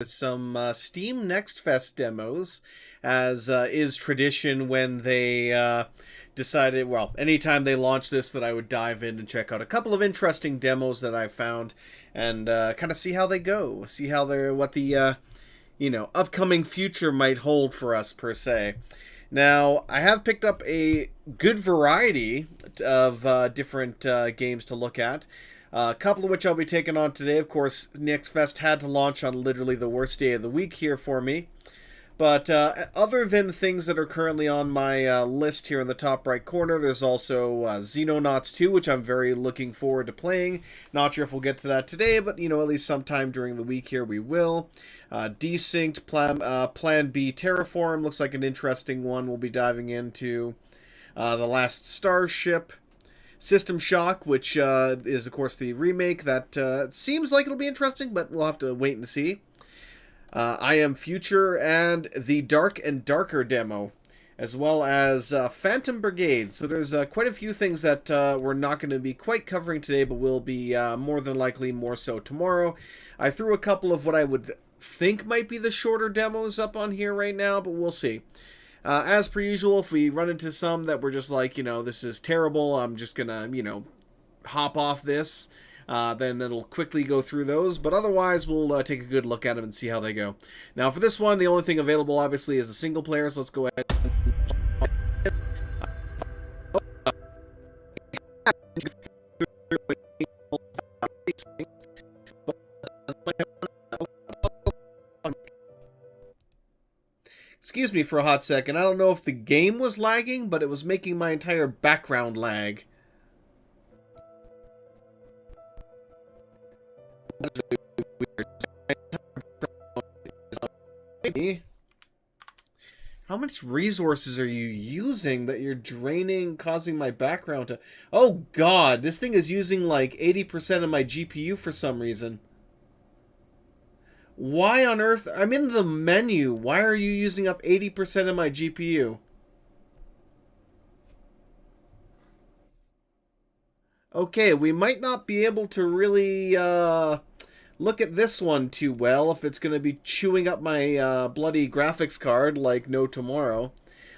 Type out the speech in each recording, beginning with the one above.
Some Steam Next Fest demos, as is tradition when they decided, well, anytime they launch this, that I would dive in and check out a couple of interesting demos that I found and kind of see how they go, see how they're, what the, upcoming future might hold for us, per se. Now, I have picked up a good variety of different games to look at. A couple of which I'll be taking on today. Of course, Next Fest had to launch on literally the worst day of the week here for me. But other than things that are currently on my list here in the top right corner, there's also Xenonauts 2, which I'm very looking forward to playing. Not sure if we'll get to that today, but, at least sometime during the week here we will. Desynced, Plan B Terraform looks like an interesting one we'll be diving into. The Last Starship. System Shock, which is, of course, the remake that seems like it'll be interesting, but we'll have to wait and see. I Am Future and the Dark and Darker demo, as well as Phantom Brigade. So there's quite a few things that we're not going to be quite covering today, but will be more than likely more so tomorrow. I threw a couple of what I would think might be the shorter demos up on here right now, but we'll see. As per usual, if we run into some that we're just like, this is terrible, I'm just gonna, hop off this, then it'll quickly go through those. But otherwise, we'll take a good look at them and see how they go. Now, for this one, the only thing available, obviously, is a single player, so let's go ahead. Excuse me for a hot second. I don't know if the game was lagging, but it was making my entire background lag. How much resources are you using that you're draining, causing my background to... Oh god, this thing is using like 80% of my GPU for some reason. Why on earth? I'm in the menu. Why are you using up 80% of my GPU? Okay, we might not be able to really look at this one too well if it's going to be chewing up my bloody graphics card like no tomorrow.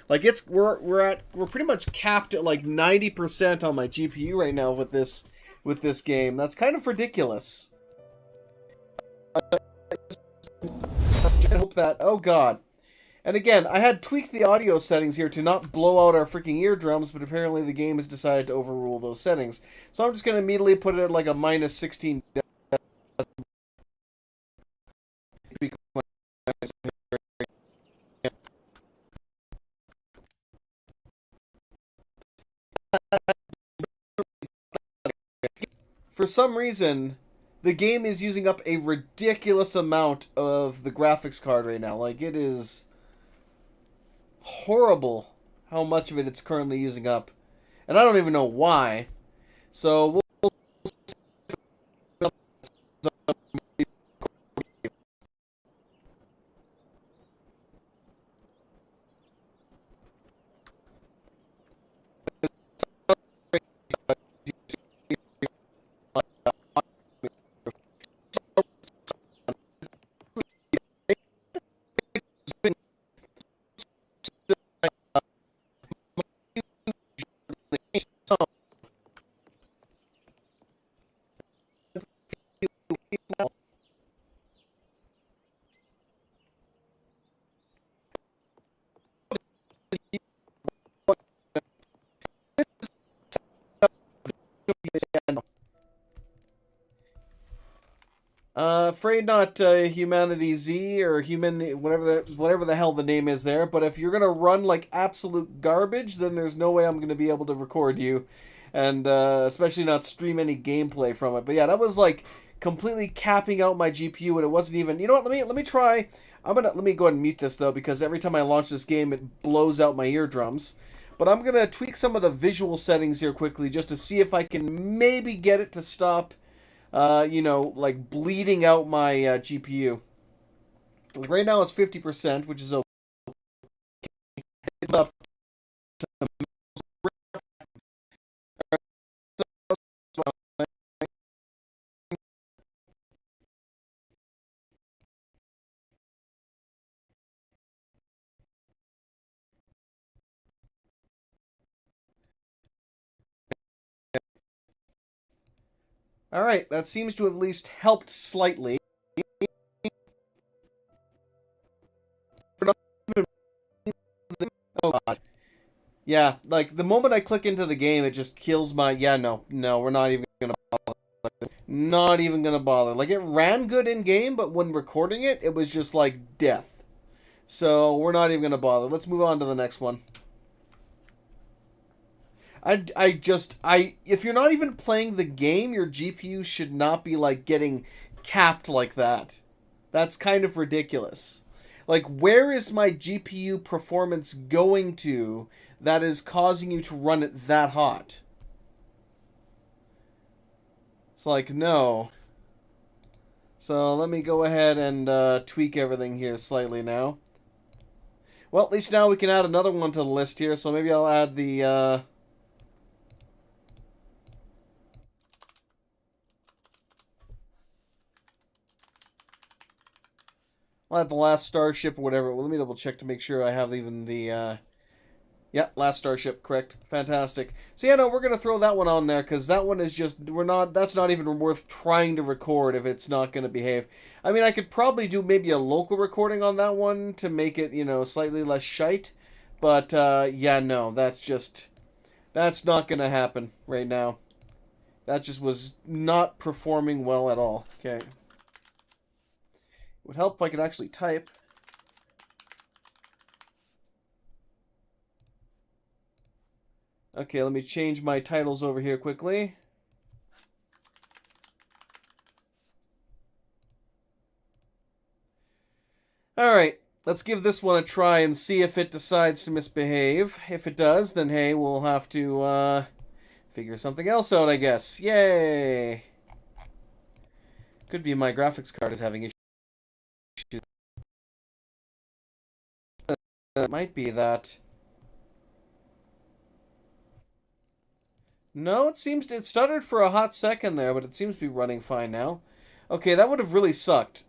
Like we're pretty much capped at like 90% on my GPU right now with this game. That's kind of ridiculous. I hope that... Oh god. And again, I had tweaked the audio settings here to not blow out our freaking eardrums, but apparently the game has decided to overrule those settings. So I'm just going to immediately put it at like a minus 16. For some reason, the game is using up a ridiculous amount of the graphics card right now. Like, it is horrible how much of it it's currently using up. And I don't even know why. So we'll afraid not HumanitZ or whatever the hell the name is there. But if you're gonna run like absolute garbage, then there's no way I'm gonna be able to record you, and especially not stream any gameplay from it. But yeah, that was like completely capping out my GPU, and it wasn't even. You know what? Let me try. Let me go ahead and mute this though, because every time I launch this game, it blows out my eardrums. But I'm gonna tweak some of the visual settings here quickly just to see if I can maybe get it to stop like bleeding out my GPU. Like right now it's 50%, which is okay. Up Alright, that seems to have at least helped slightly. Oh god. Yeah, like, the moment I click into the game, it just kills my... Yeah, no, we're not even gonna bother. Not even gonna bother. Like, it ran good in-game, but when recording it, it was just like death. So, we're not even gonna bother. Let's move on to the next one. If you're not even playing the game, your GPU should not be, like, getting capped like that. That's kind of ridiculous. Like, where is my GPU performance going to that is causing you to run it that hot? It's like, no. So, let me go ahead and tweak everything here slightly now. Well, at least now we can add another one to the list here, so maybe I'll add the, I'll add the Last Starship or whatever. Well, let me double check to make sure I have even the, yeah, Last Starship, correct. Fantastic. So yeah, no, we're going to throw that one on there, because that one is just, that's not even worth trying to record if it's not going to behave. I mean, I could probably do maybe a local recording on that one to make it, you know, slightly less shite. But, yeah, no, that's not going to happen right now. That just was not performing well at all. Okay. It would help if I could actually type. Okay, let me change my titles over here quickly. Alright, let's give this one a try and see if it decides to misbehave. If it does, then hey, we'll have to figure something else out, I guess. Yay! Could be my graphics card is having issues. It might be that. No, it stuttered for a hot second there, but it seems to be running fine now. Okay, that would have really sucked.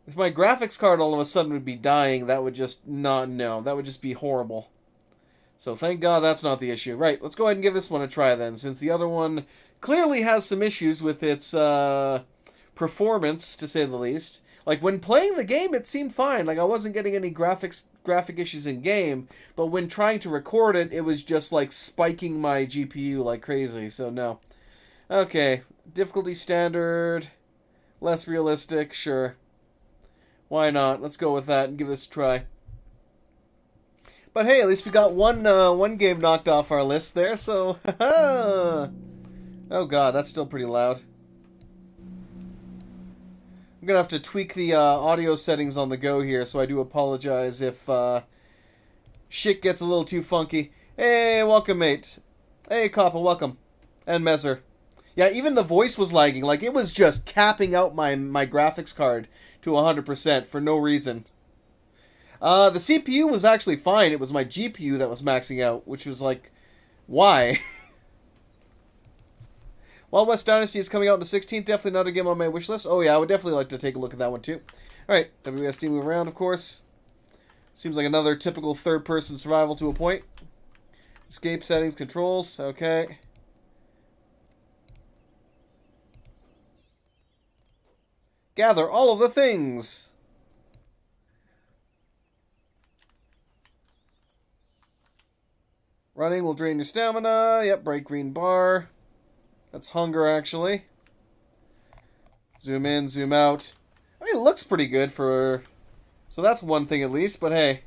If my graphics card all of a sudden would be dying, that would just that would just be horrible. So thank God that's not the issue. Right, let's go ahead and give this one a try then, since the other one clearly has some issues with its performance, to say the least. Like, when playing the game, it seemed fine. Like, I wasn't getting any graphic issues in game, but when trying to record it, it was just, like, spiking my GPU like crazy, so no. Okay, difficulty standard, less realistic, sure. Why not? Let's go with that and give this a try. But hey, at least we got one game knocked off our list there, so oh god, that's still pretty loud. I'm gonna have to tweak the audio settings on the go here, so I do apologize if shit gets a little too funky. Hey, welcome, mate. Hey, Coppa, welcome. And Messer. Yeah, even the voice was lagging. Like, it was just capping out my graphics card to 100% for no reason. The CPU was actually fine. It was my GPU that was maxing out, which was like, why? Wild West Dynasty is coming out on the 16th. Definitely another game on my wish list. Oh yeah, I would definitely like to take a look at that one too. Alright, WSD move around, of course. Seems like another typical third-person survival to a point. Escape settings, controls, okay. Gather all of the things. Running will drain your stamina. Yep, bright green bar. That's hunger, actually. Zoom in, zoom out. I mean, it looks pretty good for... So that's one thing at least, but hey.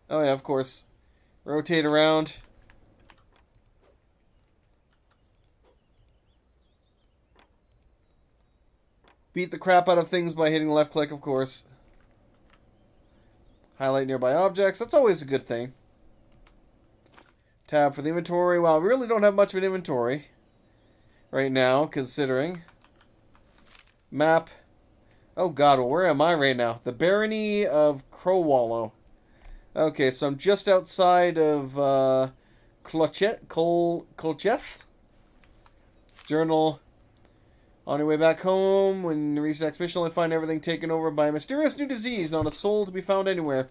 Oh yeah, of course. Rotate around. Beat the crap out of things by hitting left click, of course. Highlight nearby objects. That's always a good thing. Tab for the inventory. Well, we really don't have much of an inventory right now, considering. Map. Oh god, well, where am I right now? The Barony of Crowwallow. Okay, so I'm just outside of Kolcheth. Journal. On your way back home, when you reach the next mission, you'll find everything taken over by a mysterious new disease, not a soul to be found anywhere.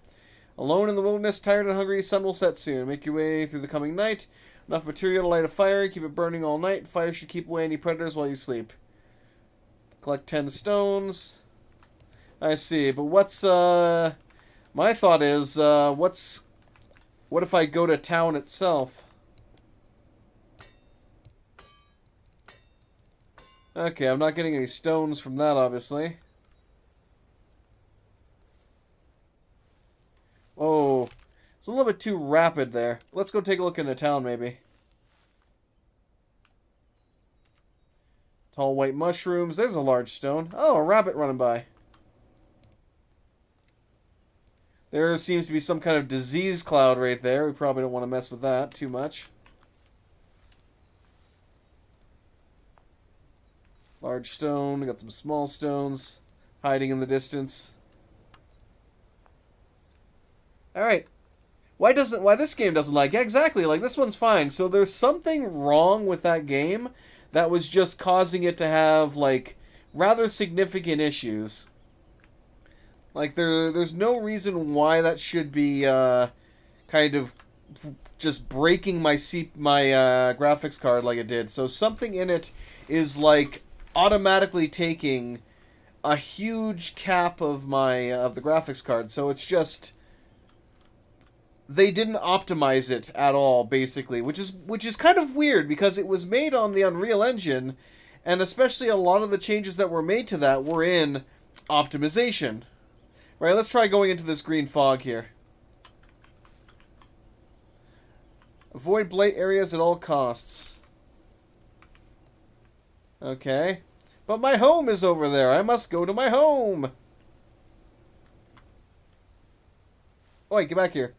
Alone in the wilderness, tired and hungry, sun will set soon. Make your way through the coming night. Enough material to light a fire, keep it burning all night. Fire should keep away any predators while you sleep. Collect 10 stones. I see, but what's, my thought is, what if I go to town itself? Okay, I'm not getting any stones from that, obviously. Oh, it's a little bit too rapid there. Let's go take a look into town, maybe. Tall white mushrooms. There's a large stone. Oh, a rabbit running by. There seems to be some kind of disease cloud right there. We probably don't want to mess with that too much. Large stone. We got some small stones hiding in the distance. Alright. Why this game doesn't like? Yeah, exactly. Like, this one's fine. So there's something wrong with that game that was just causing it to have, like, rather significant issues. Like, there's no reason why that should be, kind of just breaking my graphics card like it did. So something in it is, like, automatically taking a huge cap of the graphics card. So it's just, they didn't optimize it at all, basically, which is kind of weird because it was made on the Unreal Engine, and especially a lot of the changes that were made to that were in optimization. Right, let's try going into this green fog here. Avoid blight areas at all costs. Okay. But my home is over there. I must go to my home. Oi, get back here.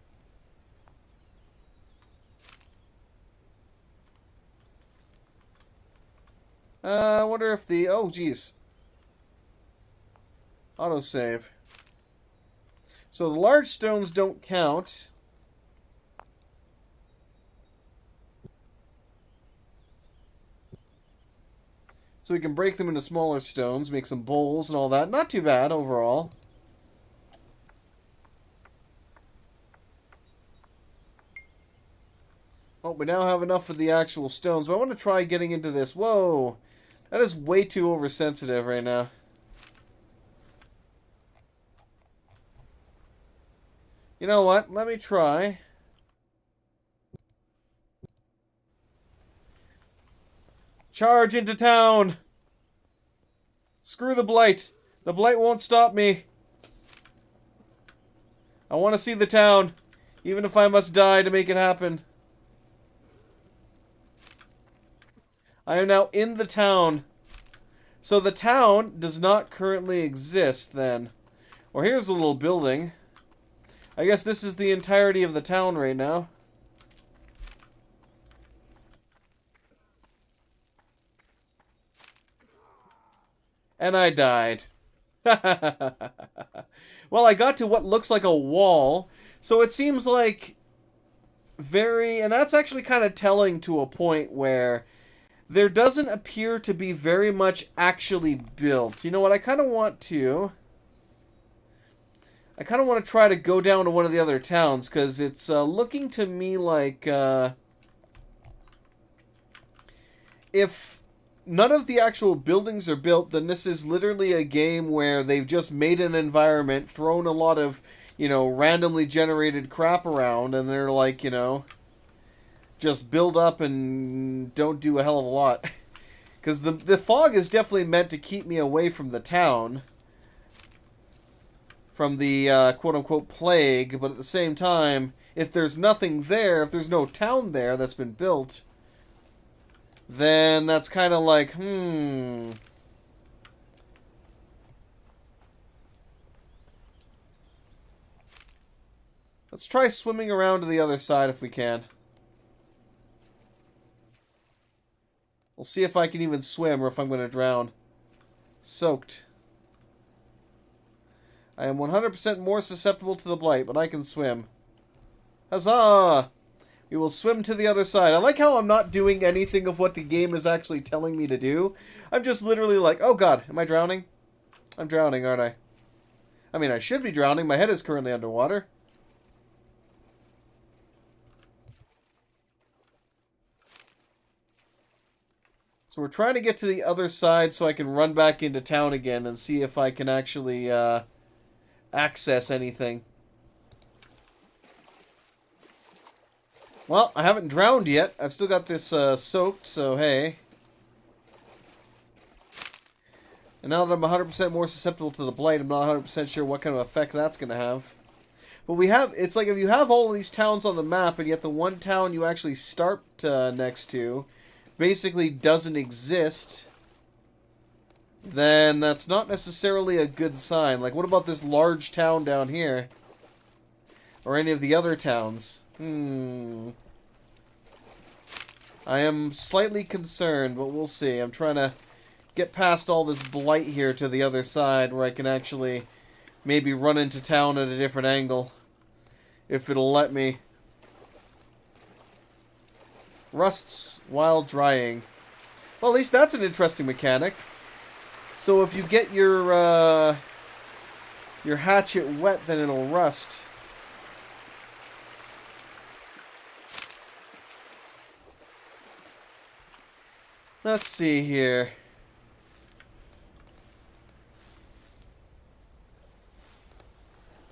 I wonder if the... Oh, geez. Autosave. So the large stones don't count. So we can break them into smaller stones, make some bowls and all that. Not too bad overall. Oh, we now have enough of the actual stones, but I want to try getting into this. Whoa! That is way too oversensitive right now. You know what? Let me try. Charge into town! Screw the Blight. The Blight won't stop me. I want to see the town, even if I must die to make it happen. I am now in the town. So the town does not currently exist, then. Well, here's a little building. I guess this is the entirety of the town right now. And I died. Well, I got to what looks like a wall. So it seems like and that's actually kind of telling to a point where there doesn't appear to be very much actually built. You know what? I kind of want to try to go down to one of the other towns, because it's looking to me like if none of the actual buildings are built, then this is literally a game where they've just made an environment, thrown a lot of, you know, randomly generated crap around, and they're like, you know, just build up and don't do a hell of a lot. Because the fog is definitely meant to keep me away from the town, from the quote-unquote plague, but at the same time, if there's nothing there, if there's no town there that's been built, then that's kind of like, Let's try swimming around to the other side if we can. We'll see if I can even swim or if I'm going to drown. Soaked. I am 100% more susceptible to the Blight, but I can swim. Huzzah! We will swim to the other side. I like how I'm not doing anything of what the game is actually telling me to do. I'm just literally like, oh god, am I drowning? I'm drowning, aren't I? I mean, I should be drowning. My head is currently underwater. So we're trying to get to the other side so I can run back into town again and see if I can actually access anything. Well, I haven't drowned yet. I've still got this soaked, so hey. And now that I'm 100% more susceptible to the Blight, I'm not 100% sure what kind of effect that's going to have. But we have, it's like if you have all of these towns on the map, and yet the one town you actually start next to basically doesn't exist, then that's not necessarily a good sign. Like, what about this large town down here? Or any of the other towns? I am slightly concerned, but we'll see. I'm trying to get past all this Blight here to the other side where I can actually maybe run into town at a different angle. If it'll let me. Rusts while drying. Well, at least that's an interesting mechanic. So if you get your hatchet wet, then it'll rust. Let's see here.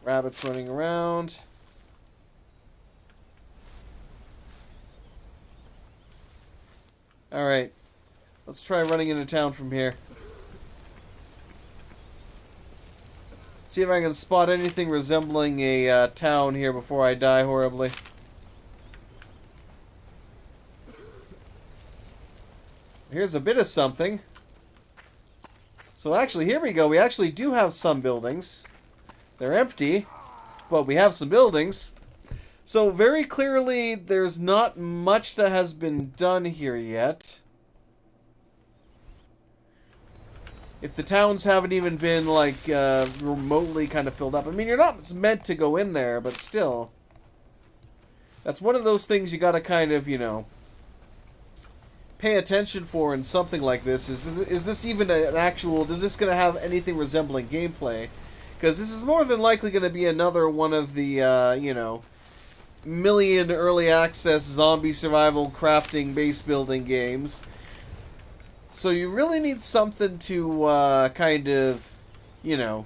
Rabbits running around. Alright. Let's try running into town from here. See if I can spot anything resembling a town here before I die horribly. Here's a bit of something. So actually, here we go. We actually do have some buildings. They're empty, but we have some buildings. So very clearly, there's not much that has been done here yet. If the towns haven't even been, like, remotely kind of filled up. I mean, you're not meant to go in there, but still. That's one of those things you gotta kind of, you know, pay attention for in something like this. Is this even an actual... Is this gonna have anything resembling gameplay? Because this is more than likely gonna be another one of the, you know, million early access zombie survival crafting base building games. So you really need something to kind of, you know,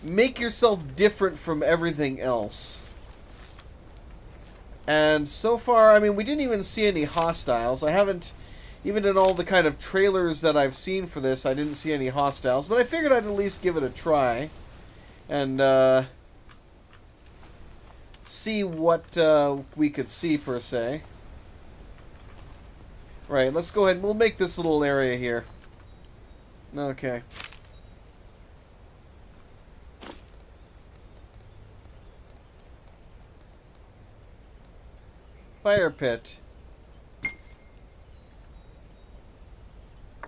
make yourself different from everything else. And so far, I mean, we didn't even see any hostiles. I haven't, even in all the kind of trailers that I've seen for this, I didn't see any hostiles. But I figured I'd at least give it a try. And, see what we could see, per se. Right, let's go ahead and we'll make this little area here. Okay. Fire pit.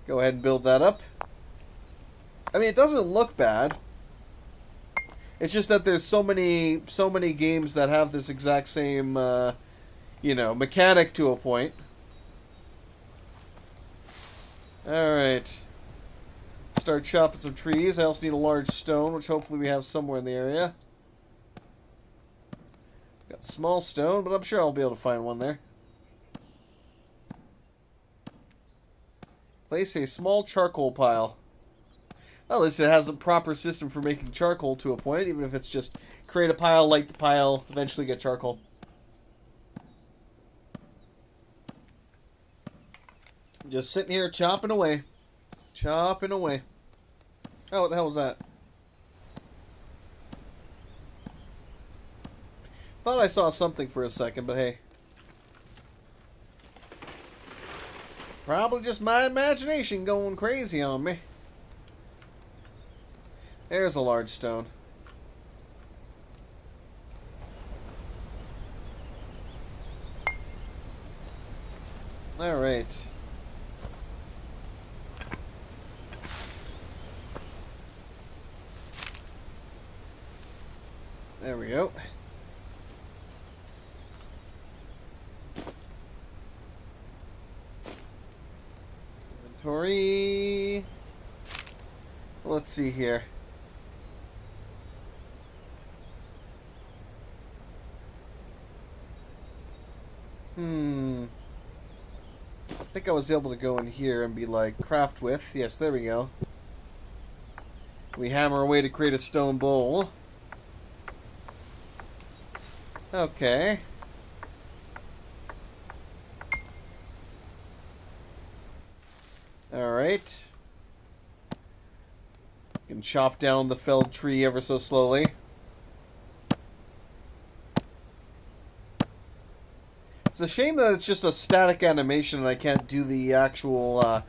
Go ahead and build that up. I mean, it doesn't look bad. It's just that there's so many games that have this exact same, you know, mechanic to a point. Alright. Start chopping some trees. I also need a large stone, which hopefully we have somewhere in the area. Got small stone, but I'm sure I'll be able to find one there. Place a small charcoal pile. Well, at least it has a proper system for making charcoal to a point, even if it's just create a pile, light the pile, eventually get charcoal. Just sitting here chopping away. Chopping away. Oh, what the hell was that? Thought I saw something for a second, but hey. Probably just my imagination going crazy on me. There's a large stone. Alright. There we go. Inventory. Let's see here. I think think I was able to go in here and be like, craft with. Yes, there we go. We hammer away to create a stone bowl. Okay. Alright. Can chop down the felled tree ever so slowly. It's a shame that it's just a static animation and I can't do the actual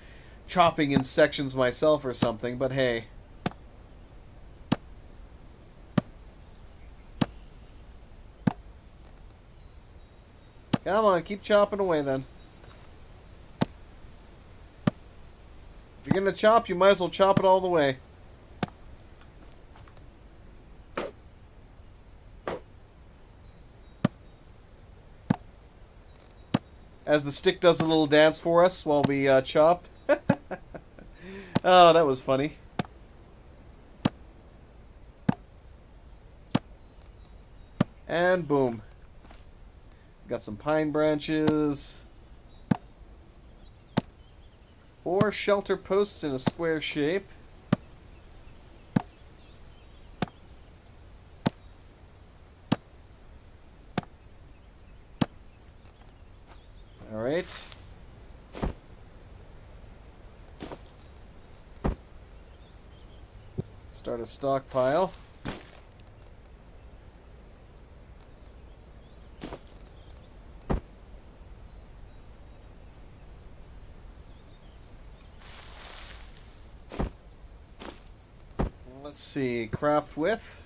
chopping in sections myself or something, but hey. Come on, keep chopping away then. If you're gonna chop, you might as well chop it all the way. As the stick does a little dance for us while we chop. Oh, that was funny. And boom. Got some pine branches. 4 shelter posts in a square shape. Alright. Start a stockpile. Let's see, craft with.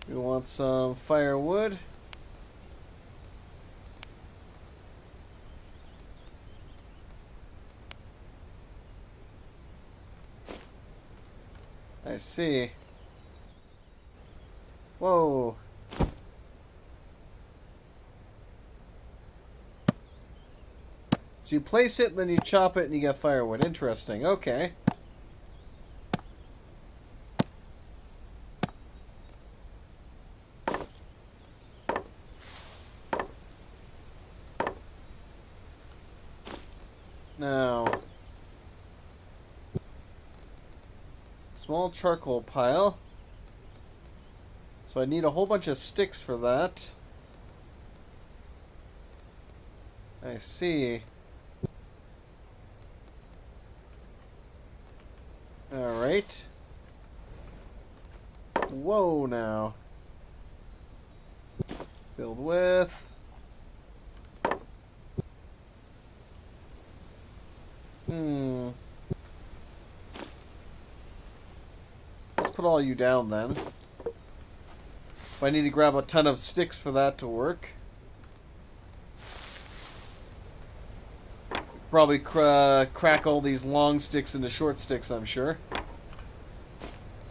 We want some firewood. I see. Whoa. So you place it, and then you chop it, and you get firewood. Interesting. Okay. Now, small charcoal pile. So I need a whole bunch of sticks for that. I see. Alright. Whoa now. Filled with. Let's put all you down then. If I need to grab a ton of sticks for that to work. Probably crack all these long sticks into short sticks, I'm sure.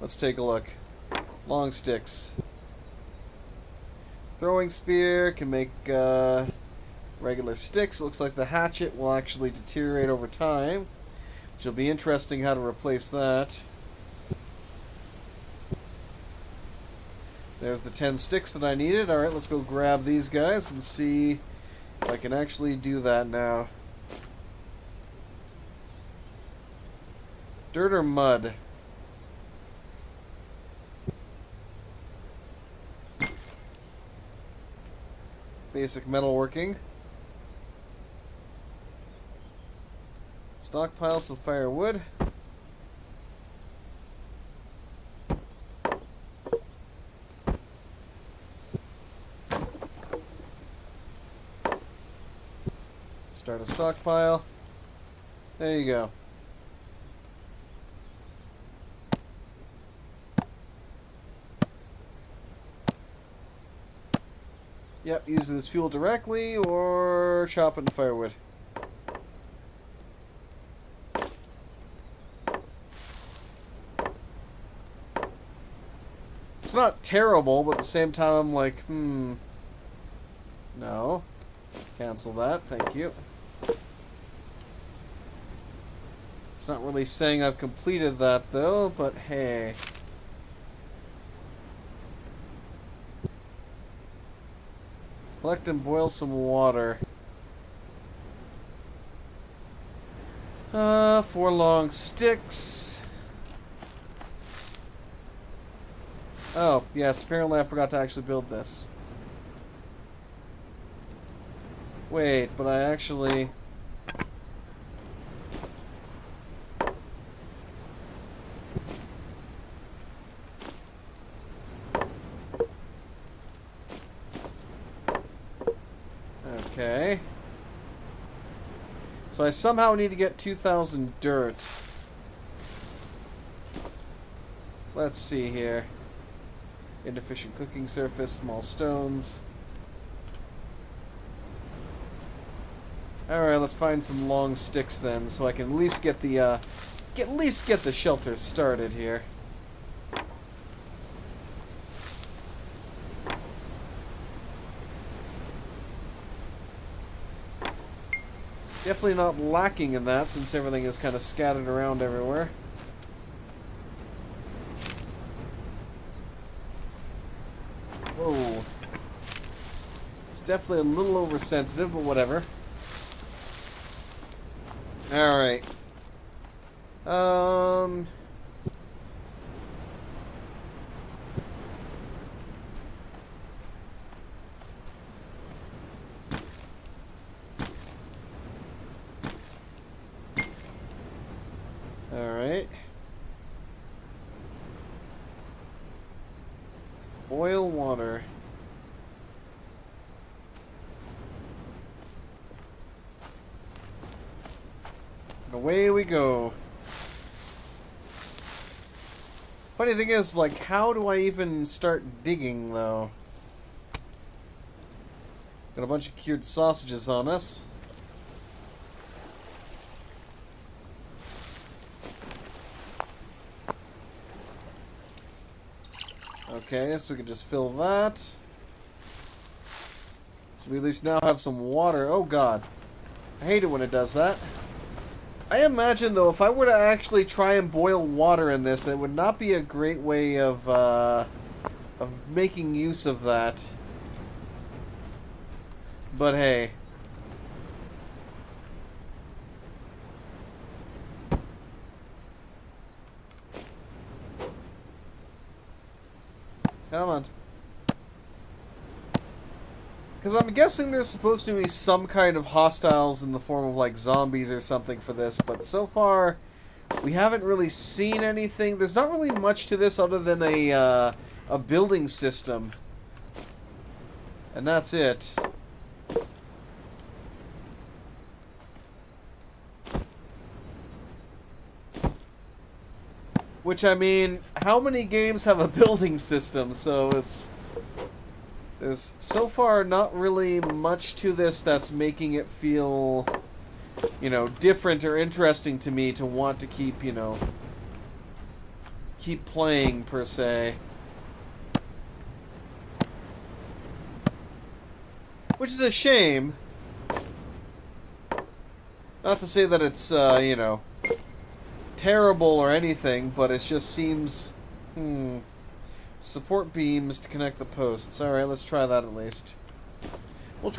Let's take a look. Long sticks. Throwing spear can make regular sticks. It looks like the hatchet will actually deteriorate over time, which will be interesting how to replace that. There's the 10 sticks that I needed. Alright, let's go grab these guys and see if I can actually do that now. Dirt or mud? Basic metalworking. Stockpile some firewood. Start a stockpile. There you go. Yep, using this fuel directly or chopping the firewood. It's not terrible, but at the same time I'm like, no. Cancel that, thank you. It's not really saying I've completed that though, but hey. Collect and boil some water. 4 long sticks. Oh, yes, apparently I forgot to actually build this. Wait, but I actually... Okay. So I somehow need to get 2,000 dirt. Let's see here. Inefficient cooking surface, small stones. Alright, let's find some long sticks then, so I can at least get the, get the shelter started here. Definitely not lacking in that, since everything is kind of scattered around everywhere. Whoa. It's definitely a little oversensitive, but whatever. Alright. Alright. Boil water. And away we go. Funny thing is, like, how do I even start digging, though? Got a bunch of cured sausages on us. Okay, so we can just fill that. So we at least now have some water. Oh god. I hate it when it does that. I imagine, though, if I were to actually try and boil water in this, that would not be a great way of making use of that. But hey. Come on. Because I'm guessing there's supposed to be some kind of hostiles in the form of, like, zombies or something for this, but so far, we haven't really seen anything. There's not really much to this other than a building system. And that's it. Which, I mean, how many games have a building system? So there's so far not really much to this that's making it feel, you know, different or interesting to me to want to keep, you know, keep playing, per se. Which is a shame. Not to say that it's, you know, terrible or anything, but it just seems... Support beams to connect the posts. Alright, let's try that at least. We'll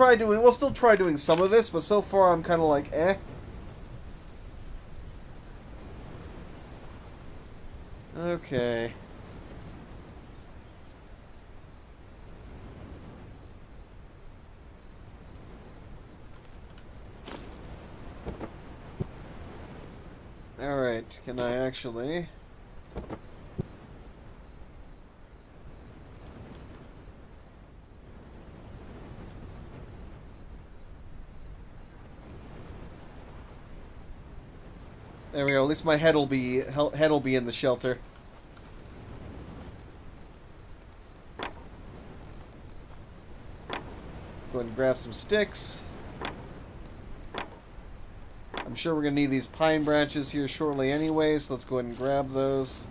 still try doing some of this, but so far I'm kind of like, eh. Okay. Alright, can I actually... There we go. At least my head'll be in the shelter. Let's go ahead and grab some sticks. I'm sure we're gonna need these pine branches here shortly anyway, so let's go ahead and grab those.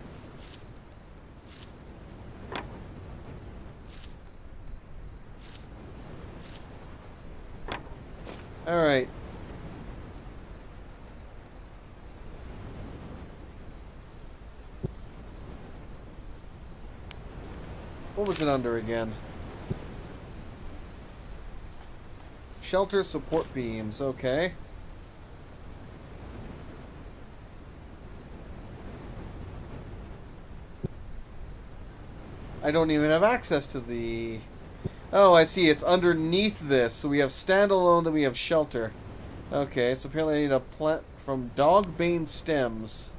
Alright. What was it under again? Shelter support beams, okay. I don't even have access to the... Oh, I see. It's underneath this. So we have standalone, then we have shelter. Okay, so apparently I need a plant from dogbane stems.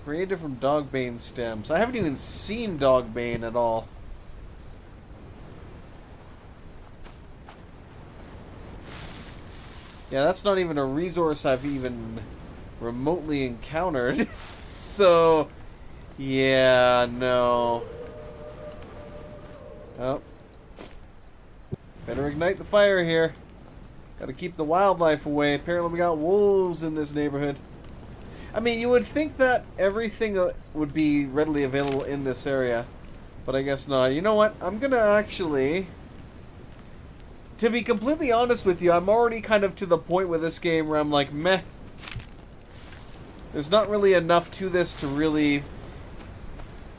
Created from dogbane stems. I haven't even seen dogbane at all. Yeah, that's not even a resource I've even remotely encountered. So, yeah, no. Oh. Better ignite the fire here. Gotta keep the wildlife away. Apparently we got wolves in this neighborhood. I mean, you would think that everything would be readily available in this area. But I guess not. You know what? I'm gonna actually... To be completely honest with you, I'm already kind of to the point with this game where I'm like, meh. There's not really enough to this to really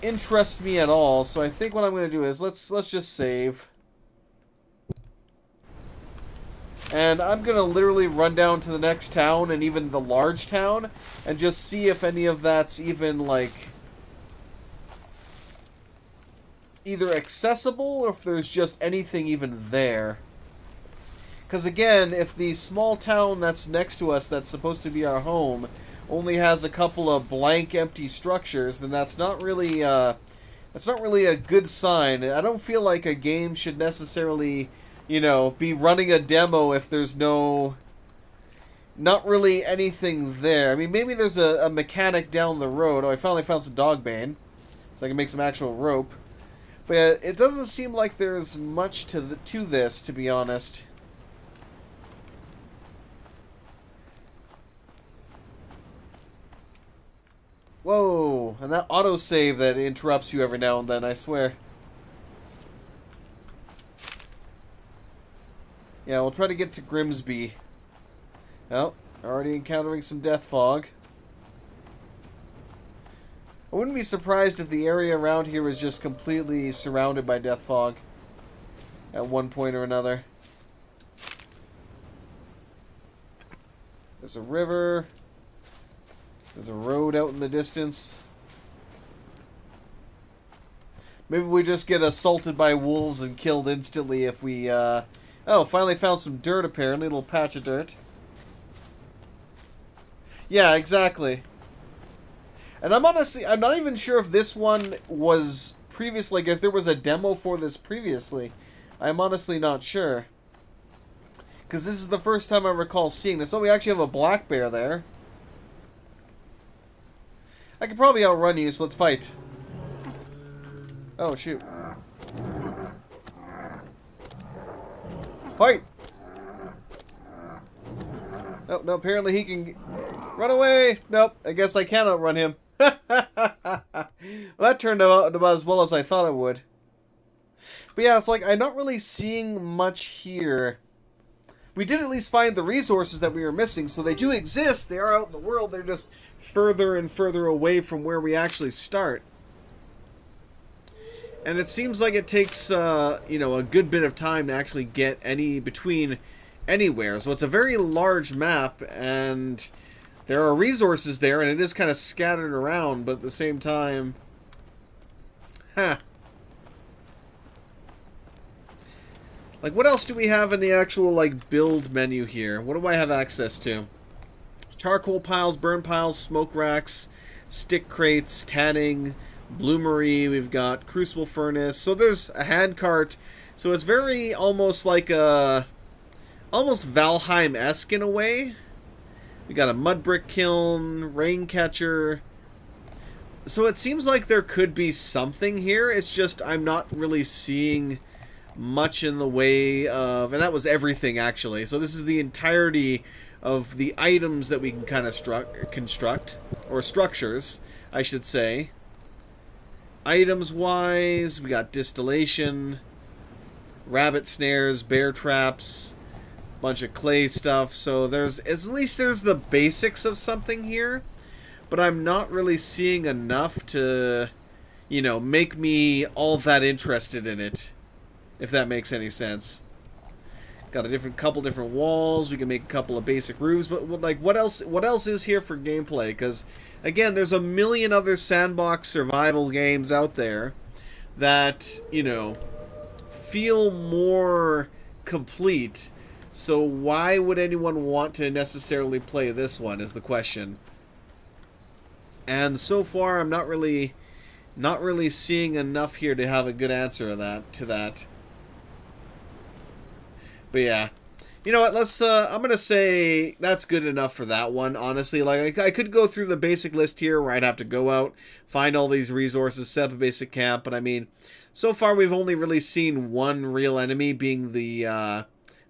interest me at all. So I think what I'm going to do is, let's just save. And I'm going to literally run down to the next town, and even the large town, and just see if any of that's even, like, either accessible, or if there's just anything even there. Because again, if the small town that's next to us that's supposed to be our home only has a couple of blank, empty structures, then that's not really a good sign. I don't feel like a game should necessarily, you know, be running a demo if there's not really anything there. I mean, maybe there's a mechanic down the road. Oh, I finally found some dogbane, so I can make some actual rope. But it doesn't seem like there's much to this, to be honest. Whoa, and that autosave that interrupts you every now and then, I swear. Yeah, we'll try to get to Grimsby. Oh, already encountering some death fog. I wouldn't be surprised if the area around here was just completely surrounded by death fog at one point or another. There's a river. There's a road out in the distance. Maybe we just get assaulted by wolves and killed instantly if we, Oh, finally found some dirt apparently, a little patch of dirt. Yeah, exactly. And I'm not even sure if this one was previously, like if there was a demo for this previously. I'm honestly not sure. Because this is the first time I recall seeing this. Oh, we actually have a black bear there. I could probably outrun you, so let's fight. Oh, shoot. Fight! Oh, no, apparently he can... Run away! Nope, I guess I can outrun him. Well, that turned out about as well as I thought it would. But yeah, it's like, I'm not really seeing much here. We did at least find the resources that we were missing, so they do exist. They are out in the world. They're just further and further away from where we actually start. And it seems like it takes, you know, a good bit of time to actually get between anywhere. So it's a very large map, and there are resources there, and it is kind of scattered around, but at the same time... Huh. Like, what else do we have in the actual, like, build menu here? What do I have access to? Charcoal piles, burn piles, smoke racks, stick crates, tanning, bloomery, we've got crucible furnace. So there's a hand cart. So it's very almost like a... almost Valheim-esque in a way. We got a mud brick kiln, rain catcher. So it seems like there could be something here. It's just I'm not really seeing much in the way of... And that was everything, actually. So this is the entirety of the items that we can kind of construct. Or structures, I should say. Items-wise, we got distillation, rabbit snares, bear traps, bunch of clay stuff. So there's... at least there's the basics of something here. But I'm not really seeing enough to, you know, make me all that interested in it. If that makes any sense. Got a couple different walls. We can make a couple of basic roofs, but like, what else? What else is here for gameplay? Because again, there's a million other sandbox survival games out there that, you know, feel more complete. So why would anyone want to necessarily play this one? Is the question. And so far, I'm not really seeing enough here to have a good answer to that. But yeah, you know what? Let's. I'm gonna say that's good enough for that one. Honestly, like I could go through the basic list here, where I'd have to go out, find all these resources, set up a basic camp. But I mean, so far we've only really seen one real enemy, being the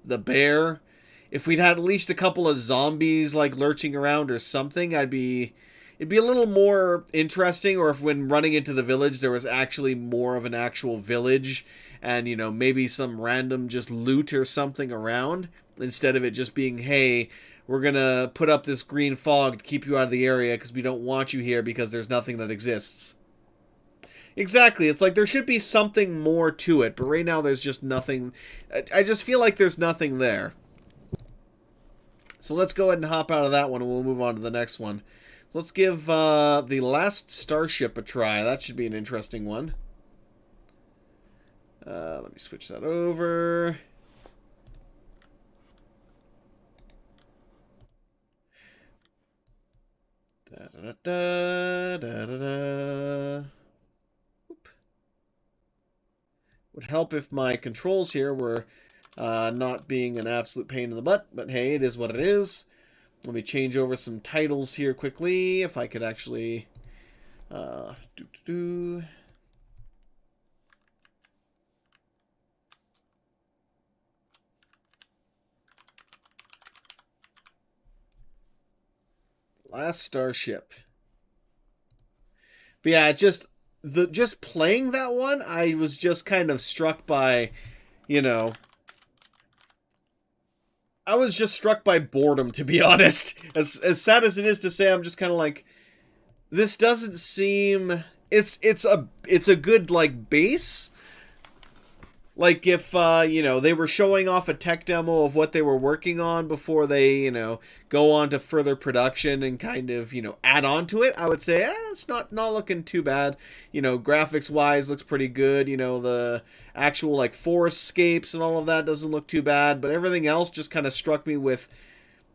bear. If we'd had at least a couple of zombies like lurching around or something, it'd be a little more interesting. Or if when running into the village, there was actually more of an actual village. And, you know, maybe some random just loot or something around, instead of it just being, hey, we're going to put up this green fog to keep you out of the area because we don't want you here because there's nothing that exists. Exactly. It's like there should be something more to it, but right now there's just nothing. I just feel like there's nothing there. So let's go ahead and hop out of that one and we'll move on to the next one. So let's give the Last Starship a try. That should be an interesting one. Let me switch that over. Da da da da da da. Oop. Would help if my controls here were not being an absolute pain in the butt, but hey, it is what it is. Let me change over some titles here quickly, if I could actually Last Starship. But yeah, just playing that one, I was just kind of struck by, you know, I was just struck by boredom, to be honest. As sad as it is to say, I'm just kind of like, this doesn't seem. It's a good like base. Like if, you know, they were showing off a tech demo of what they were working on before they, you know, go on to further production and kind of, you know, add on to it, I would say, it's not looking too bad. You know, graphics-wise looks pretty good. You know, the actual, like, forest scapes and all of that doesn't look too bad. But everything else just kind of struck me with,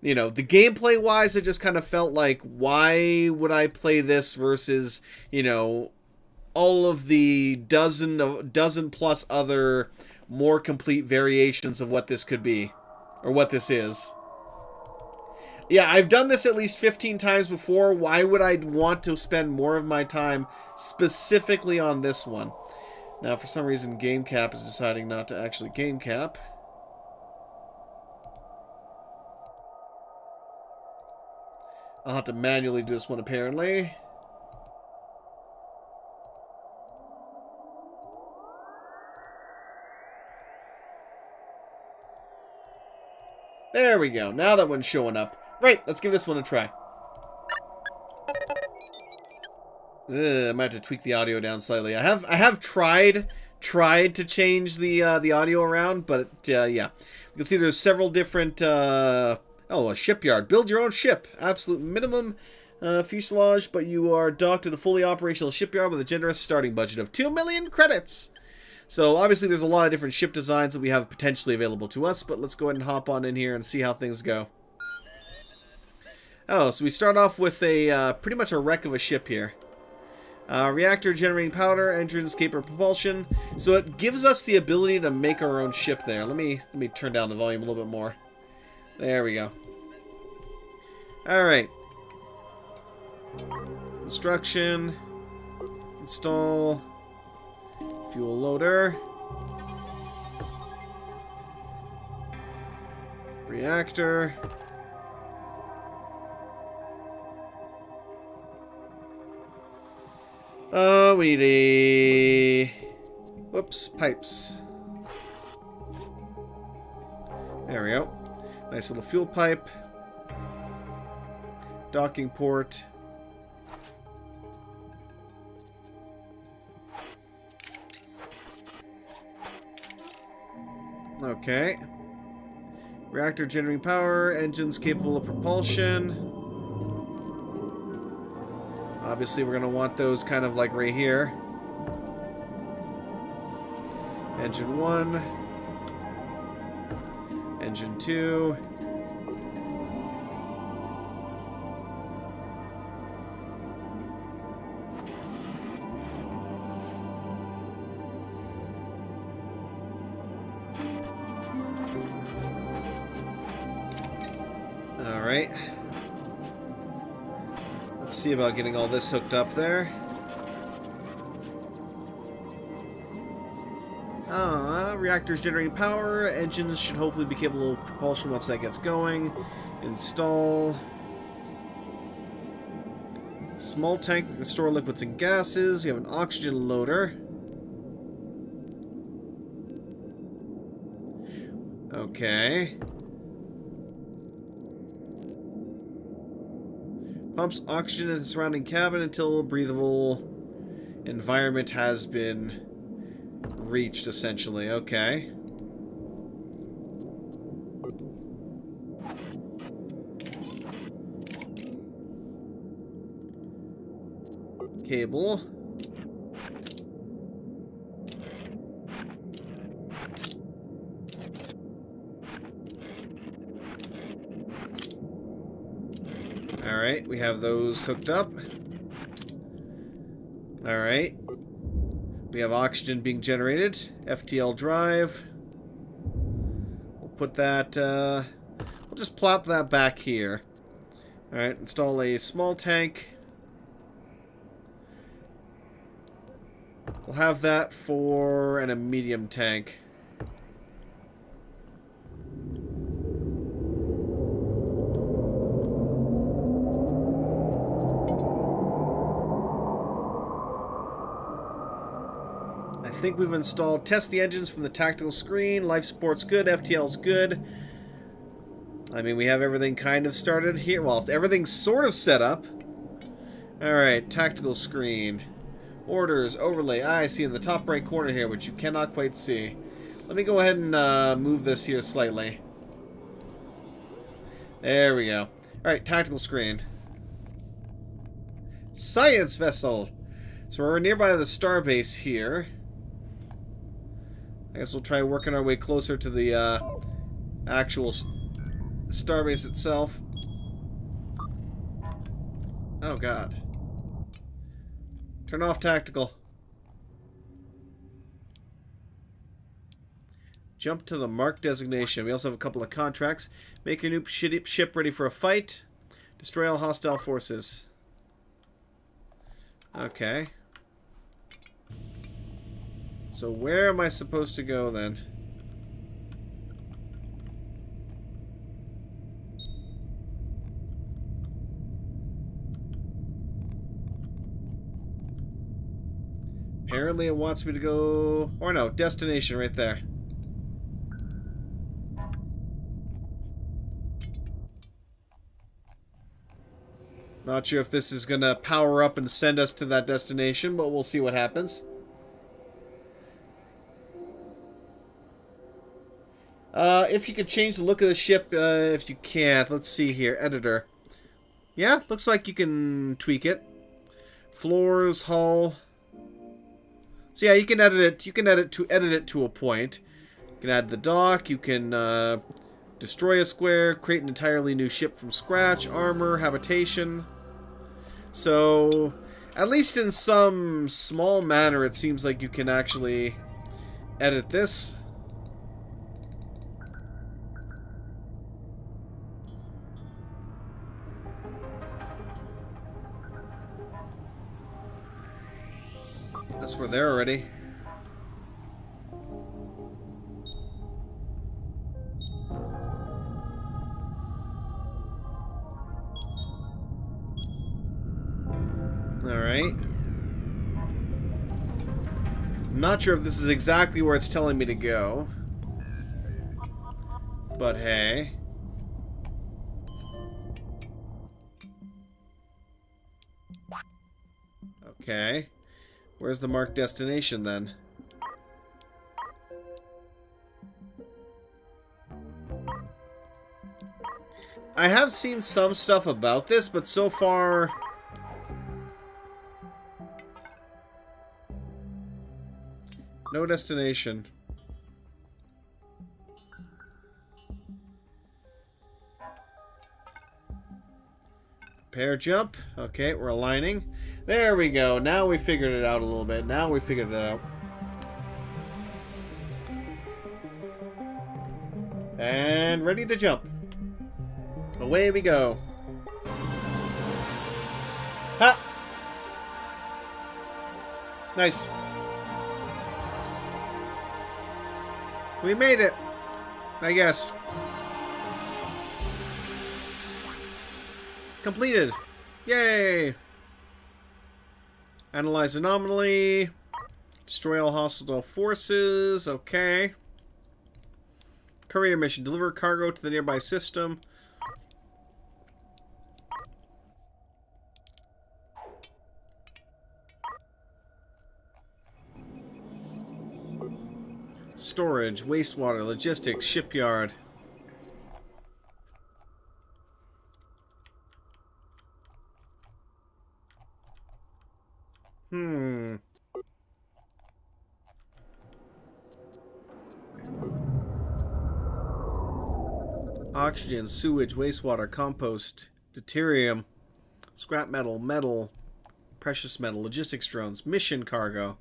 you know, the gameplay-wise, it just kind of felt like, why would I play this versus, you know, all of the dozen plus other more complete variations of what this could be, or what this is. Yeah, I've done this at least 15 times before. Why would I want to spend more of my time specifically on this one? Now, for some reason, Game Cap is deciding not to actually game cap. I'll have to manually do this one, apparently. There we go. Now that one's showing up. Right, let's give this one a try. I might have to tweak the audio down slightly. I have tried to change the audio around, but yeah, you can see there's several different. A shipyard. Build your own ship. Absolute minimum fuselage, but you are docked at a fully operational shipyard with a generous starting budget of 2 million credits. So obviously there's a lot of different ship designs that we have potentially available to us, but let's go ahead and hop on in here and see how things go. Oh, so we start off with a pretty much a wreck of a ship here. Reactor generating powder, engine escape propulsion. So it gives us the ability to make our own ship there. Let me turn down the volume a little bit more. There we go. Alright. Construction. Install. Fuel loader. Reactor. We need whoops, pipes. There we go. Nice little fuel pipe. Docking port. Okay. Reactor generating power, engines capable of propulsion. Obviously, we're going to want those kind of like right here. Engine 1. Engine 2. Alright. Let's see about getting all this hooked up there. Reactors generating power. Engines should hopefully be capable of propulsion once that gets going. Install. Small tank that can store liquids and gases. We have an oxygen loader. Okay. Pumps oxygen in the surrounding cabin until a breathable environment has been reached, essentially. Okay. Cable. Alright, we have those hooked up. Alright. We have oxygen being generated. FTL drive. We'll put that, we'll just plop that back here. Alright, install a small tank. We'll have that for a medium tank. I think we've installed test the engines from the tactical screen. Life support's good. FTL's good. I mean, we have everything kind of started here. Well, everything's sort of set up. Alright, tactical screen. Orders, overlay. I see in the top right corner here, which you cannot quite see. Let me go ahead and move this here slightly. There we go. Alright, tactical screen. Science vessel! So we're nearby the starbase here. I guess we'll try working our way closer to the actual starbase itself. Oh god. Turn off tactical. Jump to the marked designation. We also have a couple of contracts. Make your new ship ready for a fight. Destroy all hostile forces. Okay. So where am I supposed to go then? Apparently it wants me to go... Or no, destination right there. Not sure if this is going to power up and send us to that destination, but we'll see what happens. If you could change the look of the ship, if you can't, let's see here. Editor. Yeah, looks like you can tweak it. Floors, hull... So yeah, you can edit it. You can edit it to a point. You can add the dock. You can destroy a square, create an entirely new ship from scratch, armor, habitation. So, at least in some small manner, it seems like you can actually edit this. Guess we're there already. Alright. I'm not sure if this is exactly where it's telling me to go. But hey. Okay. Where's the marked destination, then? I have seen some stuff about this, but so far... no destination. Pair jump. Okay, we're aligning. There we go. Now we figured it out a little bit. Now we figured it out. And ready to jump. Away we go. Ha! Nice. We made it. I guess. Completed. Yay! Analyze anomaly. Destroy all hostile forces. Okay. Courier mission. Deliver cargo to the nearby system. Storage, wastewater, logistics, shipyard. Oxygen, sewage, wastewater, compost, deuterium, scrap metal, metal, precious metal, logistics drones, mission cargo.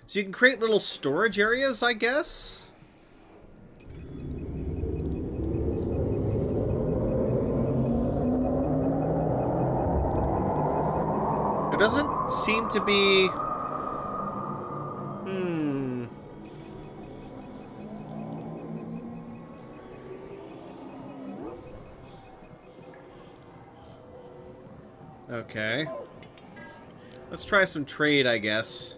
So you can create little storage areas, I guess? It doesn't seem to be... Okay. Let's try some trade, I guess.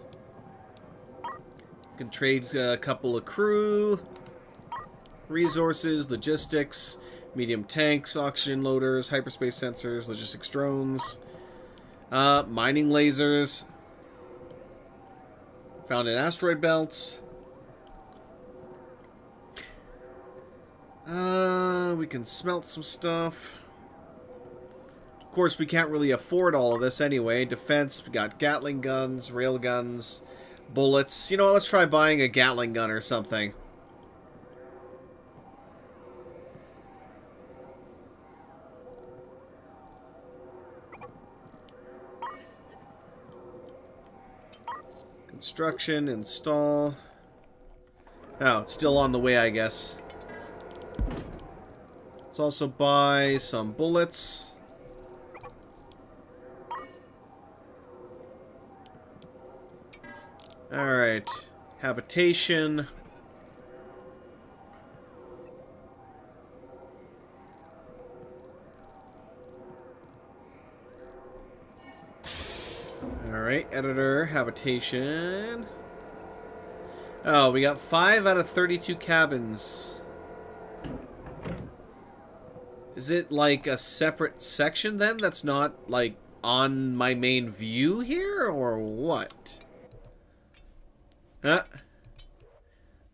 Can trade a couple of crew, resources, logistics, medium tanks, oxygen loaders, hyperspace sensors, logistics drones, mining lasers, found in asteroid belts. We can smelt some stuff. Of course, we can't really afford all of this anyway. Defense, we got Gatling guns, rail guns, bullets. You know what, let's try buying a Gatling gun or something. Construction, install. Oh, it's still on the way, I guess. Let's also buy some bullets. Alright. Habitation. Alright, editor, habitation. Oh, we got 5 out of 32 cabins. Is it like a separate section then that's not like on my main view here, or what? Huh?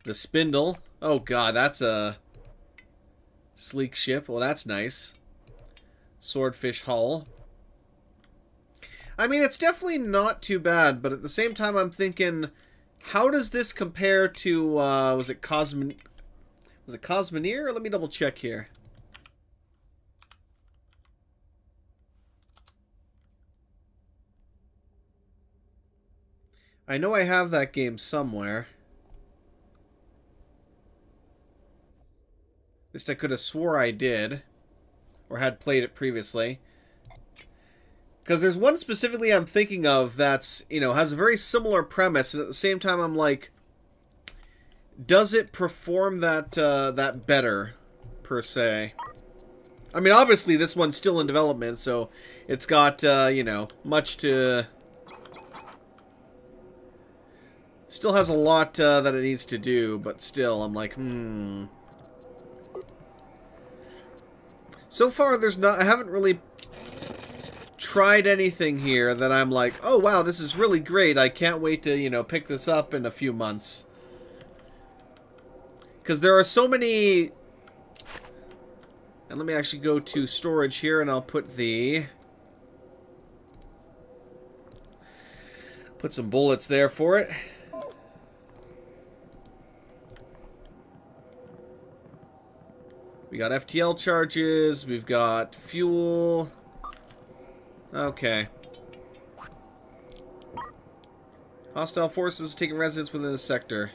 The spindle. Oh god, that's a sleek ship. Well, that's nice. Swordfish hull. I mean, it's definitely not too bad, but at the same time I'm thinking, how does this compare to, was it Cosmoneer? Let me double check here. I know I have that game somewhere. At least I could have swore I did. Or had played it previously. Because there's one specifically I'm thinking of that's, you know, has a very similar premise. And at the same time I'm like, does it perform that, that better, per se? I mean, obviously this one's still in development, so it's got, you know, much to... Still has a lot that it needs to do, but still, I'm like, So far, there's not... I haven't really tried anything here that I'm like, oh, wow, this is really great. I can't wait to, you know, pick this up in a few months. Because there are so many... And let me actually go to storage here, and I'll put the... Put some bullets there for it. We got FTL charges, we've got fuel. Okay. Hostile forces taking residence within the sector.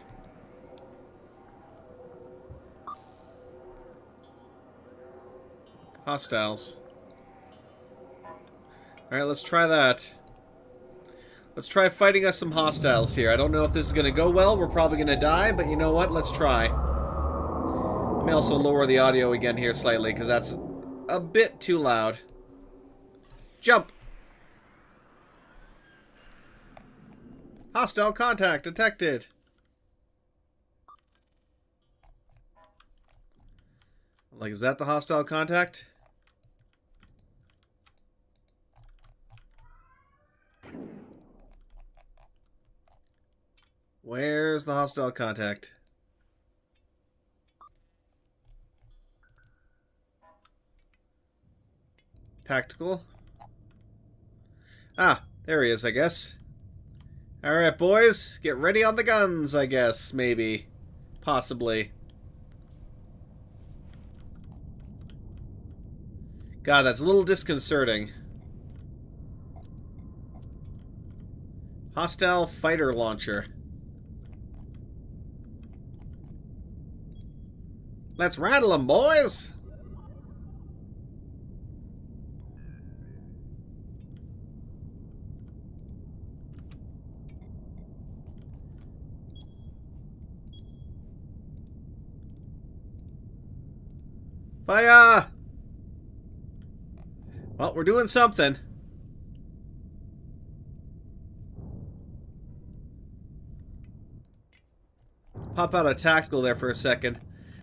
Hostiles. Alright, let's try that. Let's try fighting us some hostiles here. I don't know if this is going to go well. We're probably going to die, but you know what? Let's try. Let me also lower the audio again here slightly, because that's a bit too loud. Jump! Hostile contact detected. Like, is that the hostile contact? Where's the hostile contact? Tactical. Ah, there he is, I guess. Alright, boys. Get ready on the guns, I guess. Maybe. Possibly. God, that's a little disconcerting. Hostile fighter launcher. Let's rattle them, boys! Fire! Well, we're doing something. Pop out a tactical there for a second.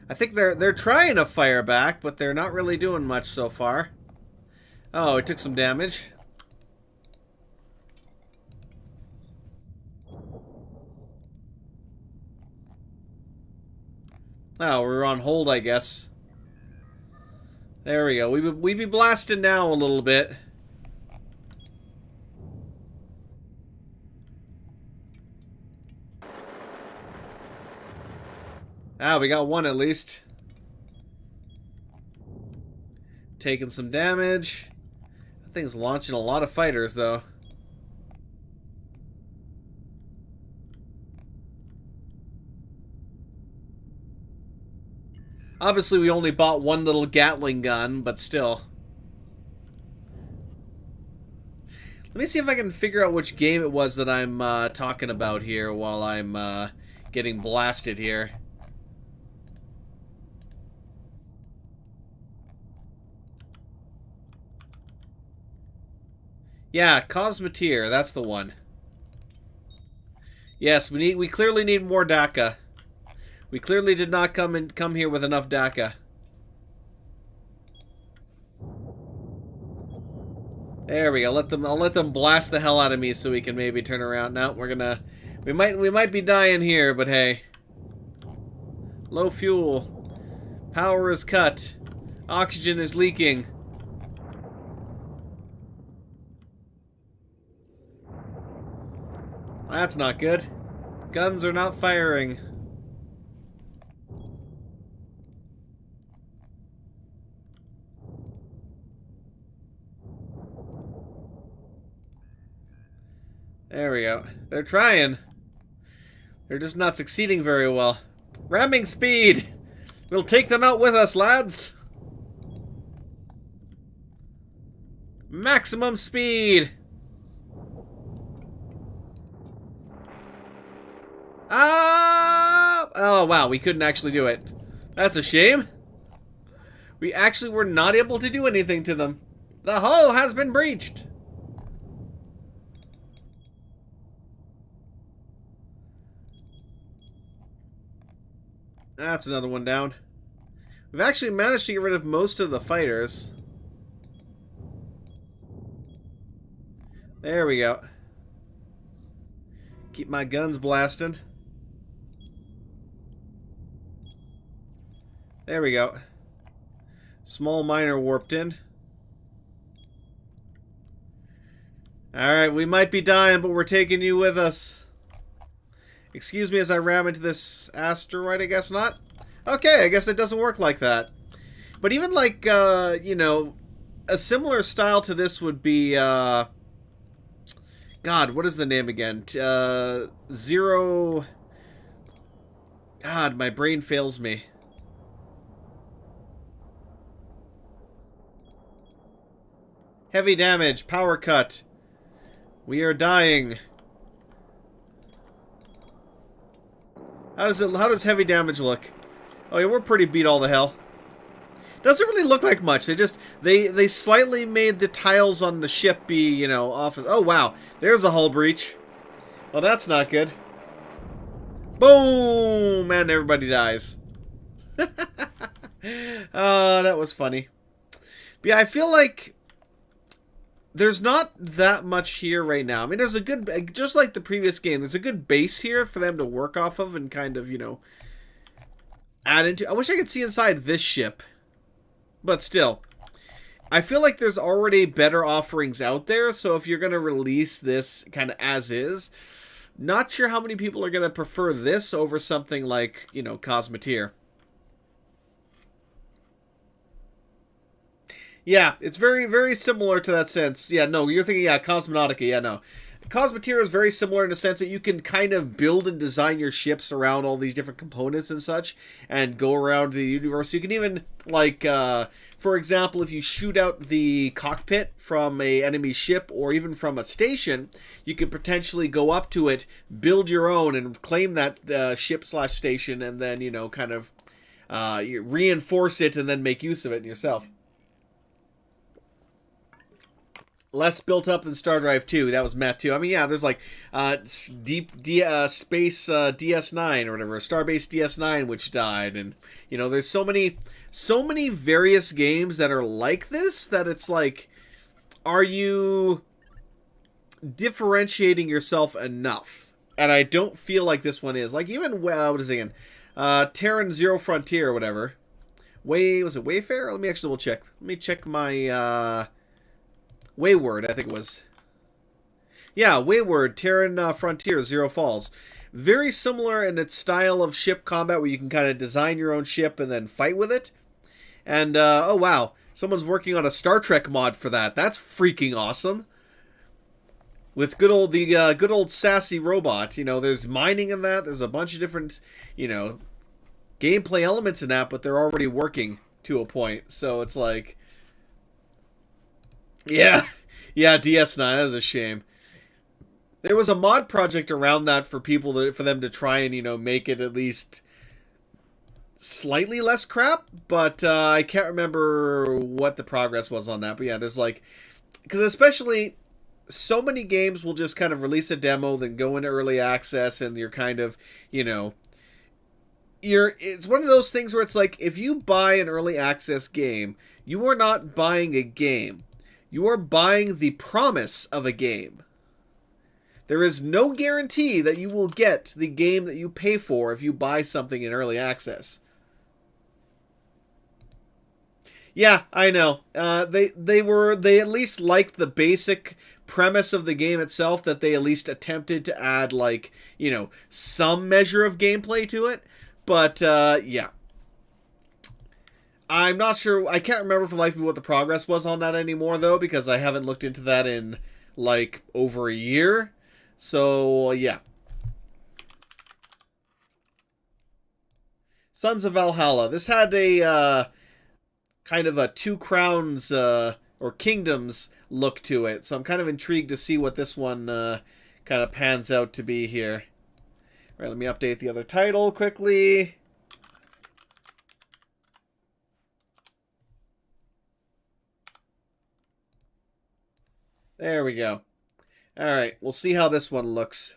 I think they're trying to fire back, but they're not really doing much so far. Oh, it took some damage. Oh, we're on hold, I guess. There we go. We be blasting now a little bit. Ah, we got one at least. Taking some damage. That thing's launching a lot of fighters, though. Obviously, we only bought one little Gatling gun, but still. Let me see if I can figure out which game it was that I'm talking about here while I'm getting blasted here. Yeah, Cosmeteer, that's the one. Yes, we clearly need more DACA. We clearly did not come here with enough DACA. There we go. I'll let them blast the hell out of me so we can maybe turn around. Now we might be dying here, but hey. Low fuel. Power is cut. Oxygen is leaking. That's not good. Guns are not firing. There we go. They're trying. They're just not succeeding very well. Ramming speed! We'll take them out with us, lads! Maximum speed! Ah! Oh, wow, we couldn't actually do it. That's a shame. We actually were not able to do anything to them. The hull has been breached! That's another one down. We've actually managed to get rid of most of the fighters. There we go. Keep my guns blasting. There we go. Small miner warped in. Alright, we might be dying, but we're taking you with us. Excuse me as I ram into this asteroid, I guess not? Okay, I guess it doesn't work like that. But even like, you know, a similar style to this would be, God, what is the name again? Zero... God, my brain fails me. Heavy damage, power cut. We are dying. How does heavy damage look? Oh yeah, we're pretty beat all to hell. Doesn't really look like much. They slightly made the tiles on the ship be, you know, off. Oh wow, there's a hull breach. Well, that's not good. Boom! And everybody dies. Oh, that was funny. But yeah, I feel like there's not that much here right now. I mean, there's a good, just like the previous game, there's a good base here for them to work off of and kind of, you know, add into. I wish I could see inside this ship. But still, I feel like there's already better offerings out there, so if you're going to release this kind of as is, not sure how many people are going to prefer this over something like, you know, Cosmeteer. Yeah, it's very, very similar to that sense. Yeah, no, you're thinking, yeah, Cosmonautica, yeah, no. Cosmeteer is very similar in the sense that you can kind of build and design your ships around all these different components and such, and go around the universe. You can even, like, for example, if you shoot out the cockpit from a enemy ship, or even from a station, you could potentially go up to it, build your own, and claim that ship/station, and then, you know, kind of reinforce it, and then make use of it yourself. Less built up than Star Drive 2. That was Matt 2. I mean, yeah, there's like Space DS9 or whatever, Starbase DS9, which died, and you know, there's so many various games that are like this that it's like, are you differentiating yourself enough? And I don't feel like this one is. Like even what is it again? Terran Zero Frontier or whatever. Was it Wayfarer? Let me actually double check. Let me check my Wayward, I think it was. Yeah, Wayward, Terran Frontier, Zero Falls. Very similar in its style of ship combat where you can kind of design your own ship and then fight with it. And, oh wow, someone's working on a Star Trek mod for that. That's freaking awesome. With good old sassy robot. You know, there's mining in that. There's a bunch of different, you know, gameplay elements in that, but they're already working to a point. So it's like... Yeah, yeah, DS9, that was a shame. There was a mod project around that for for them to try and, you know, make it at least slightly less crap, but I can't remember what the progress was on that. But yeah, there's like, because especially so many games will just kind of release a demo, then go into early access, and you're kind of, you know, it's one of those things where it's like, if you buy an early access game, you are not buying a game. You are buying the promise of a game. There is no guarantee that you will get the game that you pay for if you buy something in early access. Yeah, I know. They at least liked the basic premise of the game itself, that they at least attempted to add, like, you know, some measure of gameplay to it. But yeah. I'm not sure, I can't remember for the life of me what the progress was on that anymore, though, because I haven't looked into that in, like, over a year. So, yeah. Sons of Valhalla. This had a, kind of a Two Crowns, or Kingdoms look to it. So I'm kind of intrigued to see what this one, kind of pans out to be here. All right, let me update the other title quickly. There we go. Alright, we'll see how this one looks.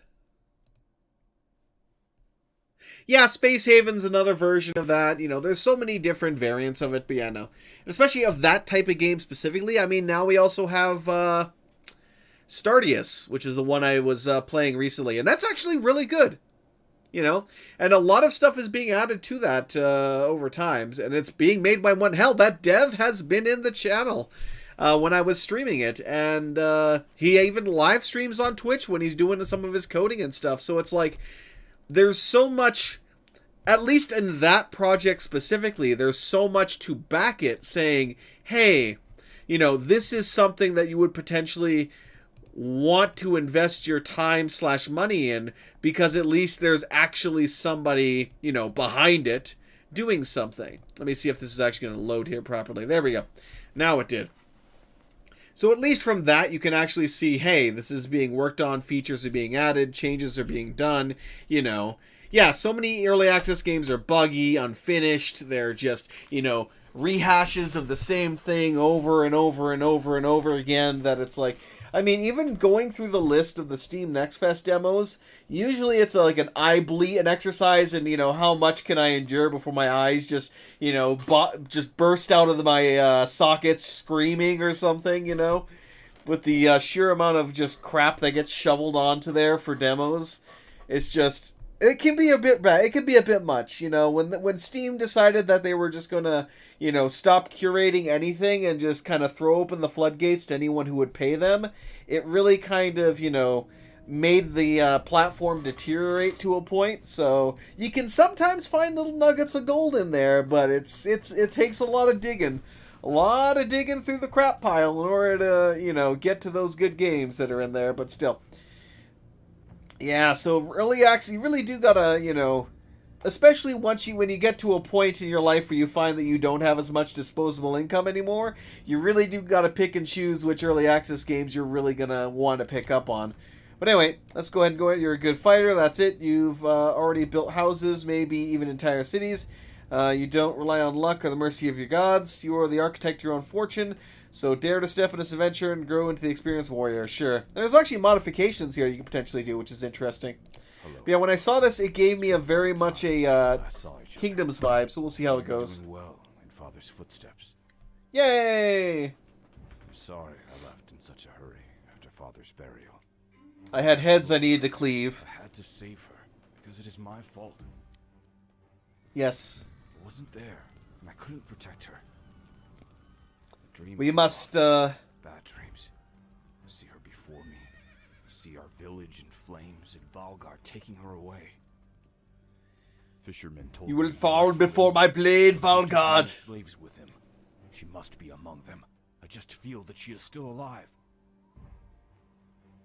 Yeah, Space Haven's another version of that. You know, there's so many different variants of it, but yeah, no. Especially of that type of game specifically. I mean, now we also have Stardeus, which is the one I was playing recently. And that's actually really good. you know, and a lot of stuff is being added to that over times, and it's being made by one. Hell, that dev has been in the channel when I was streaming it, and he even live streams on Twitch when he's doing some of his coding and stuff. So it's like there's so much, at least in that project specifically, there's so much to back it, saying, hey, you know, this is something that you would potentially want to invest your time / money in, because at least there's actually somebody, you know, behind it doing something. Let me see if this is actually going to load here properly. There we go. Now it did. So at least from that, you can actually see, hey, this is being worked on, features are being added, changes are being done, you know. Yeah, so many early access games are buggy, unfinished, they're just, you know, rehashes of the same thing over and over and over and over again, that it's like, I mean, even going through the list of the Steam Next Fest demos, usually it's like an eye bleed, an exercise in, you know, how much can I endure before my eyes just, you know, just burst out of my sockets screaming or something, you know, with the sheer amount of just crap that gets shoveled onto there for demos. It's just, it can be a bit bad. It can be a bit much, you know, when Steam decided that they were just going to, you know, stop curating anything and just kind of throw open the floodgates to anyone who would pay them, it really kind of, you know, made the platform deteriorate to a point. So you can sometimes find little nuggets of gold in there, but it takes a lot of digging. A lot of digging through the crap pile in order to, you know, get to those good games that are in there, but still. Yeah, so early access, you really do gotta, you know, especially when you get to a point in your life where you find that you don't have as much disposable income anymore, you really do gotta pick and choose which early access games you're really gonna want to pick up on. But anyway, let's go ahead and go. You're a good fighter, that's it. You've already built houses, maybe even entire cities. You don't rely on luck or the mercy of your gods. You are the architect of your own fortune. So dare to step in this adventure and grow into the experienced warrior. Sure. There's actually modifications here you can potentially do, which is interesting. But yeah, when I saw this, it gave me a very much a Kingdoms vibe, so we'll see how it goes. Doing well in Father's footsteps. Yay! I'm sorry I left in such a hurry after Father's burial. I had heads I needed to cleave. I had to save her because it is my fault. Yes. I wasn't there, and I couldn't protect her. Dreams We must, bad dreams. I see her before me. I see our village in flames and Valgard taking her away. Fishermen told You me will fall before my blade, Valgard. slaves with him. She must be among them. I just feel that she is still alive.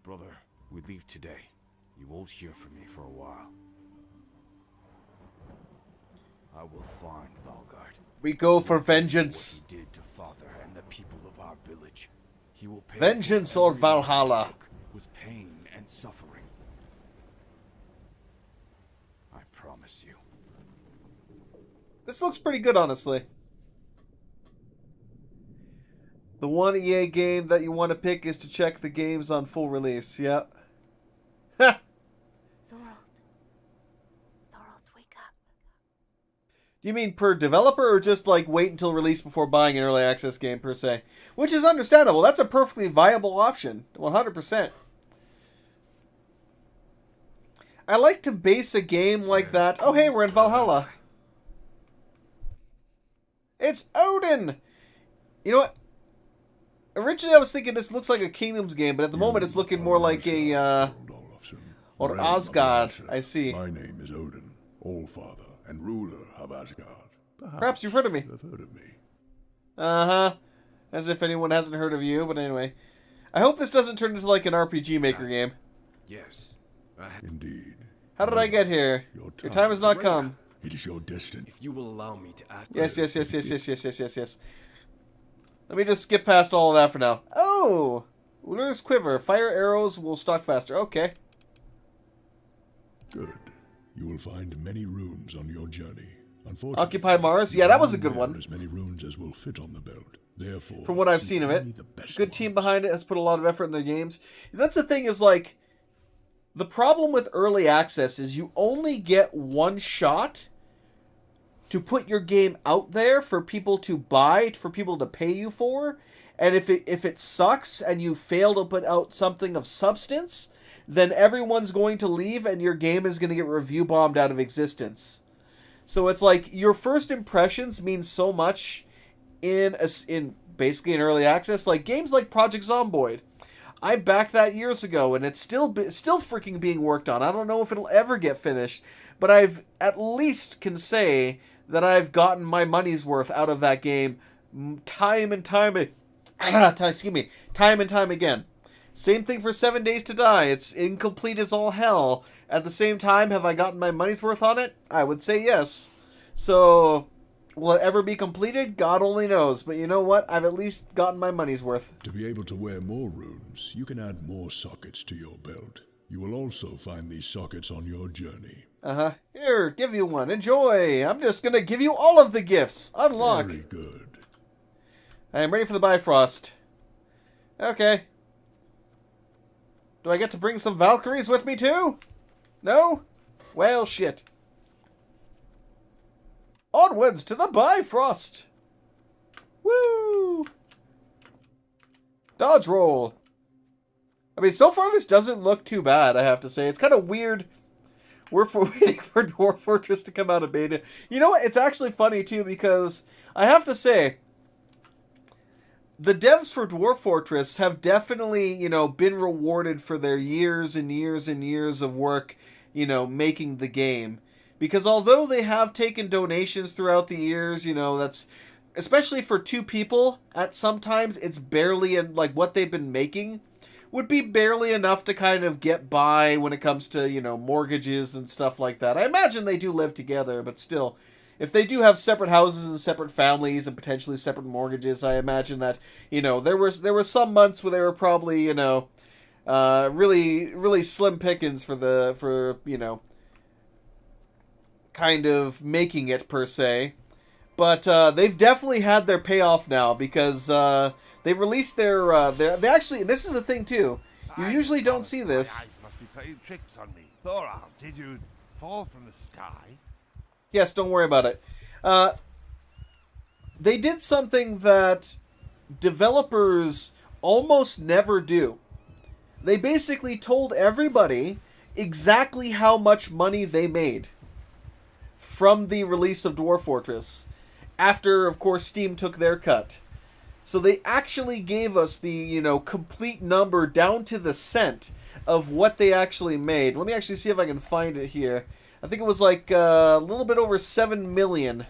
Brother, we leave today. You won't hear from me for a while. I will find Valgard. We go for vengeance. What he did to Father and the people of our village. He will pay Vengeance for or every Valhalla. life he took with pain and suffering. I promise you. This looks pretty good, honestly. The one EA game that you want to pick is to check the games on full release. Yep. Ha! Thorold, wake up. Do you mean per developer or just like wait until release before buying an early access game per se? Which is understandable. That's a perfectly viable option. 100%. I like to base a game like that. Oh, hey, we're in Valhalla. It's Odin! You know what? Originally I was thinking this looks like a Kingdoms game, but at the moment it's looking more like a, or Asgard. I see. My name is Odin, Allfather and ruler of Asgard. Perhaps you've heard of me. You have heard of me. Uh-huh. As if anyone hasn't heard of you, but anyway. I hope this doesn't turn into like an RPG Maker game. Yes. Indeed. How did I get here? Your time has not come. It is your destiny. If you will allow me to ask. Yes. Let me just skip past all of that for now. Oh! Ullr's Quiver. Fire arrows will stock faster. Okay. Good. You will find many runes on your journey. Unfortunately, Occupy Mars? Yeah, that was a good one. As many runes as will fit on the belt. Therefore, From what I've seen of it. Good team behind it, has put a lot of effort in their games. That's the thing is like, the problem with early access is you only get one shot to put your game out there for people to buy, for people to pay you for. And if it sucks and you fail to put out something of substance, then everyone's going to leave and your game is going to get review bombed out of existence. So it's like your first impressions mean so much in basically in early access. Like games like Project Zomboid, I backed that years ago, and it's still freaking being worked on. I don't know if it'll ever get finished, but I've at least can say that I've gotten my money's worth out of that game time and time again. Same thing for 7 Days to Die. It's incomplete as all hell. At the same time, have I gotten my money's worth on it? I would say yes. So, will it ever be completed? God only knows. But you know what? I've at least gotten my money's worth. To be able to wear more runes, you can add more sockets to your belt. You will also find these sockets on your journey. Here, give you one. Enjoy. I'm just gonna give you all of the gifts. Unlock. Very good. I am ready for the Bifrost. Okay. Do I get to bring some Valkyries with me too? No? Well, shit. Onwards to the Bifrost! Woo! Dodge roll. I mean, so far this doesn't look too bad, I have to say. It's kind of weird. We're waiting for Dwarf Fortress to come out of beta. You know what? It's actually funny, too, because I have to say, the devs for Dwarf Fortress have definitely, been rewarded for their years and years and years of work, making the game. Because although they have taken donations throughout the years, that's... Especially for two people, at sometimes it's barely, what they've been making would be barely enough to kind of get by when it comes to, mortgages and stuff like that. I imagine they do live together, but still, if they do have separate houses and separate families and potentially separate mortgages, I imagine that, there were some months where they were probably, really, really slim pickings for kind of making it, per se. But they've definitely had their payoff now, because they've released their they actually, this is the thing too, you usually don't see this. Must be playing tricks on me. Thorald, did you fall from the sky? Yes, don't worry about it. They did something that developers almost never do. They basically told everybody exactly how much money they made from the release of Dwarf Fortress, after, of course, Steam took their cut. So they actually gave us the, complete number down to the cent of what they actually made. Let me actually see if I can find it here. I think it was like a little bit over 7 million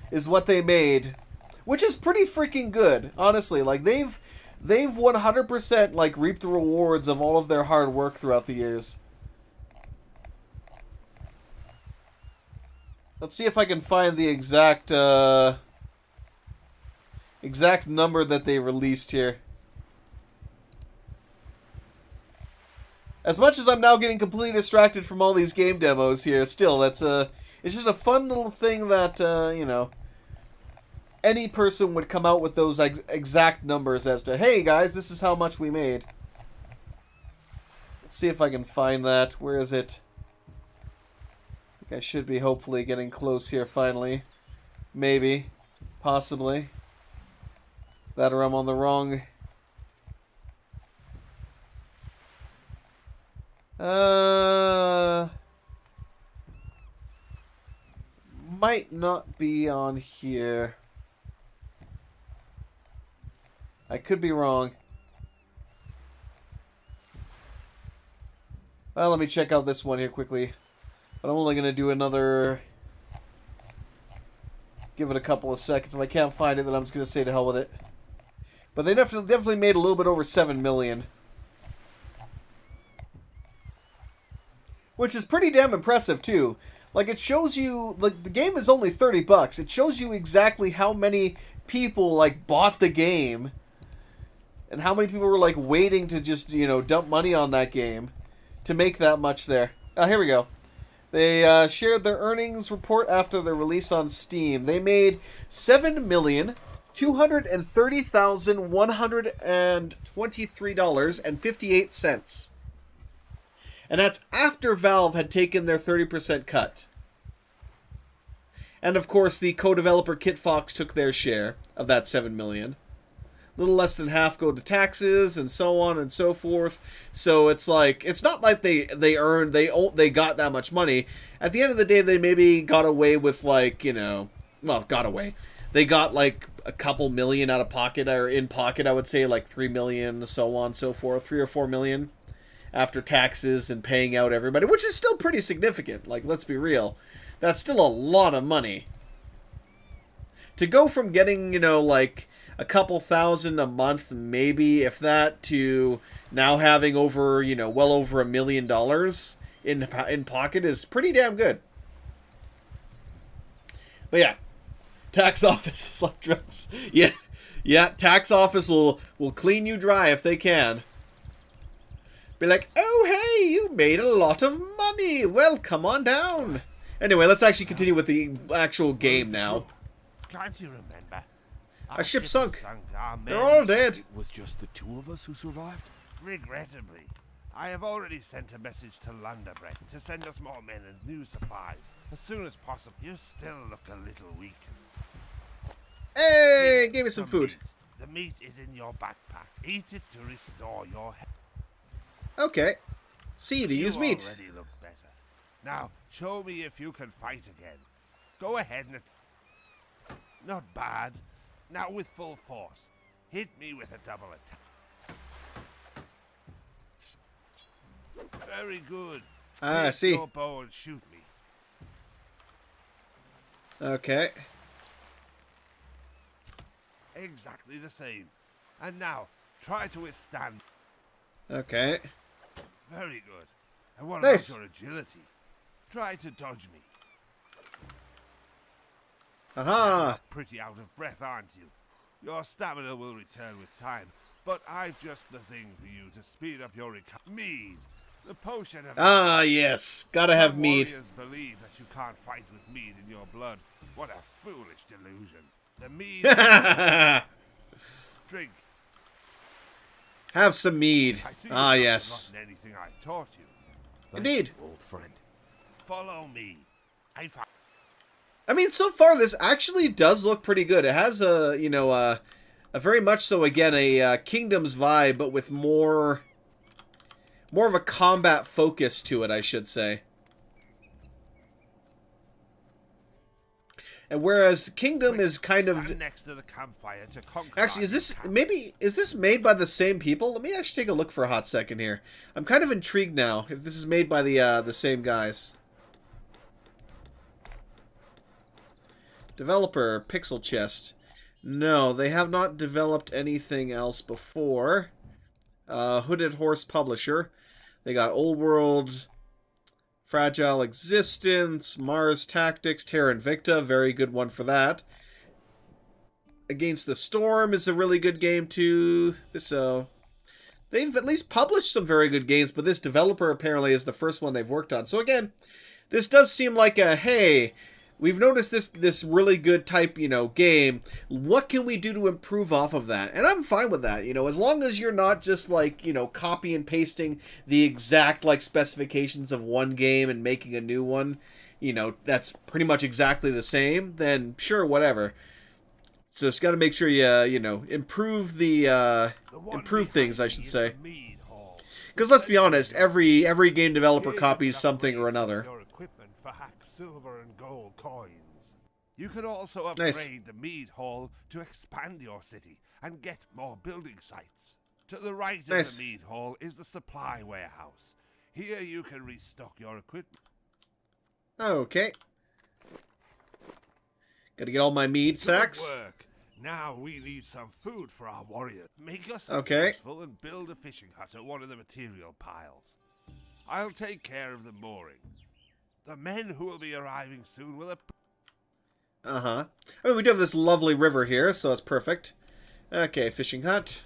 is what they made, which is pretty freaking good, honestly. Like they've 100% reaped the rewards of all of their hard work throughout the years. Let's see if I can find the exact number that they released here. As much as I'm now getting completely distracted from all these game demos here, still, it's just a fun little thing that, any person would come out with those exact numbers as to, hey guys, this is how much we made. Let's see if I can find that. Where is it? I think I should be hopefully getting close here finally. Maybe. Possibly. That or I'm on the wrong... Might not be on here. I could be wrong. Well, let me check out this one here quickly. But I'm only going to do another... Give it a couple of seconds. If I can't find it, then I'm just going to say to hell with it. But they definitely made a little bit over 7 million. Which is pretty damn impressive, too. Like, it shows you... Like, the game is only $30. It shows you exactly how many people, bought the game. And how many people were, waiting to just, dump money on that game. To make that much there. Here we go. They shared their earnings report after their release on Steam. They made $7,230,123.58. And that's after Valve had taken their 30% cut. And of course, the co-developer Kitfox took their share of that $7 million. little less than half go to taxes, and so on and so forth. So it's like, it's not like they got that much money. At the end of the day, they maybe got away with, like, you know, well, got away. They got like a couple million out of pocket, or in pocket, I would say, like 3 million, so on and so forth, 3 or 4 million after taxes and paying out everybody, which is still pretty significant. Like, let's be real, that's still a lot of money. To go from getting, you know, like a couple thousand a month, maybe, if that, to now having over, you know, well over $1 million in pocket is pretty damn good. But yeah, tax office is like drugs. Yeah, tax office will clean you dry if they can. Be like, oh hey, you made a lot of money. Well, come on down. Anyway, let's actually continue with the actual game now. Can't you remember? Our ship sunk. Our men. They're all dead. It was just the two of us who survived? Regrettably, I have already sent a message to Lunderbrecht to send us more men and new supplies as soon as possible. You still look a little weak. Hey, Here, give me some food. meat. The meat is in your backpack. Eat it to restore your health. Okay. See, to use meat. You already look better. Now, show me if you can fight again. Go ahead and... Not bad. Now with full force. Hit me with a double attack. Very good. Ah, I Take see. your bow and shoot me. Okay. Exactly the same. And now, try to withstand. Okay. Very good. And what Nice. about your agility? Try to dodge me. Aha! Pretty out of breath, aren't you? Your stamina will return with time, but I've just the thing for you to speed up your recovery. Mead, the potion of... Ah, yes. Gotta have Some meat. warriors believe that you can't fight with mead in your blood. What a foolish delusion. The mead... Drink. Have some mead. I see Ah, you've not yes. forgotten anything I've taught you. Thank Indeed. you, old friend. Follow me. I mean, so far this actually does look pretty good. It has a, you know, a very much so, again, a Kingdoms vibe, but with more of a combat focus to it, I should say. And whereas Kingdom is kind of... Stand next to the campfire to conquer Actually, is our this... camp. Maybe... Is this made by the same people? Let me actually take a look for a hot second here. I'm kind of intrigued now if this is made by the same guys. Developer, Pixel Chest. No, they have not developed anything else before. Hooded Horse Publisher. They got Old World, Fragile Existence, Mars Tactics, Terra Invicta. Very good one for that. Against the Storm is a really good game too. So they've at least published some very good games, but this developer apparently is the first one they've worked on. So again, this does seem like a, hey, we've noticed this really good type, you know, game. What can we do to improve off of that? And I'm fine with that, you know, as long as you're not just like, you know, copy and pasting the exact like specifications of one game and making a new one, you know, that's pretty much exactly the same, then sure, whatever. So it's got to make sure you know, improve improve things, I should say. Because let's be honest, every game developer copies something or another. Silver and gold coins. You can also upgrade Nice. the Mead Hall to expand your city and get more building sites. To the right Nice. of the Mead Hall is the supply warehouse. Here you can restock your equipment. Okay. Gotta get all my mead sacks. Good work. Now we need some food for our warriors. Make yourself Okay. useful and build a fishing hut at one of the material piles. I'll take care of the mooring. The men who will be arriving soon will... Uh-huh. I mean, we do have this lovely river here, so it's perfect. Okay, fishing hut.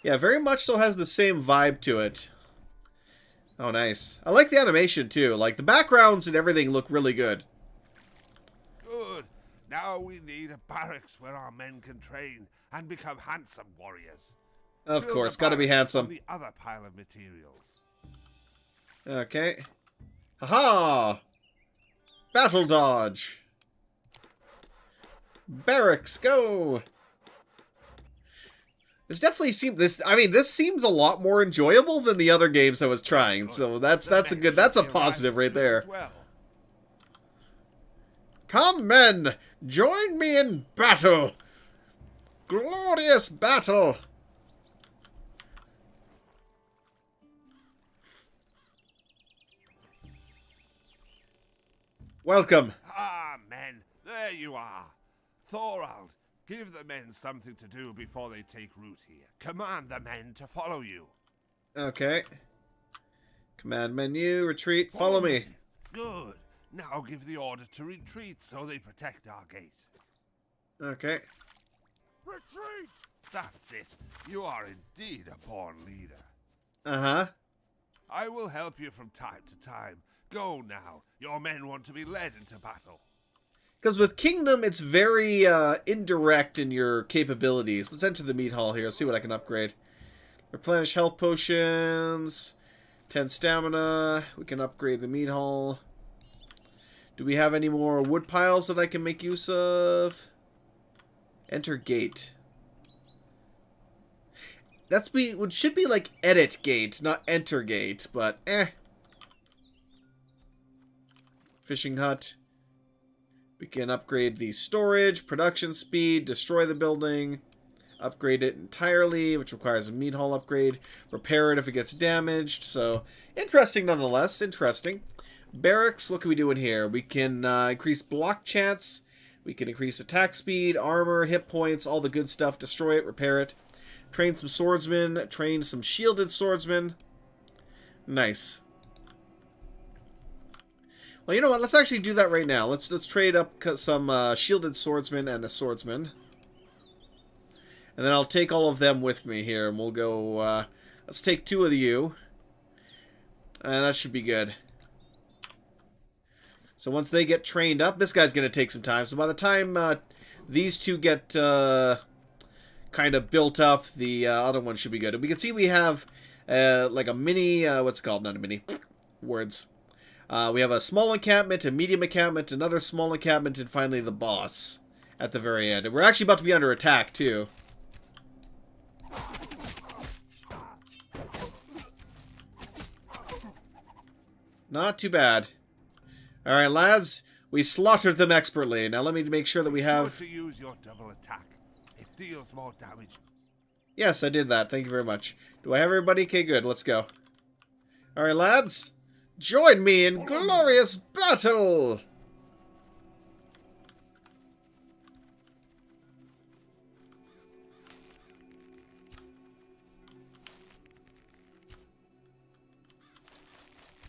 Yeah, very much so has the same vibe to it. Oh, nice. I like the animation, too. Like, the backgrounds and everything look really good. Good. Now we need a barracks where our men can train and become handsome warriors. Of Build course, a gotta be barracks handsome. on the other pile of materials. Okay. Haha! Battle dodge. Barracks, go! This definitely seems this seems a lot more enjoyable than the other games I was trying. So that's a positive right there. Come men, join me in battle. Glorious battle. Welcome. Ah, men, there you are. Thorald, give the men something to do before they take root here. Command the men to follow you. Okay. Command menu, retreat, follow me. Good. Now give the order to retreat so they protect our gate. Okay. Retreat! That's it. You are indeed a born leader. Uh-huh. I will help you from time to time. Go now. Your men want to be led into battle. Because with Kingdom, it's very indirect in your capabilities. Let's enter the meat hall here. See what I can upgrade. Replenish health potions. 10 stamina. We can upgrade the meat hall. Do we have any more wood piles that I can make use of? Enter gate. It should be like edit gate, not enter gate, but eh. Fishing hut. We can upgrade the storage, production speed, destroy the building, upgrade it entirely, which requires a meat hall upgrade, repair it if it gets damaged. So, interesting nonetheless, interesting. Barracks, what can we do in here? We can increase block chance, we can increase attack speed, armor, hit points, all the good stuff, destroy it, repair it. Train some swordsmen, train some shielded swordsmen. Nice. Well, you know what? Let's actually do that right now. Let's trade up some shielded swordsmen and a swordsman. And then I'll take all of them with me here, and we'll go, let's take 2 of you. And that should be good. So once they get trained up, this guy's going to take some time. So by the time these 2 get kind of built up, the other one should be good. And we can see we have like a mini, what's it called? Not a mini. Words. We have a small encampment, a medium encampment, another small encampment, and finally the boss at the very end. And we're actually about to be under attack, too. Not too bad. Alright, lads. We slaughtered them expertly. Now let me make sure that we have... to use your double attack. It deals more damage. Yes, I did that. Thank you very much. Do I have everybody? Okay, good. Let's go. Alright, lads. Join me in glorious battle!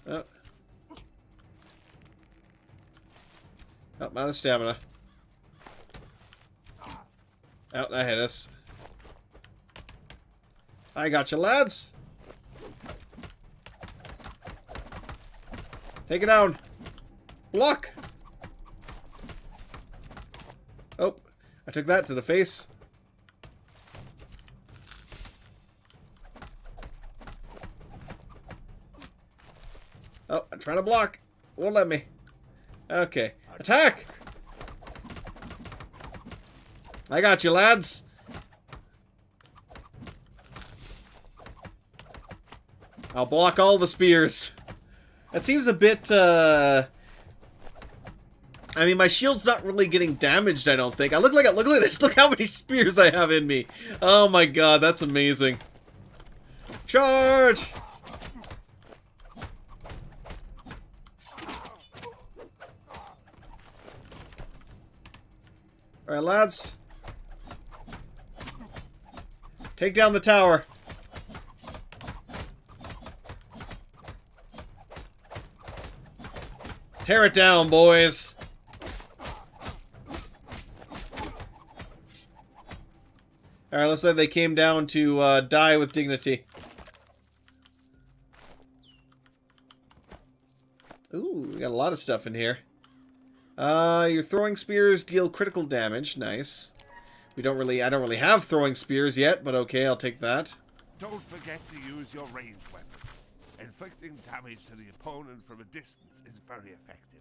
Oh. Oh, I'm out of stamina. Oh, that hit us. I got you, lads. Take it down. Block. Oh, I took that to the face. Oh, I'm trying to block. Won't let me. Okay. Attack! I got you, lads. I'll block all the spears. That seems a bit, I mean, my shield's not really getting damaged, I don't think. Look at this. Look how many spears I have in me. Oh my god, that's amazing. Charge! Alright, lads. Take down the tower. Tear it down, boys. Alright, looks like they came down to die with dignity. Ooh, we got a lot of stuff in here. Your throwing spears deal critical damage. Nice. I don't really have throwing spears yet, but okay, I'll take that. Don't forget to use your ranged weapons. Inflicting damage to the opponent from a distance is very effective.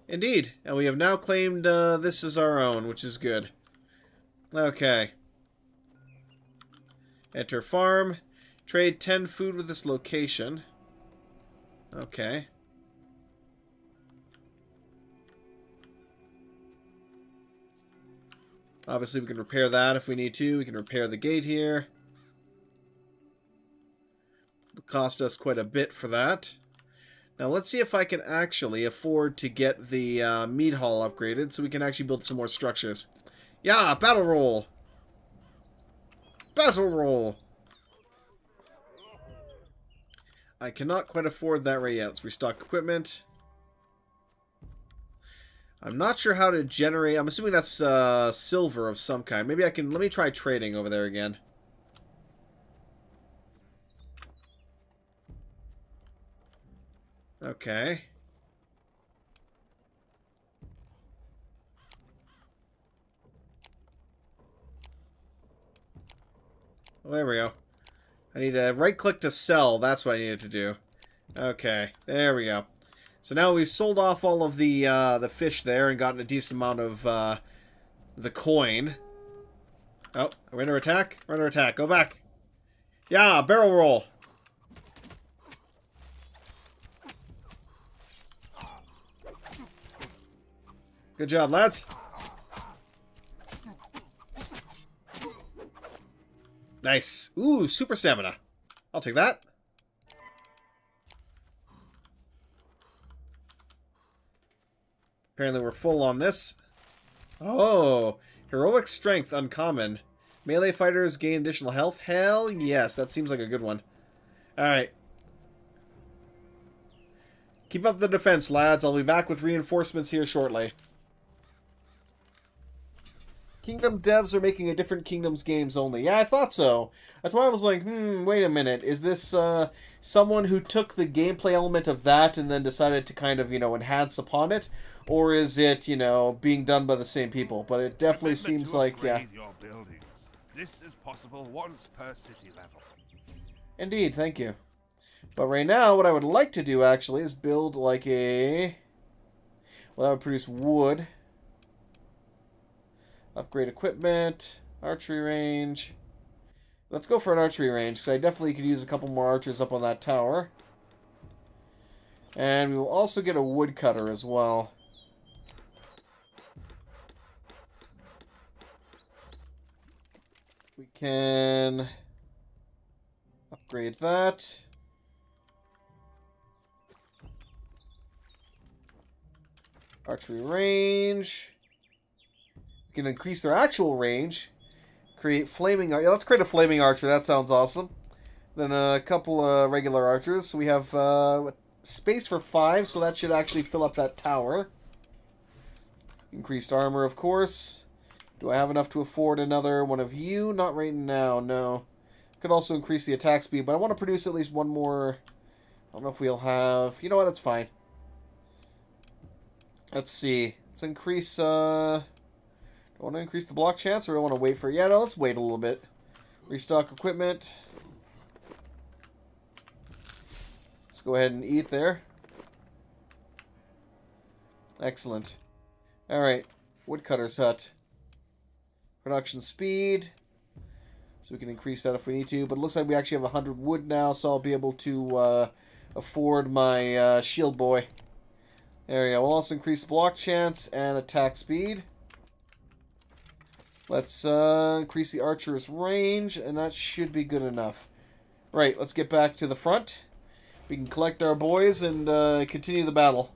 Indeed. And we have now claimed this as our own, which is good. Okay. Enter farm. Trade 10 food with this location. Okay. Obviously, we can repair that if we need to. We can repair the gate here. It'll cost us quite a bit for that. Now, let's see if I can actually afford to get the meat hall upgraded so we can actually build some more structures. Yeah, battle roll! Battle roll! I cannot quite afford that right yet. Let's restock equipment. I'm not sure how to generate... I'm assuming that's silver of some kind. Maybe I can... Let me try trading over there again. Okay. Well, there we go. I need to right-click to sell. That's what I needed to do. Okay, there we go. So now we've sold off all of the fish there and gotten a decent amount of the coin. Oh, we're under attack? We're under attack. Go back. Yeah, barrel roll. Good job, lads. Nice. Ooh, super stamina. I'll take that. Apparently we're full on this. Oh, heroic strength, uncommon. Melee fighters gain additional health. Hell yes, that seems like a good one. Alright. Keep up the defense, lads. I'll be back with reinforcements here shortly. Kingdom devs are making a different Kingdoms games only. Yeah, I thought so. That's why I was like, wait a minute. Is this someone who took the gameplay element of that and then decided to kind of, enhance upon it? Or is it, being done by the same people? But it definitely seems like, yeah. Your buildings. This is possible once per city level. Indeed, thank you. But right now, what I would like to do, actually, is build like a... Well, that would produce wood. Upgrade equipment. Archery range. Let's go for an archery range, because I definitely could use a couple more archers up on that tower. And we will also get a woodcutter as well. We can upgrade that. Archery range. We can increase their actual range. Create flaming... Yeah, let's create a flaming archer. That sounds awesome. Then a couple of regular archers. So we have space for 5, so that should actually fill up that tower. Increased armor, of course. Do I have enough to afford another one of you? Not right now, no. Could also increase the attack speed, but I want to produce at least one more... I don't know if we'll have... You know what? It's fine. Let's see. Let's increase... Do I want to increase the block chance, or do I want to wait for... Yeah, no, let's wait a little bit. Restock equipment. Let's go ahead and eat there. Excellent. Alright. Woodcutter's hut. Production speed. So we can increase that if we need to. But it looks like we actually have 100 wood now, so I'll be able to afford my shield boy. There we go. We'll also increase block chance and attack speed. Let's increase the archer's range, and that should be good enough. Right, let's get back to the front. We can collect our boys and continue the battle.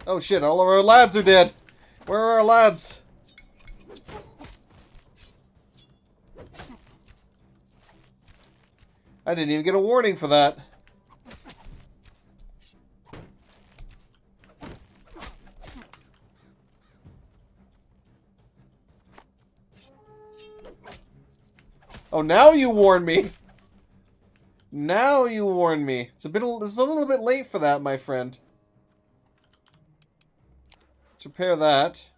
Oh shit, all of our lads are dead. Where are our lads? I didn't even get a warning for that. Oh, now you warn me. Now you warn me. It's a little bit late for that, my friend. Let's repair that.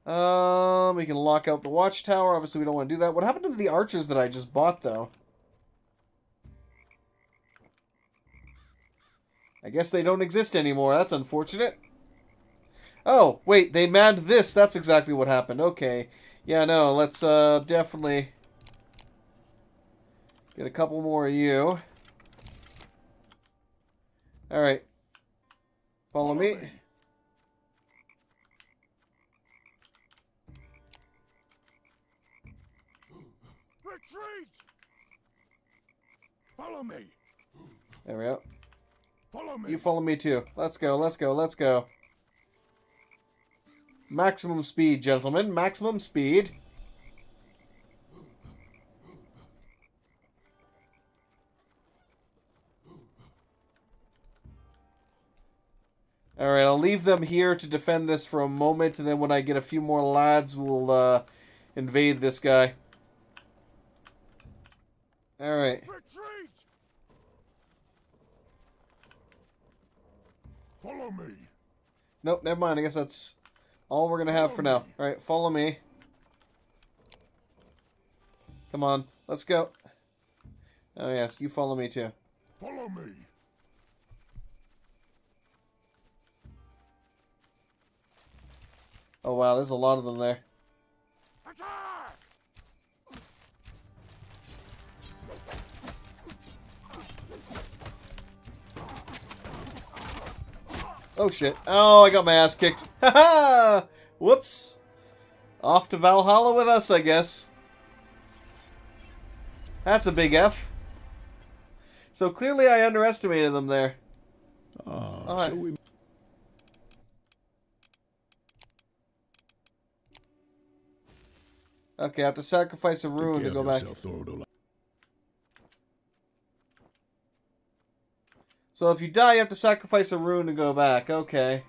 We can lock out the watchtower. Obviously, we don't want to do that. What happened to the archers that I just bought, though? I guess they don't exist anymore. That's unfortunate. Oh, wait, they manned this. That's exactly what happened. Okay. Yeah, no, let's definitely get a couple more of you. Alright. Follow me. Retreat! Follow me! There we go. Follow me! You follow me too. Let's go, let's go, let's go. Maximum speed, gentlemen. Maximum speed. Alright, I'll leave them here to defend this for a moment, and then when I get a few more lads, we'll invade this guy. Alright. Retreat! Follow me! Nope, never mind. I guess that's all we're gonna have for now. Alright, follow me. Come on, let's go. Oh yes, you follow me too. Follow me! Oh wow, there's a lot of them there. Attack! Oh shit. Oh, I got my ass kicked. Haha! Whoops. Off to Valhalla with us, I guess. That's a big F. So clearly I underestimated them there. So we... Okay, I have to sacrifice a rune to go back. So if you die, you have to sacrifice a rune to go back. Okay.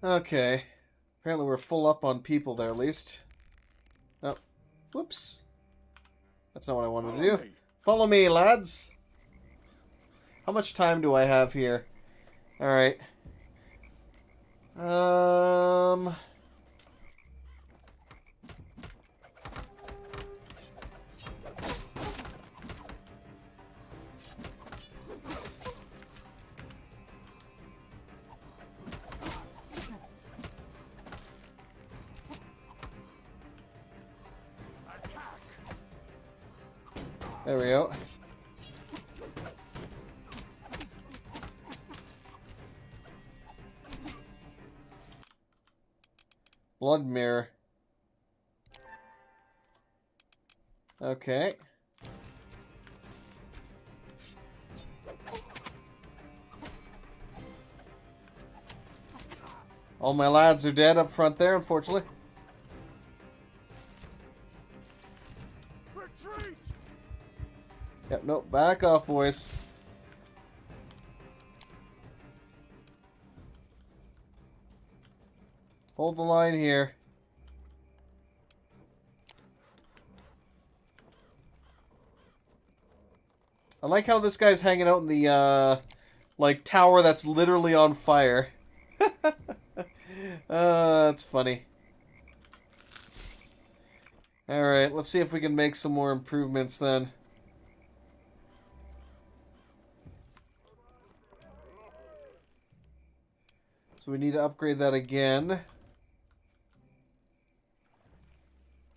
Okay. Apparently we're full up on people there, at least. Oh. Whoops. That's not what I wanted to do. Follow me, lads. How much time do I have here? Alright. There we go. Blood mirror. Okay. All my lads are dead up front there, unfortunately. Retreat! Yep, nope, back off, boys. Hold the line here. I like how this guy's hanging out in the, like, tower that's literally on fire. That's funny. Alright, let's see if we can make some more improvements then. So we need to upgrade that again.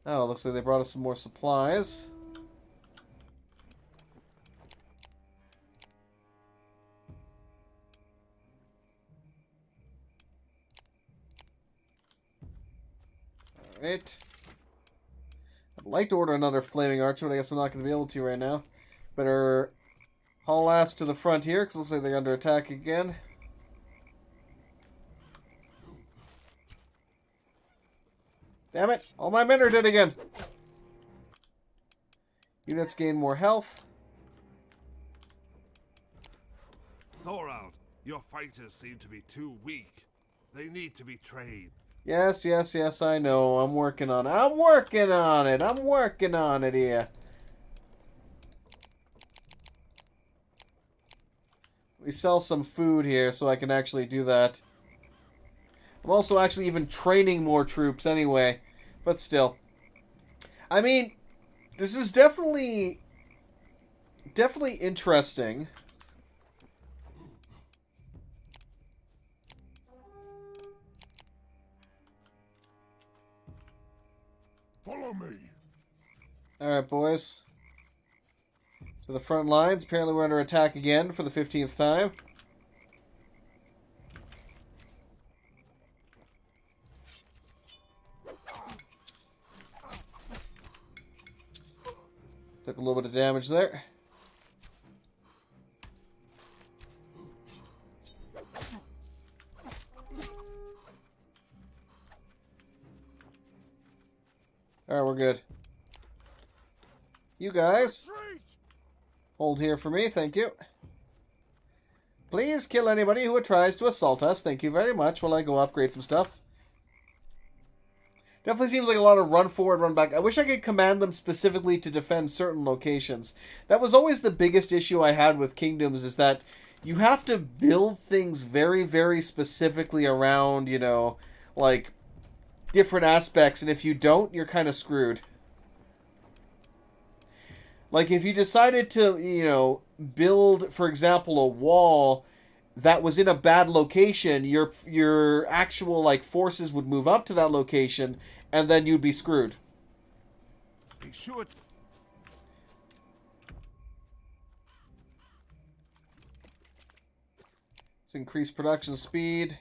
Oh, looks like they brought us some more supplies. Alright. I'd like to order another flaming archer, but I guess I'm not going to be able to right now. Better haul ass to the front here, because it looks like they're under attack again. Damn it! All my men are dead again! Units gain more health. Thorald, your fighters seem to be too weak. They need to be trained. Yes, yes, yes, I know. I'm working on it. I'm working on it. I'm working on it here. We sell some food here so I can actually do that. I'm also actually even training more troops anyway. But still. I mean, this is definitely interesting. Follow me. Alright, boys. To the front lines. Apparently we're under attack again for the 15th time. Took a little bit of damage there. Alright, we're good. You guys, hold here for me, thank you. Please kill anybody who tries to assault us. Thank you very much while I go upgrade some stuff. Definitely seems like a lot of run forward, run back. I wish I could command them specifically to defend certain locations. That was always the biggest issue I had with Kingdoms, is that you have to build things very, very specifically around, you know, like, different aspects, and if you don't, you're kind of screwed. Like, if you decided to, you know, build, for example, a wall that was in a bad location, your actual, like, forces would move up to that location, and then you'd be screwed. Be sure. Let's increase production speed.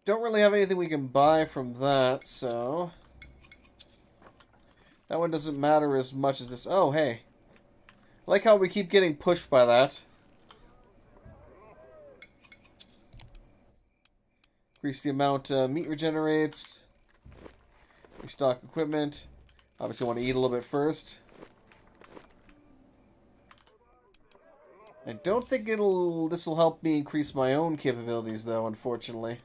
Don't really have anything we can buy from that, so that one doesn't matter as much as this. Oh, hey. I like how we keep getting pushed by that. Increase the amount meat regenerates. Restock equipment. Obviously want to eat a little bit first. I don't think this will help me increase my own capabilities, though, unfortunately.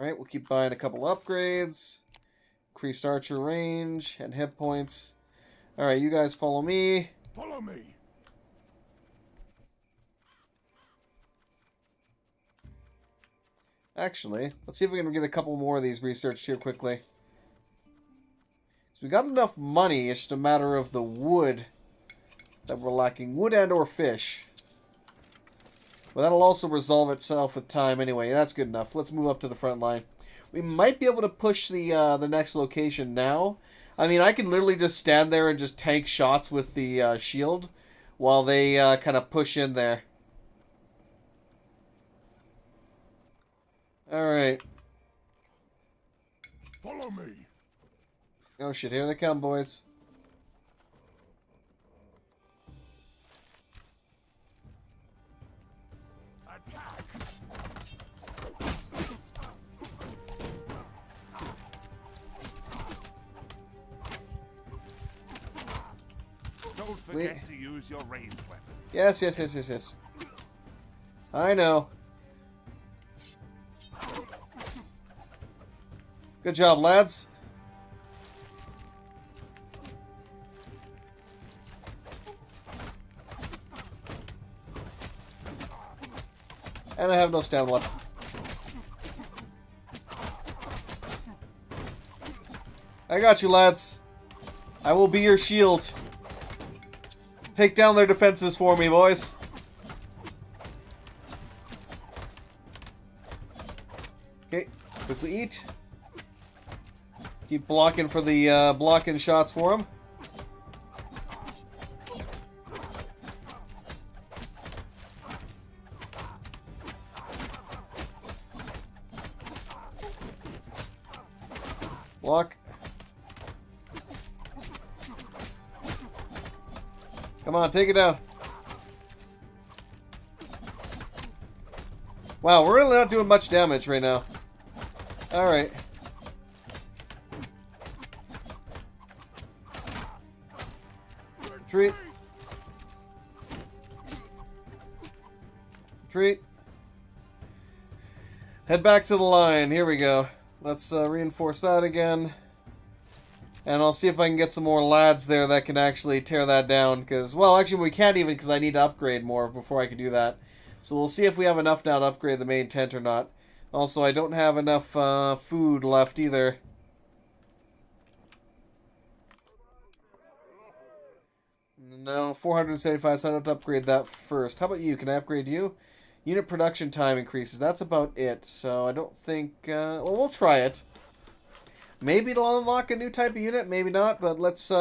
Alright, we'll keep buying a couple upgrades. Increased archer range and hit points. Alright, you guys follow me. Follow me. Actually, let's see if we can get a couple more of these researched here quickly. So we got enough money, it's just a matter of the wood that we're lacking. Wood and or fish. Well, that'll also resolve itself with time anyway. That's good enough. Let's move up to the front line. We might be able to push the next location now. I mean, I can literally just stand there and just tank shots with the shield while they kind of push in there. Alright. Follow me. Oh shit, here they come, boys. Attack. Don't forget to use your ranged weapon. Yes, yes, yes, yes, yes. I know. Good job, lads. And I have no stamina left. I got you, lads. I will be your shield. Take down their defenses for me, boys. Okay, quickly eat. Keep blocking for the blocking shots for him. Block. Come on, take it down. Wow, we're really not doing much damage right now. Alright. Retreat. Retreat. Head back to the line. Here we go. Let's reinforce that again. And I'll see if I can get some more lads there that can actually tear that down. Because, well, actually we can't even because I need to upgrade more before I can do that. So we'll see if we have enough now to upgrade the main tent or not. Also, I don't have enough food left either. No, 475, so I don't have to upgrade that first. How about you? Can I upgrade you? Unit production time increases. That's about it. So I don't think... well, we'll try it. Maybe it'll unlock a new type of unit, maybe not. But let's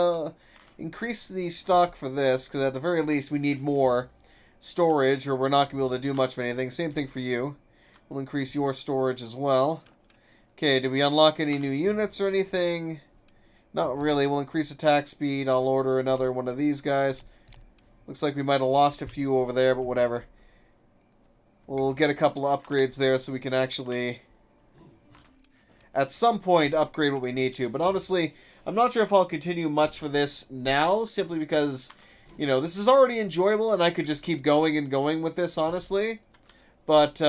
increase the stock for this, because at the very least we need more storage, or we're not going to be able to do much of anything. Same thing for you. We'll increase your storage as well. Okay, did we unlock any new units or anything? Not really. We'll increase attack speed. I'll order another one of these guys. Looks like we might have lost a few over there, but whatever. We'll get a couple of upgrades there so we can actually, at some point, upgrade what we need to. But honestly, I'm not sure if I'll continue much for this now, simply because, you know, this is already enjoyable and I could just keep going and going with this, honestly. But,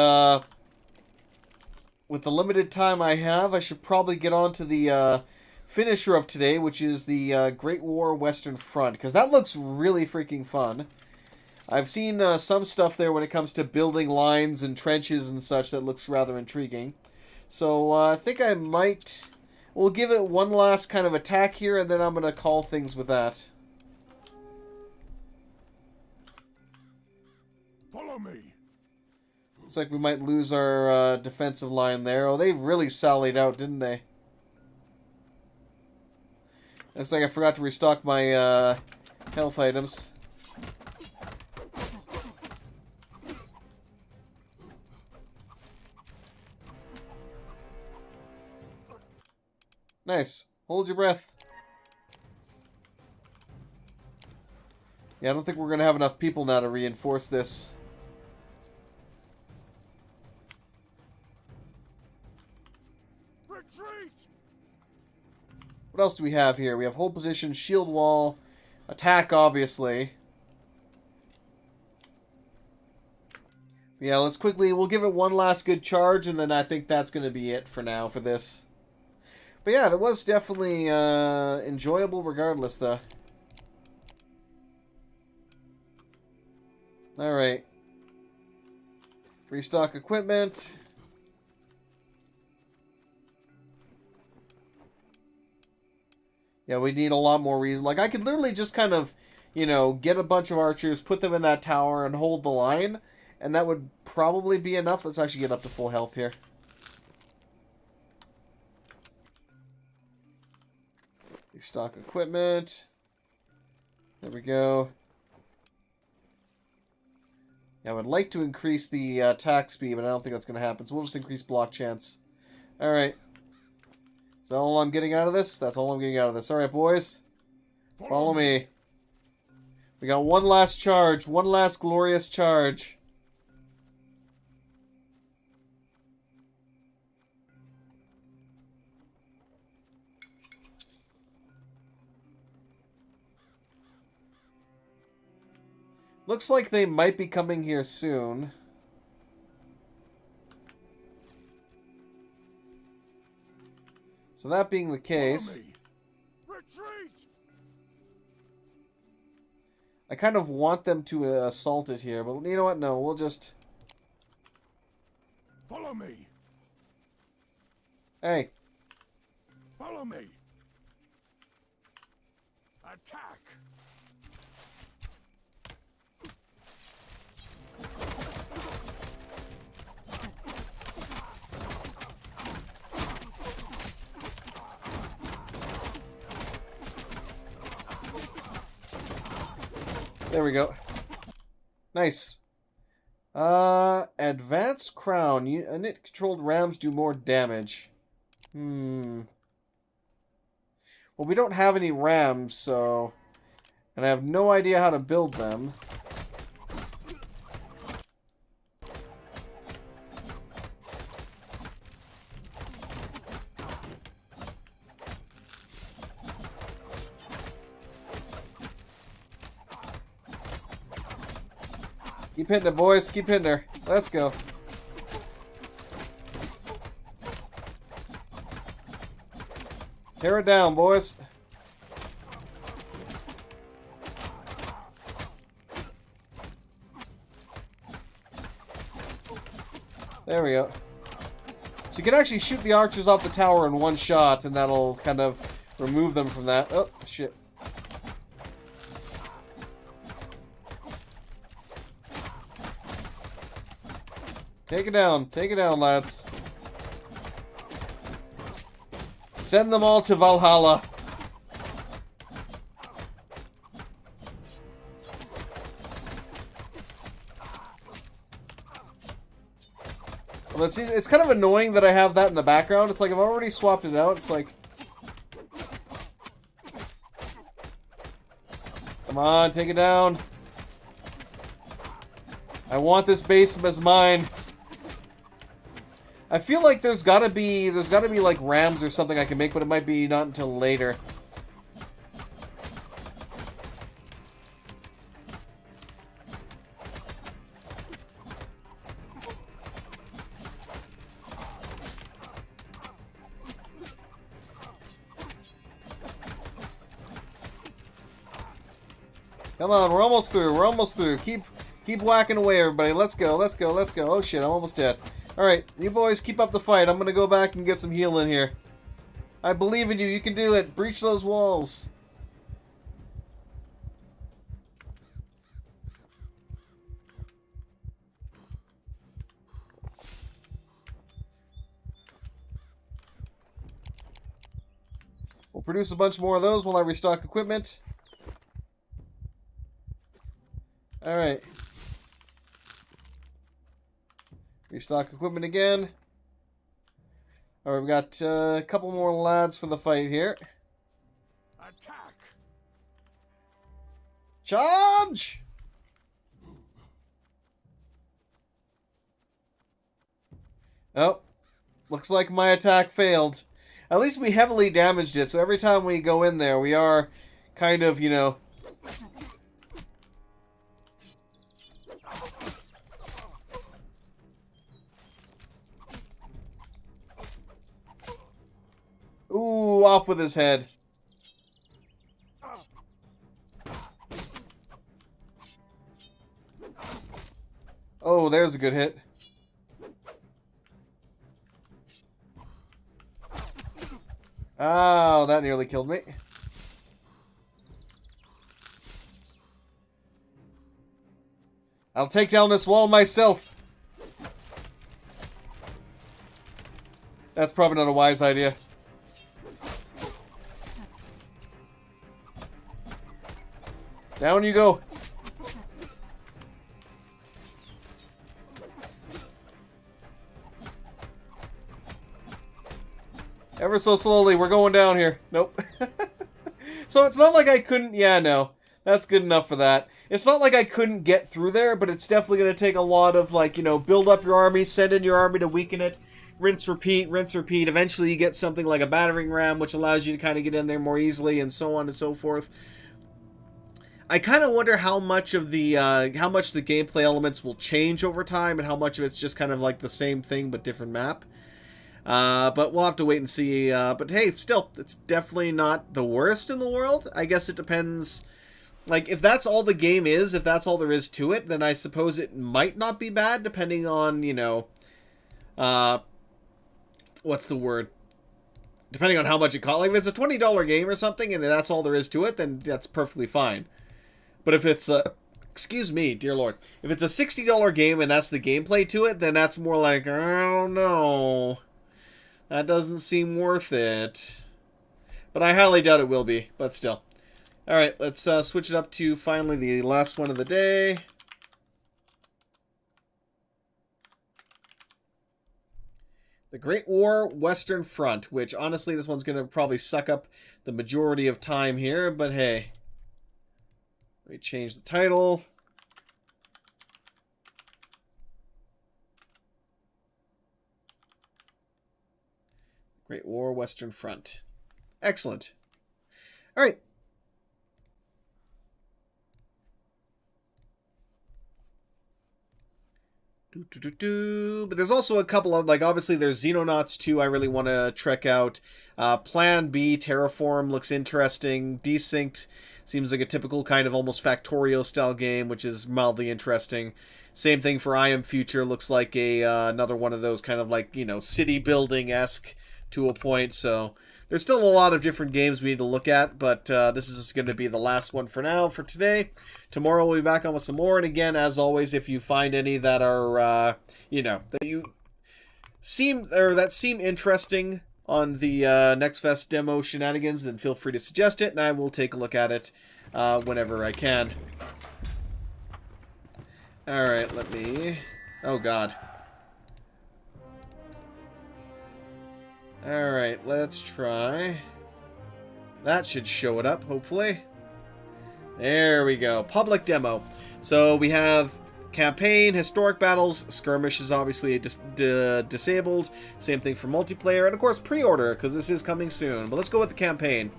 with the limited time I have, I should probably get on to the finisher of today, which is the Great War Western Front, because that looks really freaking fun. I've seen some stuff there when it comes to building lines and trenches and such that looks rather intriguing. So I think I might... We'll give it one last kind of attack here, and then I'm going to call things with that. Follow me. Looks like we might lose our defensive line there. Oh, they really sallied out, didn't they? Looks like I forgot to restock my health items. Nice. Hold your breath. Yeah, I don't think we're going to have enough people now to reinforce this. Retreat! What else do we have here? We have hold position, shield wall, attack, obviously. Yeah, let's quickly... We'll give it one last good charge, and then I think that's going to be it for now for this. But yeah, it was definitely enjoyable regardless, though. Alright. Restock equipment. Yeah, we need a lot more reason. Like, I could literally just kind of, you know, get a bunch of archers, put them in that tower, and hold the line. And that would probably be enough. Let's actually get up to full health here. Restock equipment. There we go. Yeah, I would like to increase the attack speed, but I don't think that's going to happen. So we'll just increase block chance. Alright. Is that all I'm getting out of this? That's all I'm getting out of this. Alright, boys. Follow me. We got one last charge. One last glorious charge. Looks like they might be coming here soon. So that being the case, Retreat! I kind of want them to assault it here, but you know what? No, we'll just... Follow me. Hey. Follow me. Attack. There we go. Nice. Advanced crown. Unit-controlled rams do more damage. Well, we don't have any rams, so... And I have no idea how to build them. Keep hitting it, boys. Keep hitting her. Let's go. Tear it down, boys. There we go. So you can actually shoot the archers off the tower in one shot, and that'll kind of remove them from that. Oh, shit. Take it down, lads. Send them all to Valhalla. Well, it's kind of annoying that I have that in the background. It's like I've already swapped it out. It's like... Come on, take it down. I want this base as mine. I feel like there's gotta be like rams or something I can make, but it might be not until later. Come on, we're almost through. We're almost through. Keep whacking away, everybody. Let's go. Let's go. Let's go. Oh shit, I'm almost dead. Alright, you boys keep up the fight. I'm gonna go back and get some healing here. I believe in you. You can do it. Breach those walls. We'll produce a bunch more of those while I restock equipment. Alright. Restock equipment again. Alright, we've got a couple more lads for the fight here. Attack! Charge! Oh. Looks like my attack failed. At least we heavily damaged it, so every time we go in there, we are kind of, you know... Ooh, off with his head. Oh, there's a good hit. Oh, that nearly killed me. I'll take down this wall myself. That's probably not a wise idea. Down you go. Ever so slowly, we're going down here. Nope. So it's not like I couldn't... Yeah, no. That's good enough for that. It's not like I couldn't get through there, but it's definitely going to take a lot of, like, you know, build up your army, send in your army to weaken it, rinse, repeat, rinse, repeat. Eventually you get something like a battering ram, which allows you to kind of get in there more easily, and so on and so forth. I kind of wonder how much the gameplay elements will change over time, and how much of it's just kind of like the same thing but different map. But we'll have to wait and see. But hey, still, it's definitely not the worst in the world. I guess it depends. Like, if that's all the game is, if that's all there is to it, then I suppose it might not be bad, depending on, you know, what's the word? Depending on how much it costs. Like, if it's a $20 game or something, and that's all there is to it, then that's perfectly fine. But if it's a... Excuse me, dear lord. If it's a $60 game and that's the gameplay to it, then that's more like, I don't know. That doesn't seem worth it. But I highly doubt it will be, but still. Alright, let's switch it up to finally the last one of the day. The Great War Western Front, which honestly this one's going to probably suck up the majority of time here, but hey. Let me change the title. Great War Western Front. Excellent. All right. But there's also a couple of, like, obviously there's Xenonauts 2 I really want to check out. Plan B, Terraform looks interesting. Desynced seems like a typical kind of almost Factorio style game, which is mildly interesting. Same thing for I Am Future, looks like a another one of those kind of like, you know, city building-esque to a point, so there's still a lot of different games we need to look at, but this is going to be the last one for now, for today. Tomorrow we'll be back on with some more, and again, as always, if you find any that are, you know, that seem interesting on the Next Fest demo shenanigans, then feel free to suggest it, and I will take a look at it whenever I can. Alright, let me... Oh, God. Alright, let's try... That should show it up, hopefully. There we go. Public demo. So we have campaign, historic battles, skirmish is obviously disabled. Same thing for multiplayer, and of course pre-order, because this is coming soon. But let's go with the campaign.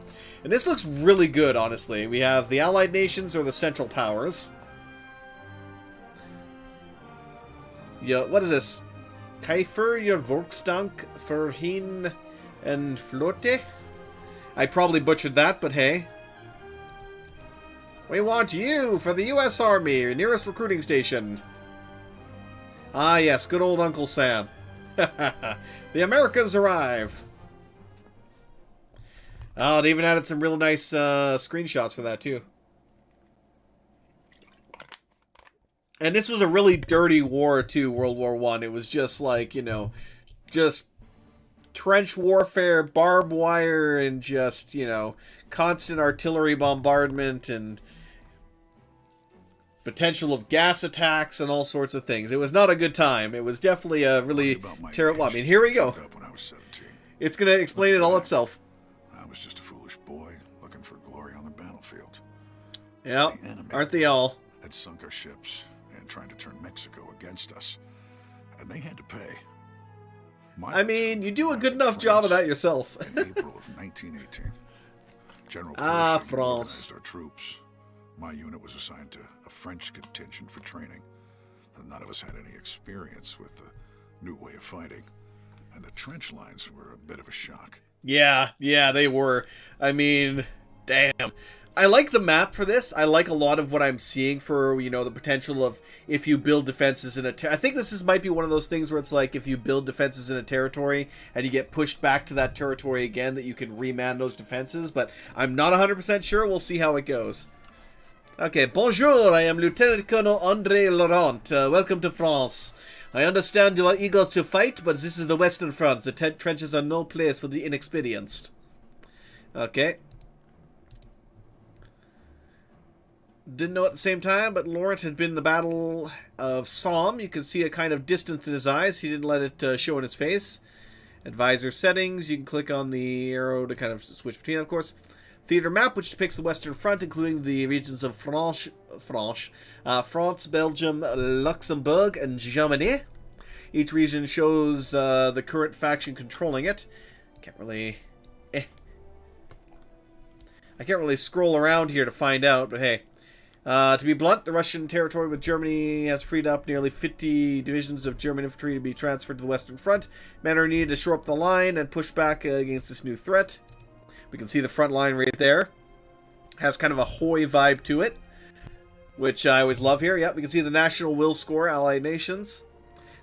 And this looks really good, honestly. We have the Allied Nations or the Central Powers. Yeah, what is this? Kiefer, your Volkstank, Verhin, and Flotte? I probably butchered that, but hey. We want you for the U.S. Army, your nearest recruiting station. Ah, yes, good old Uncle Sam. The Americans arrive. Oh, they even added some real nice screenshots for that, too. And this was a really dirty war, too, World War I. It was just like, you know, just trench warfare, barbed wire, and just, you know, constant artillery bombardment and potential of gas attacks and all sorts of things. It was not a good time. It was definitely a really terrible... I mean, here we go. When I was 17. It's going to explain it all itself. I was just a foolish boy looking for glory on the battlefield. Yeah, The enemy aren't they all? had sunk our ships and trying to turn Mexico against us, and they had to pay. I mean, you do a good enough job of that yourself. In April of 1918, General Ah, Pershing France. organized our troops. My unit was assigned to a French contingent for training, and none of us had any experience with the new way of fighting, and the trench lines were a bit of a shock. Yeah, they were. I mean, damn. I like the map for this. I like a lot of what I'm seeing for, you know, the potential of if you build defenses in a... I think might be one of those things where it's like if you build defenses in a territory and you get pushed back to that territory again, that you can reman those defenses, but I'm not 100% sure. We'll see how it goes. Okay, bonjour, I am Lieutenant Colonel André Laurent. Welcome to France. I understand you are eager to fight, but this is the Western Front. The trenches are no place for the inexperienced. Okay. Didn't know at the same time, but Laurent had been in the Battle of Somme. You could see a kind of distance in his eyes. He didn't let it show in his face. Advisor settings. You can click on the arrow to kind of switch between, of course. Theater map, which depicts the Western Front, including the regions of France, Belgium, Luxembourg, and Germany. Each region shows the current faction controlling it. Can't really... I can't really scroll around here to find out, but hey. To be blunt, the Russian territory with Germany has freed up nearly 50 divisions of German infantry to be transferred to the Western Front. Men are needed to shore up the line and push back against this new threat. We can see the front line right there. Has kind of a Hoy vibe to it, which I always love here. Yep, we can see the national will score, Allied nations.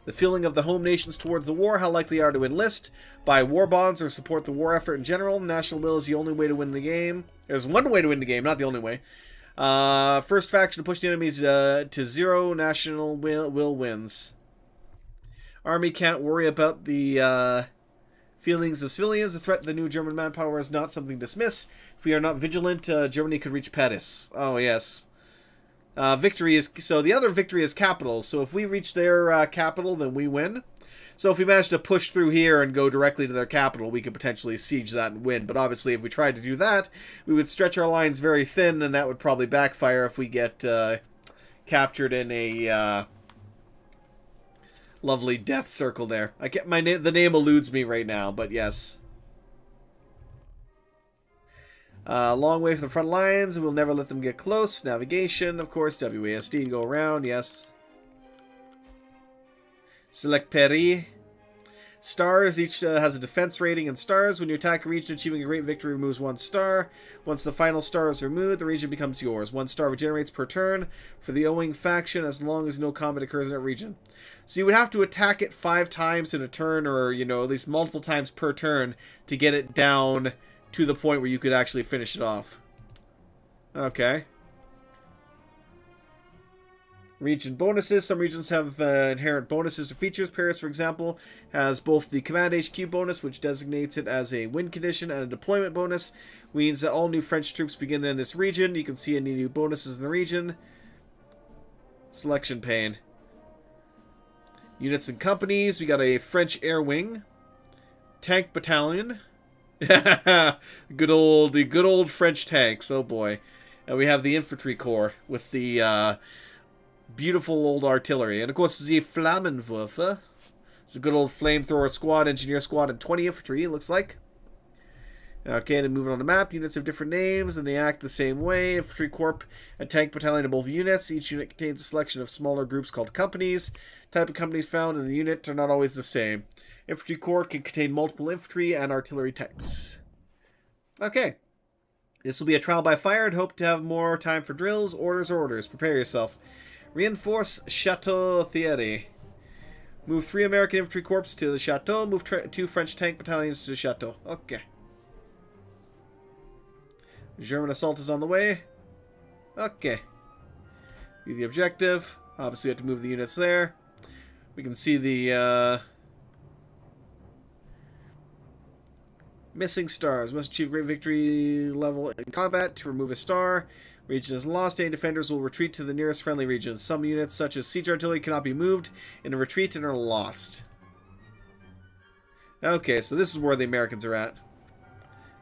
The feeling of the home nations towards the war, how likely they are to enlist, buy war bonds, or support the war effort in general. National will is the only way to win the game. There's one way to win the game, not the only way. First faction to push the enemies to 0. National will wins. Army can't worry about the feelings of civilians. The threat to the new German manpower is not something to dismiss. If we are not vigilant, Germany could reach Paris. Oh, yes. Victory is... So the other victory is capital. So if we reach their capital, then we win. So if we manage to push through here and go directly to their capital, we could potentially siege that and win. But obviously, if we tried to do that, we would stretch our lines very thin, and that would probably backfire if we get captured in a lovely death circle there. I get the name eludes me right now, but yes. Long way from the front lines. We'll never let them get close. Navigation, of course. WASD and go around. Yes. Select Paris. Stars, each has a defense rating in stars. When you attack a region, achieving a great victory removes 1 star. Once the final star is removed, the region becomes yours. 1 star regenerates per turn for the owing faction as long as no combat occurs in that region. So you would have to attack it 5 times in a turn, or, you know, at least multiple times per turn to get it down to the point where you could actually finish it off. Okay. Region bonuses. Some regions have inherent bonuses or features. Paris, for example, has both the Command HQ bonus, which designates it as a win condition, and a deployment bonus, means that all new French troops begin in this region. You can see any new bonuses in the region. Selection pane. Units and companies. We got a French Air Wing, Tank Battalion. The good old French tanks. Oh boy. And we have the Infantry Corps with the beautiful old artillery. And of course, the Flammenwerfer. It's a good old flamethrower squad, engineer squad, and 20 infantry, it looks like. Okay, then moving on the map. Units have different names, and they act the same way. Infantry Corps and Tank Battalion are both units. Each unit contains a selection of smaller groups called companies. Type of companies found in the unit are not always the same. Infantry Corps can contain multiple infantry and artillery types. Okay. This will be a trial by fire, and hope to have more time for drills, orders. Prepare yourself. Reinforce Chateau Thierry. Move 3 American Infantry Corps to the Chateau. Move 2 French Tank Battalions to the Chateau. Okay. German assault is on the way. Okay. View the objective. Obviously, we have to move the units there. We can see the missing stars. Must achieve great victory level in combat to remove a star. Region is lost. Any defenders will retreat to the nearest friendly region. Some units, such as siege artillery, cannot be moved in a retreat and are lost. Okay, so this is where the Americans are at.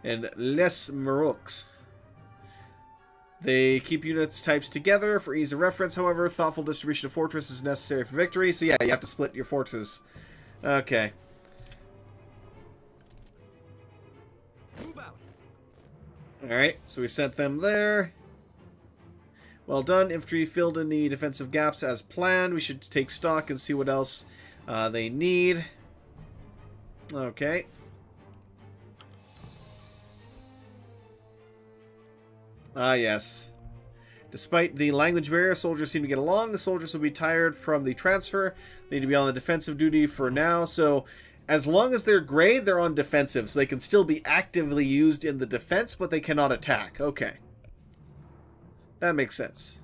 And Les Marocs. They keep units types together for ease of reference. However, thoughtful distribution of fortress is necessary for victory. So yeah, you have to split your forces. Okay. Alright, so we sent them there. Well done. Infantry filled in the defensive gaps as planned. We should take stock and see what else they need. Okay. Ah, yes. Despite the language barrier, soldiers seem to get along. The soldiers will be tired from the transfer. They need to be on the defensive duty for now. So, as long as they're gray, they're on defensive. So they can still be actively used in the defense, but they cannot attack. Okay. That makes sense.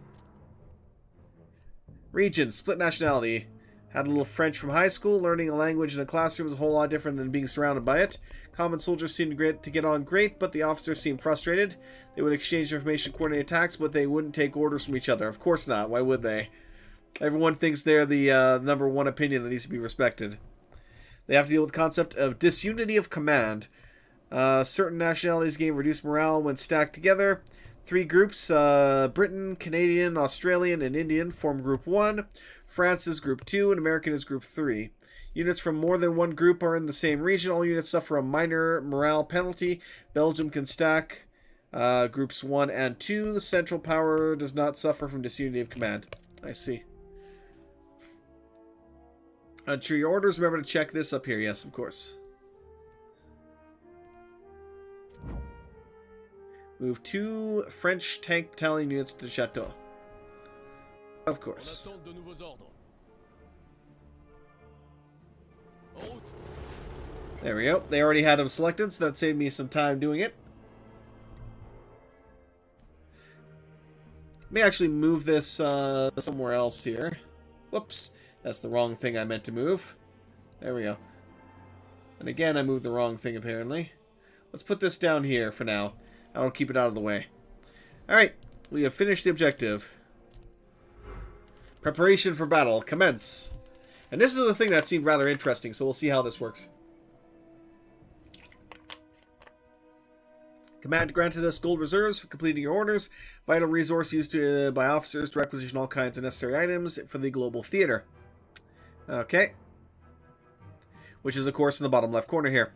Region, split nationality. Had a little French from high school. Learning a language in a classroom is a whole lot different than being surrounded by it. Common soldiers seem to get on great, but the officers seem frustrated. They would exchange information, coordinate attacks, but they wouldn't take orders from each other. Of course not. Why would they? Everyone thinks they're the #1 opinion that needs to be respected. They have to deal with the concept of disunity of command. Certain nationalities gain reduced morale when stacked together. 3 groups, Britain, Canadian, Australian, and Indian, form Group 1. France is Group 2, and American is Group 3. Units from more than one group are in the same region. All units suffer a minor morale penalty. Belgium can stack Groups 1 and 2. The Central Power does not suffer from disunity of command. I see. Ensure your orders. Remember to check this up here. Yes, of course. Move 2 French Tank Battalion units to the Chateau. Of course. There we go. They already had them selected, so that saved me some time doing it. Let me actually move this somewhere else here. Whoops. That's the wrong thing I meant to move. There we go. And again, I moved the wrong thing, apparently. Let's put this down here for now. I'll keep it out of the way. Alright. We have finished the objective. Preparation for battle. Commence. And this is the thing that seemed rather interesting, so we'll see how this works. Command granted us gold reserves for completing your orders. Vital resource used by officers to requisition all kinds of necessary items for the global theater. Okay. Which is, of course, in the bottom left corner here.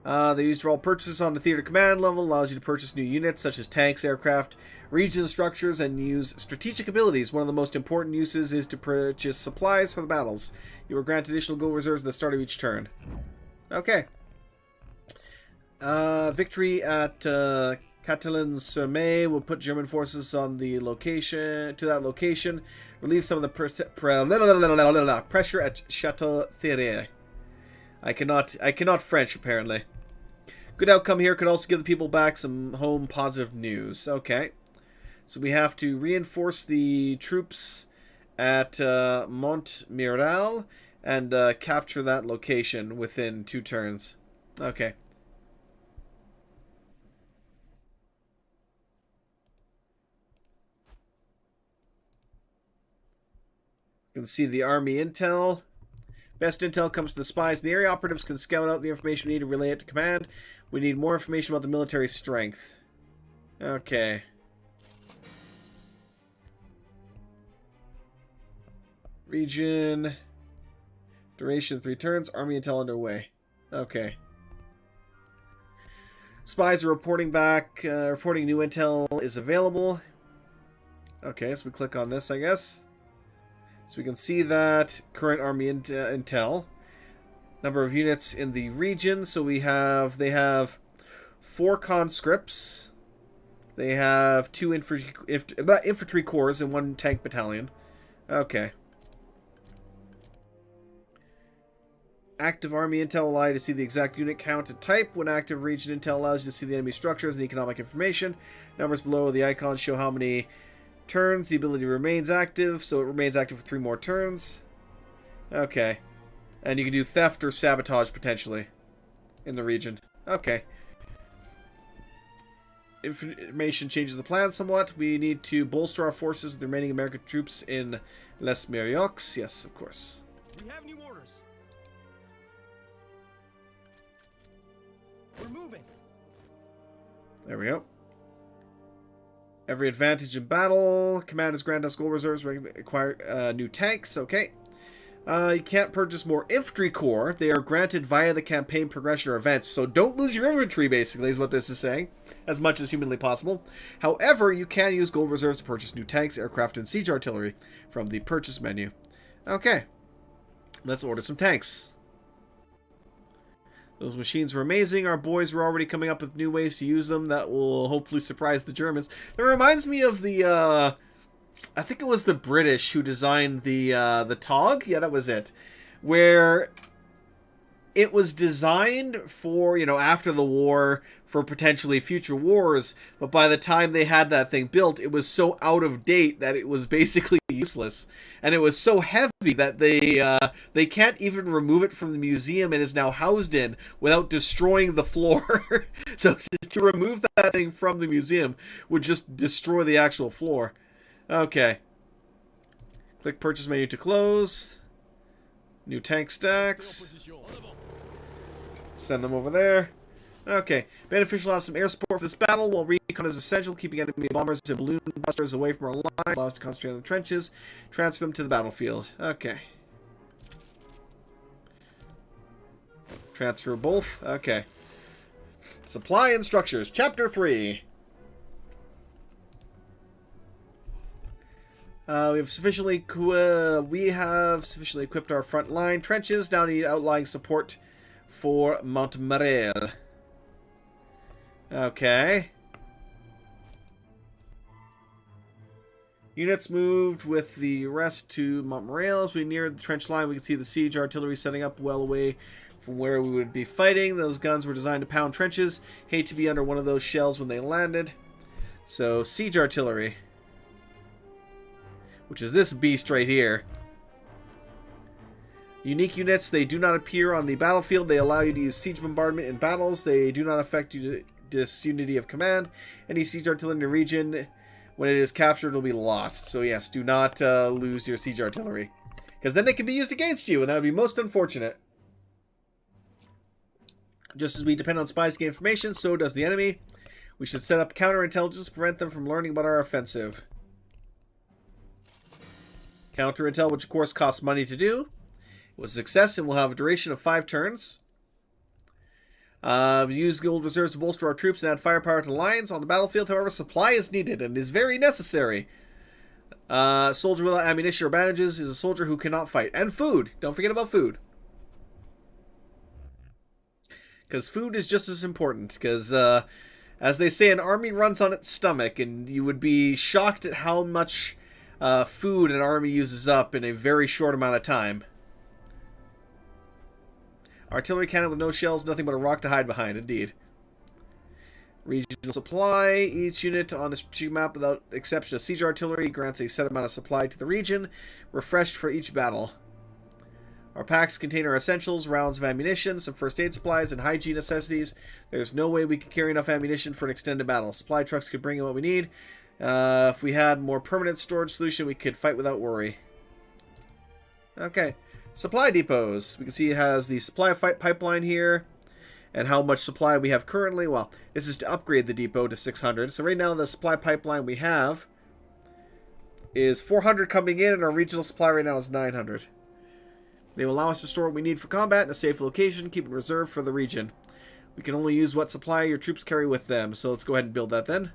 They used to roll purchases on the theater command level, allows you to purchase new units such as tanks, aircraft, region structures, and use strategic abilities. One of the most important uses is to purchase supplies for the battles. You are granted additional gold reserves at the start of each turn. Okay. Victory at Catalan-sur-Mer will put German forces on the location to that location. Relieve some of the pressure at Chateau Thierry. I cannot French apparently. Good outcome here could also give the people back some home positive news. Okay. So we have to reinforce the troops at Montmiral and capture that location within 2 turns. Okay. You can see the army intel. Best intel comes to the spies. The area operatives can scout out the information we need to relay it to command. We need more information about the military strength. Okay. Region. Duration 3 turns. Army intel underway. Okay. Spies are reporting back. Reporting new intel is available. Okay, so we click on this, I guess. So we can see that current army intel. Number of units in the region. So they have 4 conscripts. They have 2 infantry corps and 1 tank battalion. Okay. Active army intel will allow you to see the exact unit count and type. When active region intel allows you to see the enemy structures and economic information. Numbers below the icons show how many turns the ability remains active, so it remains active for 3 more turns. Okay. And you can do theft or sabotage potentially in the region. Okay. Information changes the plan somewhat. We need to bolster our forces with the remaining American troops in Les Mariox. Yes, of course. We have new orders. We're moving. There we go. Every advantage in battle. Commanders grant us gold reserves. Acquire new tanks. Okay. You can't purchase more infantry corps. They are granted via the campaign progression or events. So don't lose your infantry, basically, is what this is saying. As much as humanly possible. However, you can use gold reserves to purchase new tanks, aircraft, and siege artillery from the purchase menu. Okay. Let's order some tanks. Those machines were amazing. Our boys were already coming up with new ways to use them that will hopefully surprise the Germans. That reminds me of the, I think it was the British who designed the TOG. Yeah, that was it. Where it was designed for, after the war, for potentially future wars. But by the time they had that thing built, it was so out of date that it was basically useless. And it was so heavy that they can't even remove it from the museum it is now housed in without destroying the floor. So to remove that thing from the museum would just destroy the actual floor. Okay. Click purchase menu to close. New tank stacks. Send them over there. Okay. Beneficial has some air support for this battle, while recon is essential, keeping enemy bombers and balloon busters away from our line. Allows us to concentrate on the trenches. Transfer them to the battlefield. Okay. Transfer both. Okay. Supply and structures. Chapter 3. We have sufficiently equipped our front line trenches. Now need outlying support for Montmiral. Okay. Units moved with the rest to Montmiral. As we near the trench line, we can see the siege artillery setting up well away from where we would be fighting. Those guns were designed to pound trenches. Hate to be under one of those shells when they landed. So, siege artillery. Which is this beast right here. Unique units, they do not appear on the battlefield. They allow you to use siege bombardment in battles. They do not affect you to disunity of command. Any siege artillery in the region, when it is captured, will be lost. So yes, do not lose your siege artillery. Because then they can be used against you, and that would be most unfortunate. Just as we depend on spies to gain information, so does the enemy. We should set up counterintelligence to prevent them from learning about our offensive. Counterintel, which of course costs money to do. It was a success and will have a duration of 5 turns. Use gold reserves to bolster our troops and add firepower to the lines. On the battlefield, however, supply is needed and is very necessary. Soldier without ammunition or bandages is a soldier who cannot fight. And food. Don't forget about food. Because food is just as important. Because, as they say, an army runs on its stomach. And you would be shocked at how much food an army uses up in a very short amount of time. Artillery cannon with no shells, nothing but a rock to hide behind, indeed. Regional supply. Each unit on the strategic map, without exception of siege artillery, grants a set amount of supply to the region, refreshed for each battle. Our packs contain our essentials, rounds of ammunition, some first aid supplies, and hygiene necessities. There's no way we can carry enough ammunition for an extended battle. Supply trucks could bring in what we need. If we had more permanent storage solution, we could fight without worry. Okay. Supply depots. We can see it has the supply pipeline here. And how much supply we have currently. Well, this is to upgrade the depot to 600. So right now the supply pipeline we have is 400 coming in, and our regional supply right now is 900. They will allow us to store what we need for combat in a safe location, keep it reserved for the region. We can only use what supply your troops carry with them. So let's go ahead and build that then.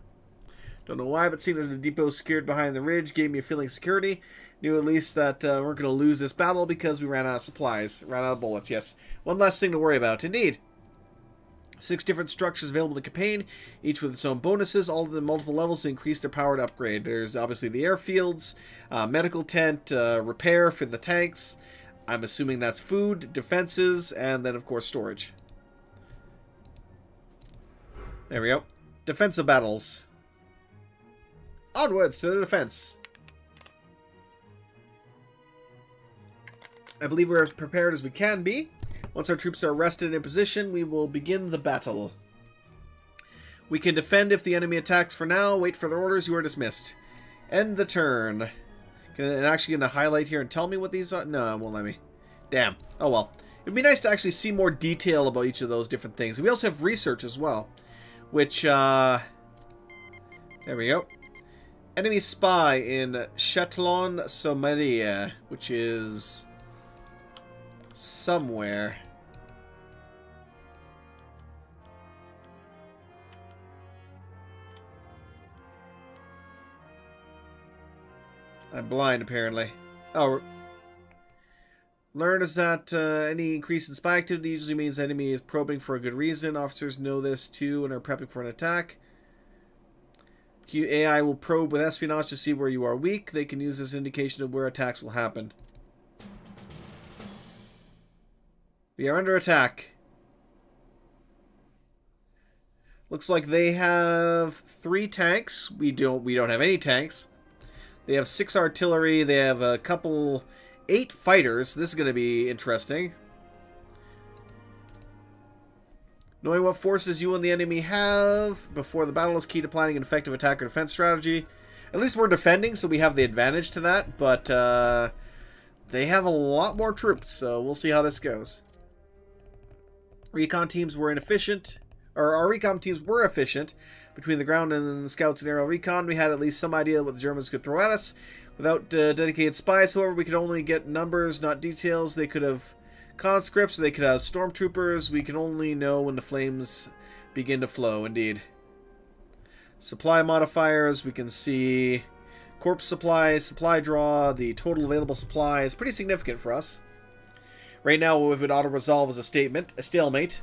Don't know why, but seeing as the depot secured behind the ridge gave me a feeling of security. Knew at least that we're going to lose this battle because we ran out of supplies. Ran out of bullets, yes. One less thing to worry about, indeed. 6 different structures available in the campaign, each with its own bonuses, all of them multiple levels to increase their power to upgrade. There's obviously the airfields, medical tent, repair for the tanks. I'm assuming that's food, defenses, and then of course storage. There we go. Defensive battles. Onwards to the defense. I believe we're as prepared as we can be. Once our troops are rested and in position, we will begin the battle. We can defend if the enemy attacks for now. Wait for their orders. You are dismissed. End the turn. Can it actually get a highlight here and tell me what these are? No, it won't let me. Damn. Oh well. It'd be nice to actually see more detail about each of those different things. We also have research as well. Which, there we go. Enemy spy in Châtillon, Somalia, which is somewhere. I'm blind, apparently. Oh. Learn is that any increase in spy activity usually means the enemy is probing for a good reason. Officers know this too and are prepping for an attack. AI will probe with espionage to see where you are weak. They can use this indication of where attacks will happen. We are under attack. Looks like they have 3 tanks. We don't have any tanks. They have 6 artillery. They have a couple 8 fighters. This is going to be interesting. Knowing what forces you and the enemy have before the battle is key to planning an effective attack or defense strategy. At least we're defending, so we have the advantage to that, but they have a lot more troops, so we'll see how this goes. Recon teams were inefficient, or our recon teams were efficient. Between the ground and the scouts and aerial recon, we had at least some idea what the Germans could throw at us. Without dedicated spies, however, we could only get numbers, not details. They could have conscripts, they could have stormtroopers. We can only know when the flames begin to flow, indeed. Supply modifiers, we can see corpse supplies, supply draw, the total available supply is pretty significant for us. Right now, if it auto-resolve as a stalemate.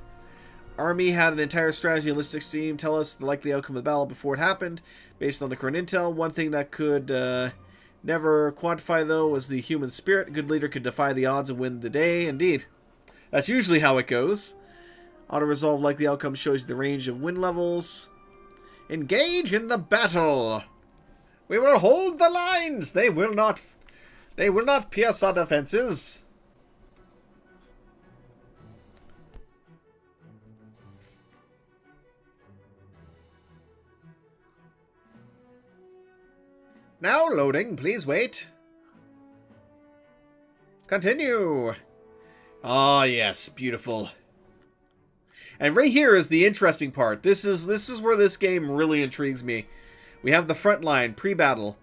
Army had an entire strategy and logistics team tell us the likely outcome of the battle before it happened, based on the current intel. One thing that could never quantify, though, was the human spirit. A good leader could defy the odds and win the day. Indeed. That's usually how it goes. Auto-resolve likely outcome shows you the range of win levels. Engage in the battle! We will hold the lines! They will not pierce our defenses! Now loading, please wait. Continue. Ah, yes, beautiful. And right here is the interesting part. This is where this game really intrigues me. We have the front line, pre-battle.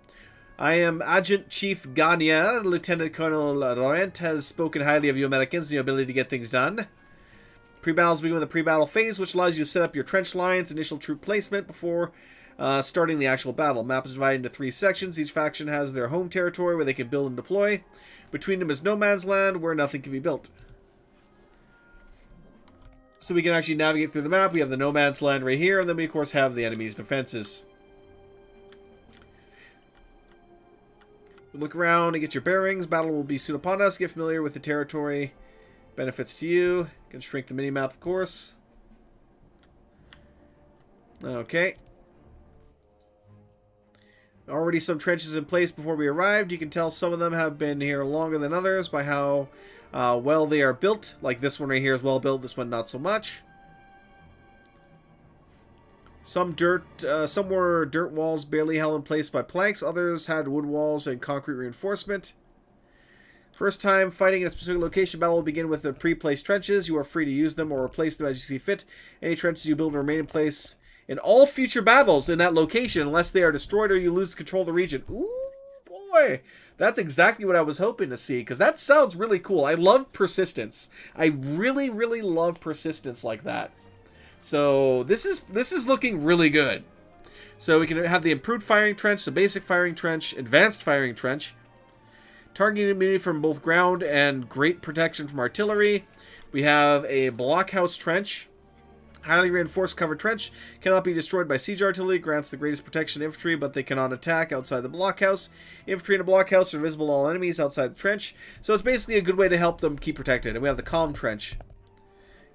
I am Adjutant Chief Gania. Lieutenant Colonel Laurent has spoken highly of you Americans and your ability to get things done. Pre-battles begin with a pre-battle phase, which allows you to set up your trench lines, initial troop placement before starting the actual battle. The map is divided into 3 sections. Each faction has their home territory where they can build and deploy. Between them is no man's land where nothing can be built. So we can actually navigate through the map. We have the no man's land right here, and then we of course have the enemy's defenses. Look around and get your bearings. Battle will be soon upon us. Get familiar with the territory. Benefits to you. You can shrink the minimap, of course. Okay. Already some trenches in place before we arrived. You can tell some of them have been here longer than others by how well they are built. Like this one right here is well built, this one not so much. Some were dirt walls barely held in place by planks. Others had wood walls and concrete reinforcement. First time fighting in a specific location, battle will begin with the pre-placed trenches. You are free to use them or replace them as you see fit. Any trenches you build will remain in place in all future battles in that location unless they are destroyed or you lose control of the region. Ooh, boy. That's exactly what I was hoping to see, because that sounds really cool. I love persistence. I really, really love persistence like that. So this is looking really good. So we can have the improved firing trench, the basic firing trench, advanced firing trench. Targeting immunity from both ground and great protection from artillery. We have a blockhouse trench. Highly reinforced cover trench. Cannot be destroyed by siege artillery. Grants the greatest protection to infantry, but they cannot attack outside the blockhouse. Infantry in a blockhouse are invisible to all enemies outside the trench. So it's basically a good way to help them keep protected. And we have the calm trench.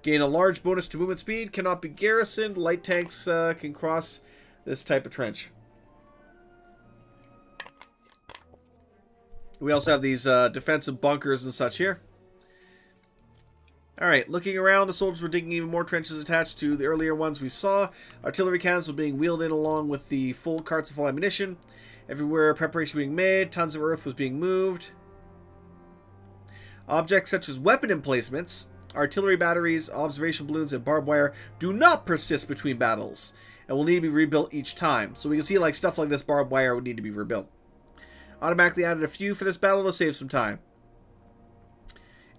Gain a large bonus to movement speed. Cannot be garrisoned. Light tanks can cross this type of trench. We also have these defensive bunkers and such here. Alright, looking around, the soldiers were digging even more trenches attached to the earlier ones we saw. Artillery cannons were being wheeled in along with the full carts of full ammunition. Everywhere preparation being made, tons of earth was being moved. Objects such as weapon emplacements, artillery batteries, observation balloons, and barbed wire do not persist between battles and will need to be rebuilt each time. So we can see like stuff like this barbed wire would need to be rebuilt. Automatically added a few for this battle to save some time.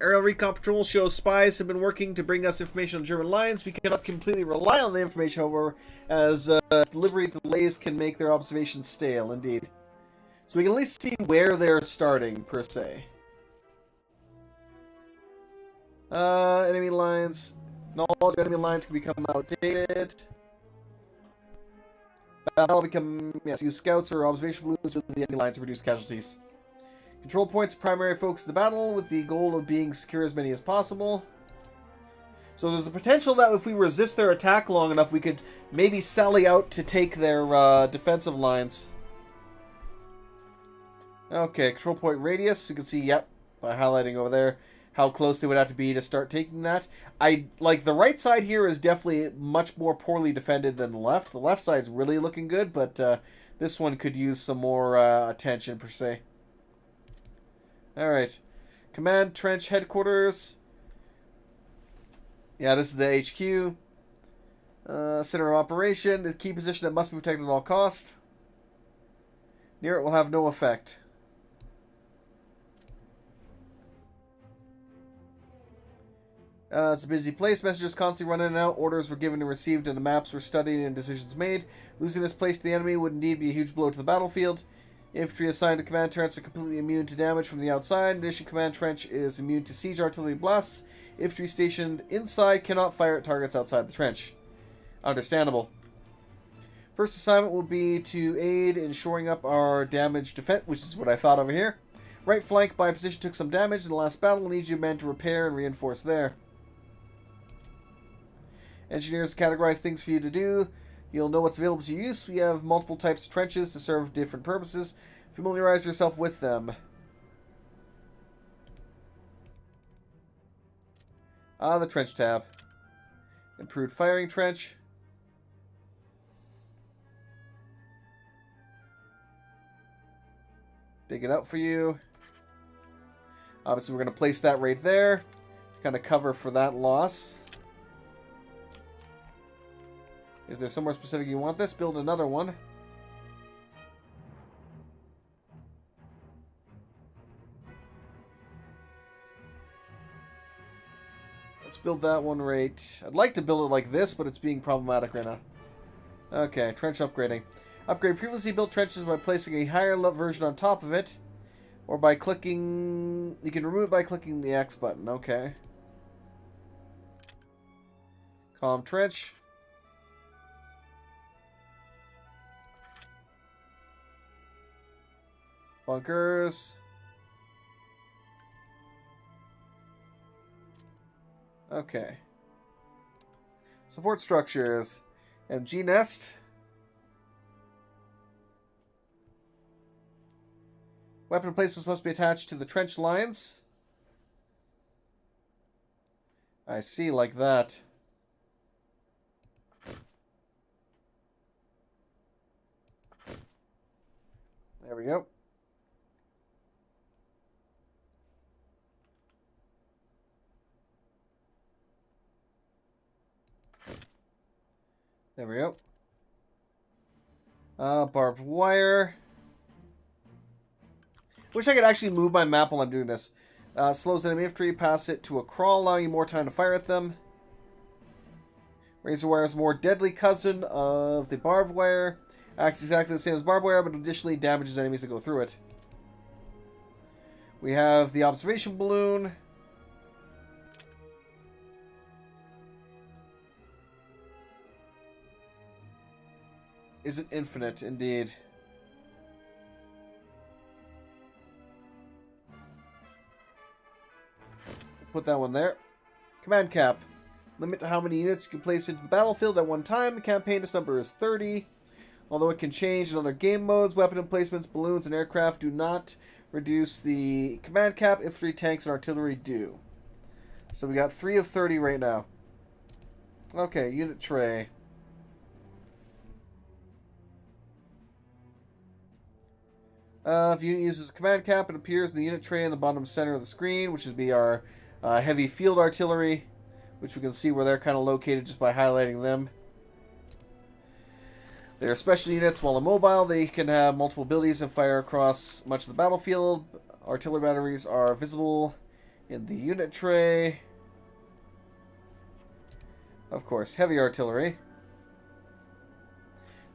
Aerial recon patrol shows spies have been working to bring us information on German lines. We cannot completely rely on the information, however, as delivery delays can make their observations stale, indeed. So we can at least see where they're starting, per se. Enemy lines. Knowledge of enemy lines can become outdated. Battle become, yes, use scouts or observation balloons with the enemy lines to reduce casualties. Control points primary focus of the battle with the goal of being secure as many as possible. So there's the potential that if we resist their attack long enough, we could maybe sally out to take their defensive lines. Okay, control point radius. You can see, yep, by highlighting over there, how close they would have to be to start taking that. Like the right side here is definitely much more poorly defended than the left. The left side's really looking good, but this one could use some more attention, per se. Alright. Command Trench Headquarters. Yeah, this is the HQ. Center of Operation. The key position that must be protected at all costs. Near it will have no effect. It's a busy place. Messages constantly run in and out. Orders were given and received, and the maps were studied and decisions made. Losing this place to the enemy would indeed be a huge blow to the battlefield. Infantry assigned to command trench are completely immune to damage from the outside. In addition, command trench is immune to siege artillery blasts. Infantry stationed inside cannot fire at targets outside the trench. Understandable. First assignment will be to aid in shoring up our damaged defense, which is what I thought over here. Right flank by position took some damage in the last battle. Needs you men to repair and reinforce there. Engineers categorize things for you to do. You'll know what's available to use. We have multiple types of trenches to serve different purposes. Familiarize yourself with them. The trench tab. Improved firing trench. Dig it out for you. Obviously, we're going to place that right there to kind of cover for that loss. Is there somewhere specific you want this? Build another one. Let's build that one right. I'd like to build it like this, but it's being problematic right now. Okay, trench upgrading. Upgrade previously built trenches by placing a higher level version on top of it, or by clicking... You can remove it by clicking the X button. Okay. Column trench. Bunkers. Okay. Support structures. MG nest. Weapon placements must be attached to the trench lines. I see, like that. There we go. There we go. Barbed wire. Wish I could actually move my map while I'm doing this. Slows enemy infantry, pass it to a crawl, allowing you more time to fire at them. Razor wire is a more deadly cousin of the barbed wire. Acts exactly the same as barbed wire, but additionally damages enemies that go through it. We have the observation balloon. Is it infinite? Indeed. Put that one there. Command cap. Limit to how many units you can place into the battlefield at one time. The campaign this number is 30. Although it can change in other game modes, weapon emplacements, balloons, and aircraft do not reduce the command cap. Infantry, tanks, and artillery do. So we got 3 of 30 right now. Okay, unit tray. If unit uses a command cap, it appears in the unit tray in the bottom center of the screen, which would be our heavy field artillery, which we can see where they're kind of located just by highlighting them. They're special units. While immobile, they can have multiple abilities and fire across much of the battlefield. Artillery batteries are visible in the unit tray. Of course, heavy artillery.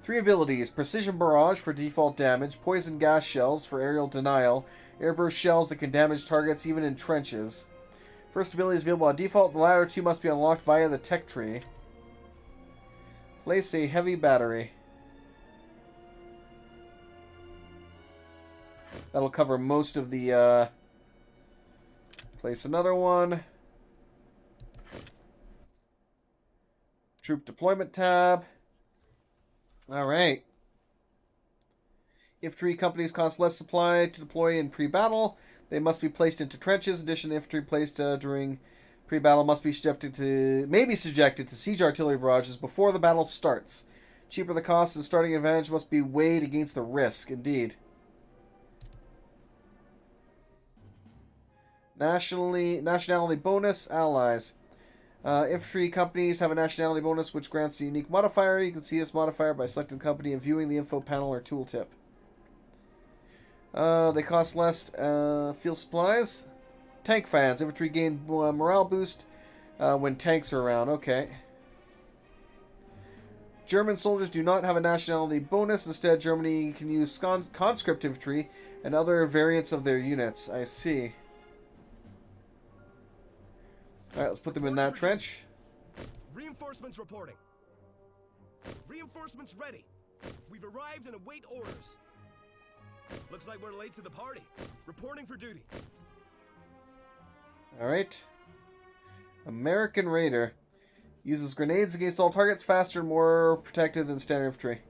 3 abilities: Precision Barrage for default damage, Poison Gas Shells for aerial denial, Airburst Shells that can damage targets even in trenches. First ability is available by default, the latter 2 must be unlocked via the tech tree. Place a heavy battery. That'll cover most of the, Place another one. Troop Deployment tab. Alright. Infantry companies cost less supply to deploy in pre-battle. They must be placed into trenches. In addition, infantry placed during pre-battle may be subjected to siege artillery barrages before the battle starts. Cheaper the cost, and starting advantage must be weighed against the risk. Indeed. Nationality bonus, allies. Infantry companies have a nationality bonus which grants a unique modifier. You can see this modifier by selecting company and viewing the info panel or tooltip. They cost less. Field supplies. Tank fans. Infantry gain morale boost when tanks are around. Okay. German soldiers do not have a nationality bonus. Instead, Germany can use conscript infantry and other variants of their units. I see. Alright, let's put them in that trench. Reinforcements reporting. Reinforcements ready. We've arrived and await orders. Looks like we're late to the party. Reporting for duty. Alright. American Raider. Uses grenades against all targets, faster and more protected than standard infantry.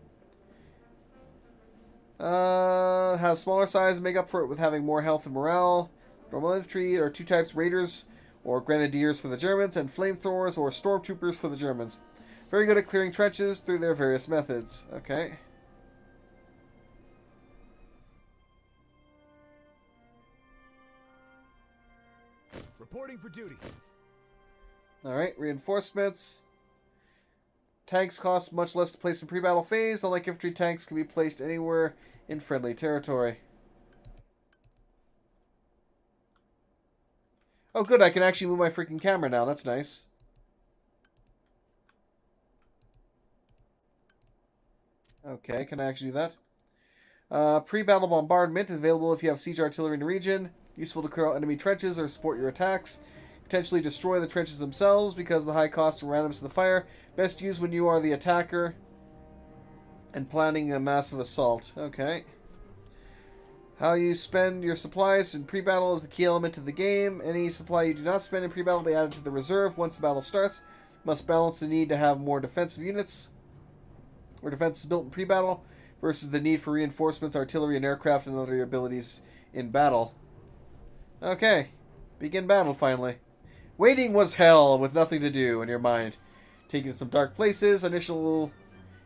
Has smaller size, make up for it with having more health and morale. Normal infantry are 2 types: Raiders or Grenadiers for the Germans, and Flamethrowers or Stormtroopers for the Germans. Very good at clearing trenches through their various methods. Okay. Reporting for duty. Alright, reinforcements. Tanks cost much less to place in pre-battle phase. Unlike infantry, tanks can be placed anywhere in friendly territory. Oh, good. I can actually move my freaking camera now. That's nice. Okay, can I actually do that? Pre-battle bombardment is available if you have siege artillery in the region. Useful to clear out enemy trenches or support your attacks. Potentially destroy the trenches themselves because of the high cost and randomness of the fire. Best used when you are the attacker and planning a massive assault. Okay. How you spend your supplies in pre-battle is the key element to the game. Any supply you do not spend in pre-battle will be added to the reserve once the battle starts. Must balance the need to have more defensive units, where defense is built in pre-battle, versus the need for reinforcements, artillery, and aircraft, and other abilities in battle. Okay. Begin battle, finally. Waiting was hell, with nothing to do in your mind. Taking some dark places, initial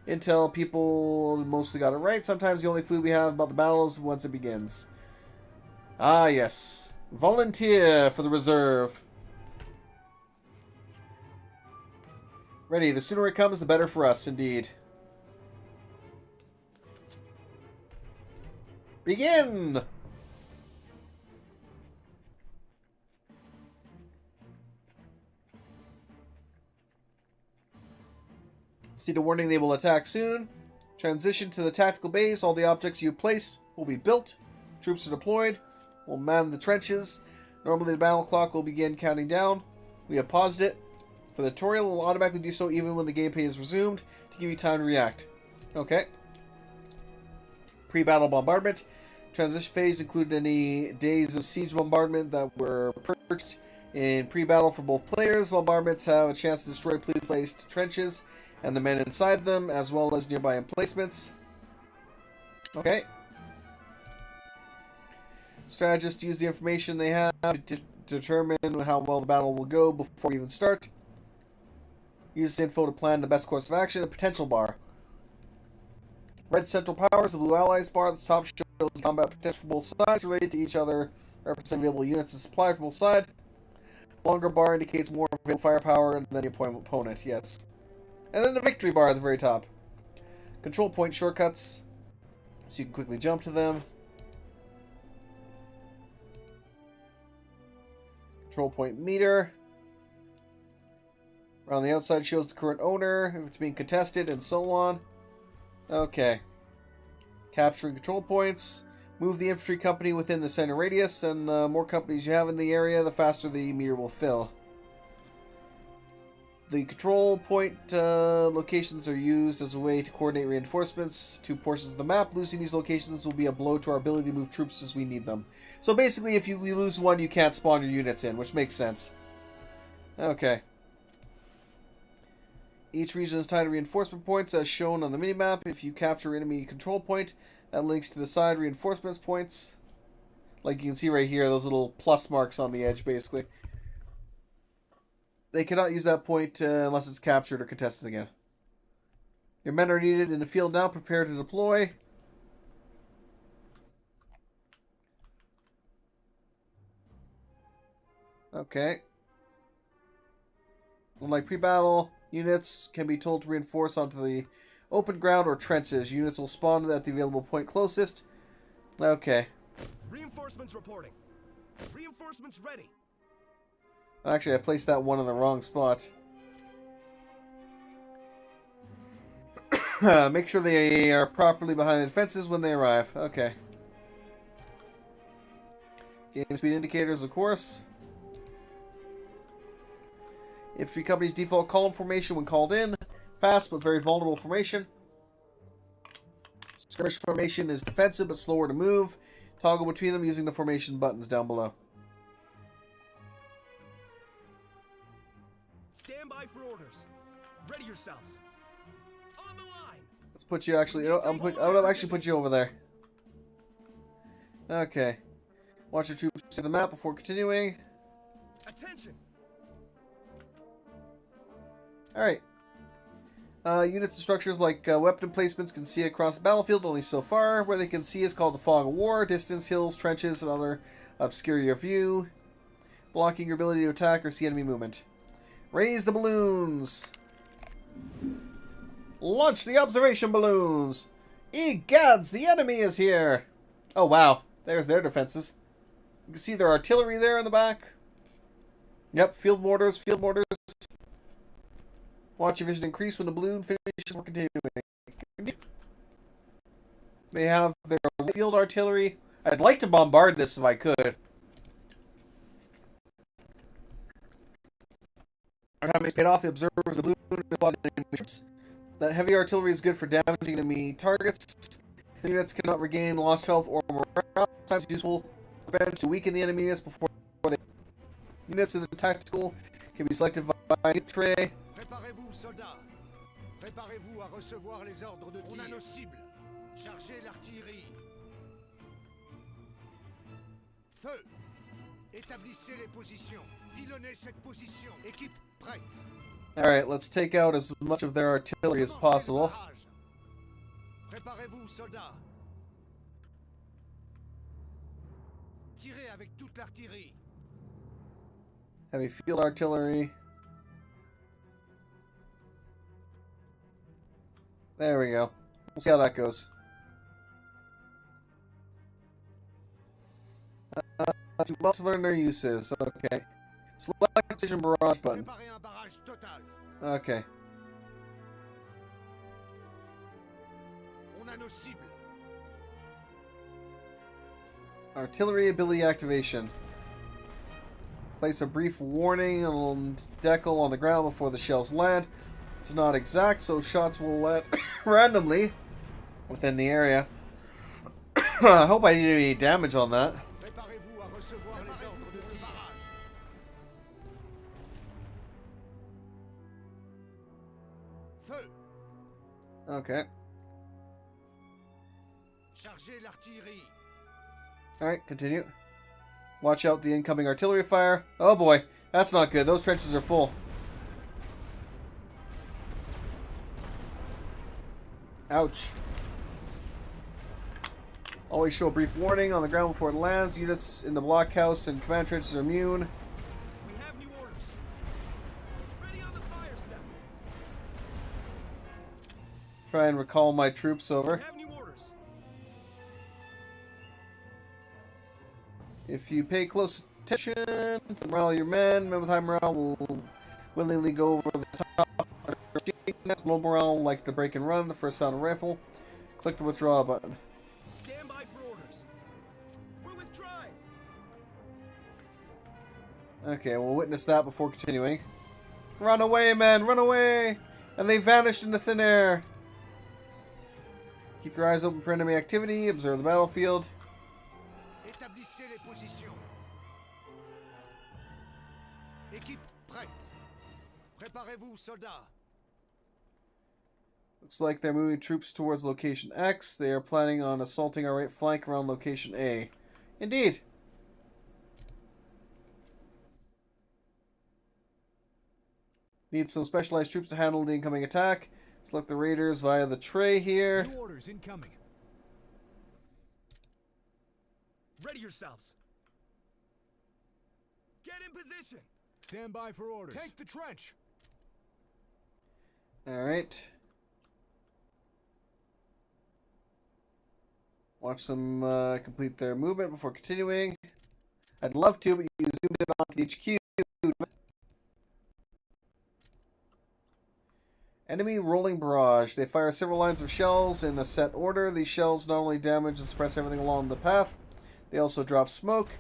intel, people mostly got it right. Sometimes the only clue we have about the battle is once it begins. Ah, yes. Volunteer for the reserve. Ready. The sooner it comes, the better for us, indeed. Begin! See the warning they will attack soon. Transition to the tactical base. All the objects you placed will be built. Troops are deployed. We'll man the trenches. Normally the battle clock will begin counting down. We have paused it. For the tutorial, it will automatically do so even when the gameplay is resumed to give you time to react. Okay. Pre-battle bombardment. Transition phase included any days of siege bombardment that were purchased in pre-battle for both players. Bombardments have a chance to destroy pre-placed trenches and the men inside them, as well as nearby emplacements. Okay. Strategists use the information they have to determine how well the battle will go before we even start. Use this info to plan the best course of action. A potential bar. Red central powers, the blue allies bar at the top shows combat potential for both sides related to each other, representing available units and supply from both sides. Longer bar indicates more available firepower than the opponent, yes. And then the victory bar at the very top. Control point shortcuts, so you can quickly jump to them. Control point meter. Around the outside shows the current owner, if it's being contested, and so on. Okay. Capturing control points. Move the infantry company within the center radius, and the more companies you have in the area, the faster the meter will fill. The control point locations are used as a way to coordinate reinforcements to portions of the map. Losing these locations will be a blow to our ability to move troops as we need them. So basically, if you lose one, you can't spawn your units in, which makes sense. Okay. Each region is tied to reinforcement points as shown on the minimap. If you capture enemy control point, that links to the side reinforcements points. Like you can see right here, those little plus marks on the edge, basically. They cannot use that point unless it's captured or contested again. Your men are needed in the field now. Prepare to deploy. Okay. Unlike pre-battle, units can be told to reinforce onto the open ground or trenches. Units will spawn at the available point closest. Okay. Reinforcements reporting. Reinforcements ready. Actually, I placed that one in the wrong spot. Make sure they are properly behind the defenses when they arrive. Okay. Game speed indicators, of course. Infantry company's default column formation when called in. Fast but very vulnerable formation. Skirmish formation is defensive but slower to move. Toggle between them using the formation buttons down below. Stand by for orders. Ready yourselves. On the line. Let's put you actually. I would actually put you over there. Okay. Watch your troops see the map before continuing. Attention. Alright. Units and structures like weapon placements can see across the battlefield only so far. Where they can see is called the fog of war. Distance, hills, trenches, and other obscure your view. Blocking your ability to attack or see enemy movement. Raise the balloons. Launch the observation balloons. Egads, the enemy is here. Oh wow, there's their defenses. You can see their artillery there in the back. Yep, field mortars, field mortars. Watch your vision increase when the balloon finishes for continuing. They have their field artillery. I'd like to bombard this if I could. Our time is paid off. The observers, the balloon, that heavy artillery is good for damaging enemy targets. The units cannot regain lost health or morale. Sometimes useful events to weaken the enemy units before they. Units in the tactical can be selected by tray. Préparez-vous, soldats. Préparez-vous à recevoir les ordres de tir. On a nos cibles. Chargez l'artillerie. Feu. Établissez les positions. Pilonnez cette position. Équipe prête. Alright, let's take out as much of their artillery as possible. Préparez-vous, soldats. Tirez avec toute l'artillerie. Heavy field artillery. There we go. We'll see how that goes. To must learn their uses. Okay. Select precision barrage button. Préparez un barrage total. Okay. On a nos cibles. Artillery ability activation. Place a brief warning on decal on the ground before the shells land. It's not exact, so shots will let randomly within the area. I hope I didn't do any damage on that. Préparez-vous à recevoir les ordres de tir. Feu. Okay. Chargez l'artillerie. Alright, continue. Watch out the incoming artillery fire. Oh boy, that's not good. Those trenches are full. Ouch. Always show a brief warning on the ground before it lands. Units in the blockhouse and command trenches are immune. We have new orders. Ready on the fire step. Try and recall my troops over. We have new orders. If you pay close attention to the morale of your men with high morale will willingly go over the top. Low morale like to break and run the first sound of rifle. Click the withdraw button. Stand by for orders. We're withdrawing. Okay, we'll witness that before continuing. Run away, men! Run away! And they vanished into thin air. Keep your eyes open for enemy activity. Observe the battlefield. Établissez les positions. Équipe prête. Préparez-vous, soldats. Looks like they're moving troops towards location X. They are planning on assaulting our right flank around location A. Indeed. Need some specialized troops to handle the incoming attack. Select the raiders via the tray here. New orders incoming. Ready yourselves. Get in position. Stand by for orders. Take the trench. Alright. Watch them complete their movement before continuing. I'd love to, but you zoomed in onto the HQ. Enemy rolling barrage. They fire several lines of shells in a set order. These shells not only damage and suppress everything along the path, they also drop smoke.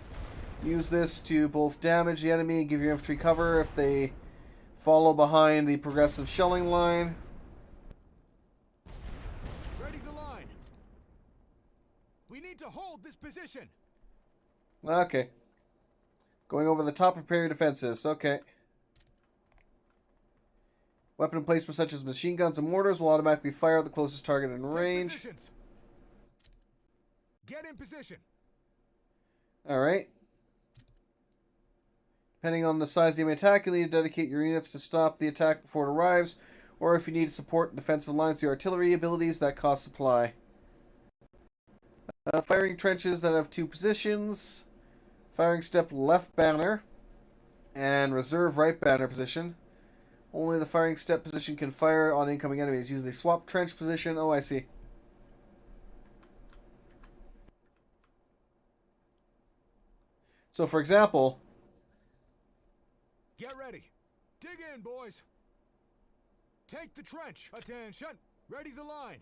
Use this to both damage the enemy and give your infantry cover if they follow behind the progressive shelling line. Ready the line. We need to hold this position. Okay. Going over the top, prepare your defenses. Okay. Weapon emplacement such as machine guns and mortars will automatically fire at the closest target in range. Positions. Get in position. Alright. Depending on the size of the enemy attack, you'll need to dedicate your units to stop the attack before it arrives, or if you need to support defensive lines with your artillery abilities, that cost supply. Firing trenches that have two positions. Firing step left banner and reserve right banner position. Only the firing step position can fire on incoming enemies. Use the swap trench position. Oh, I see. So, for example, Get ready. Dig in, boys. Take the trench. Attention. Ready the line.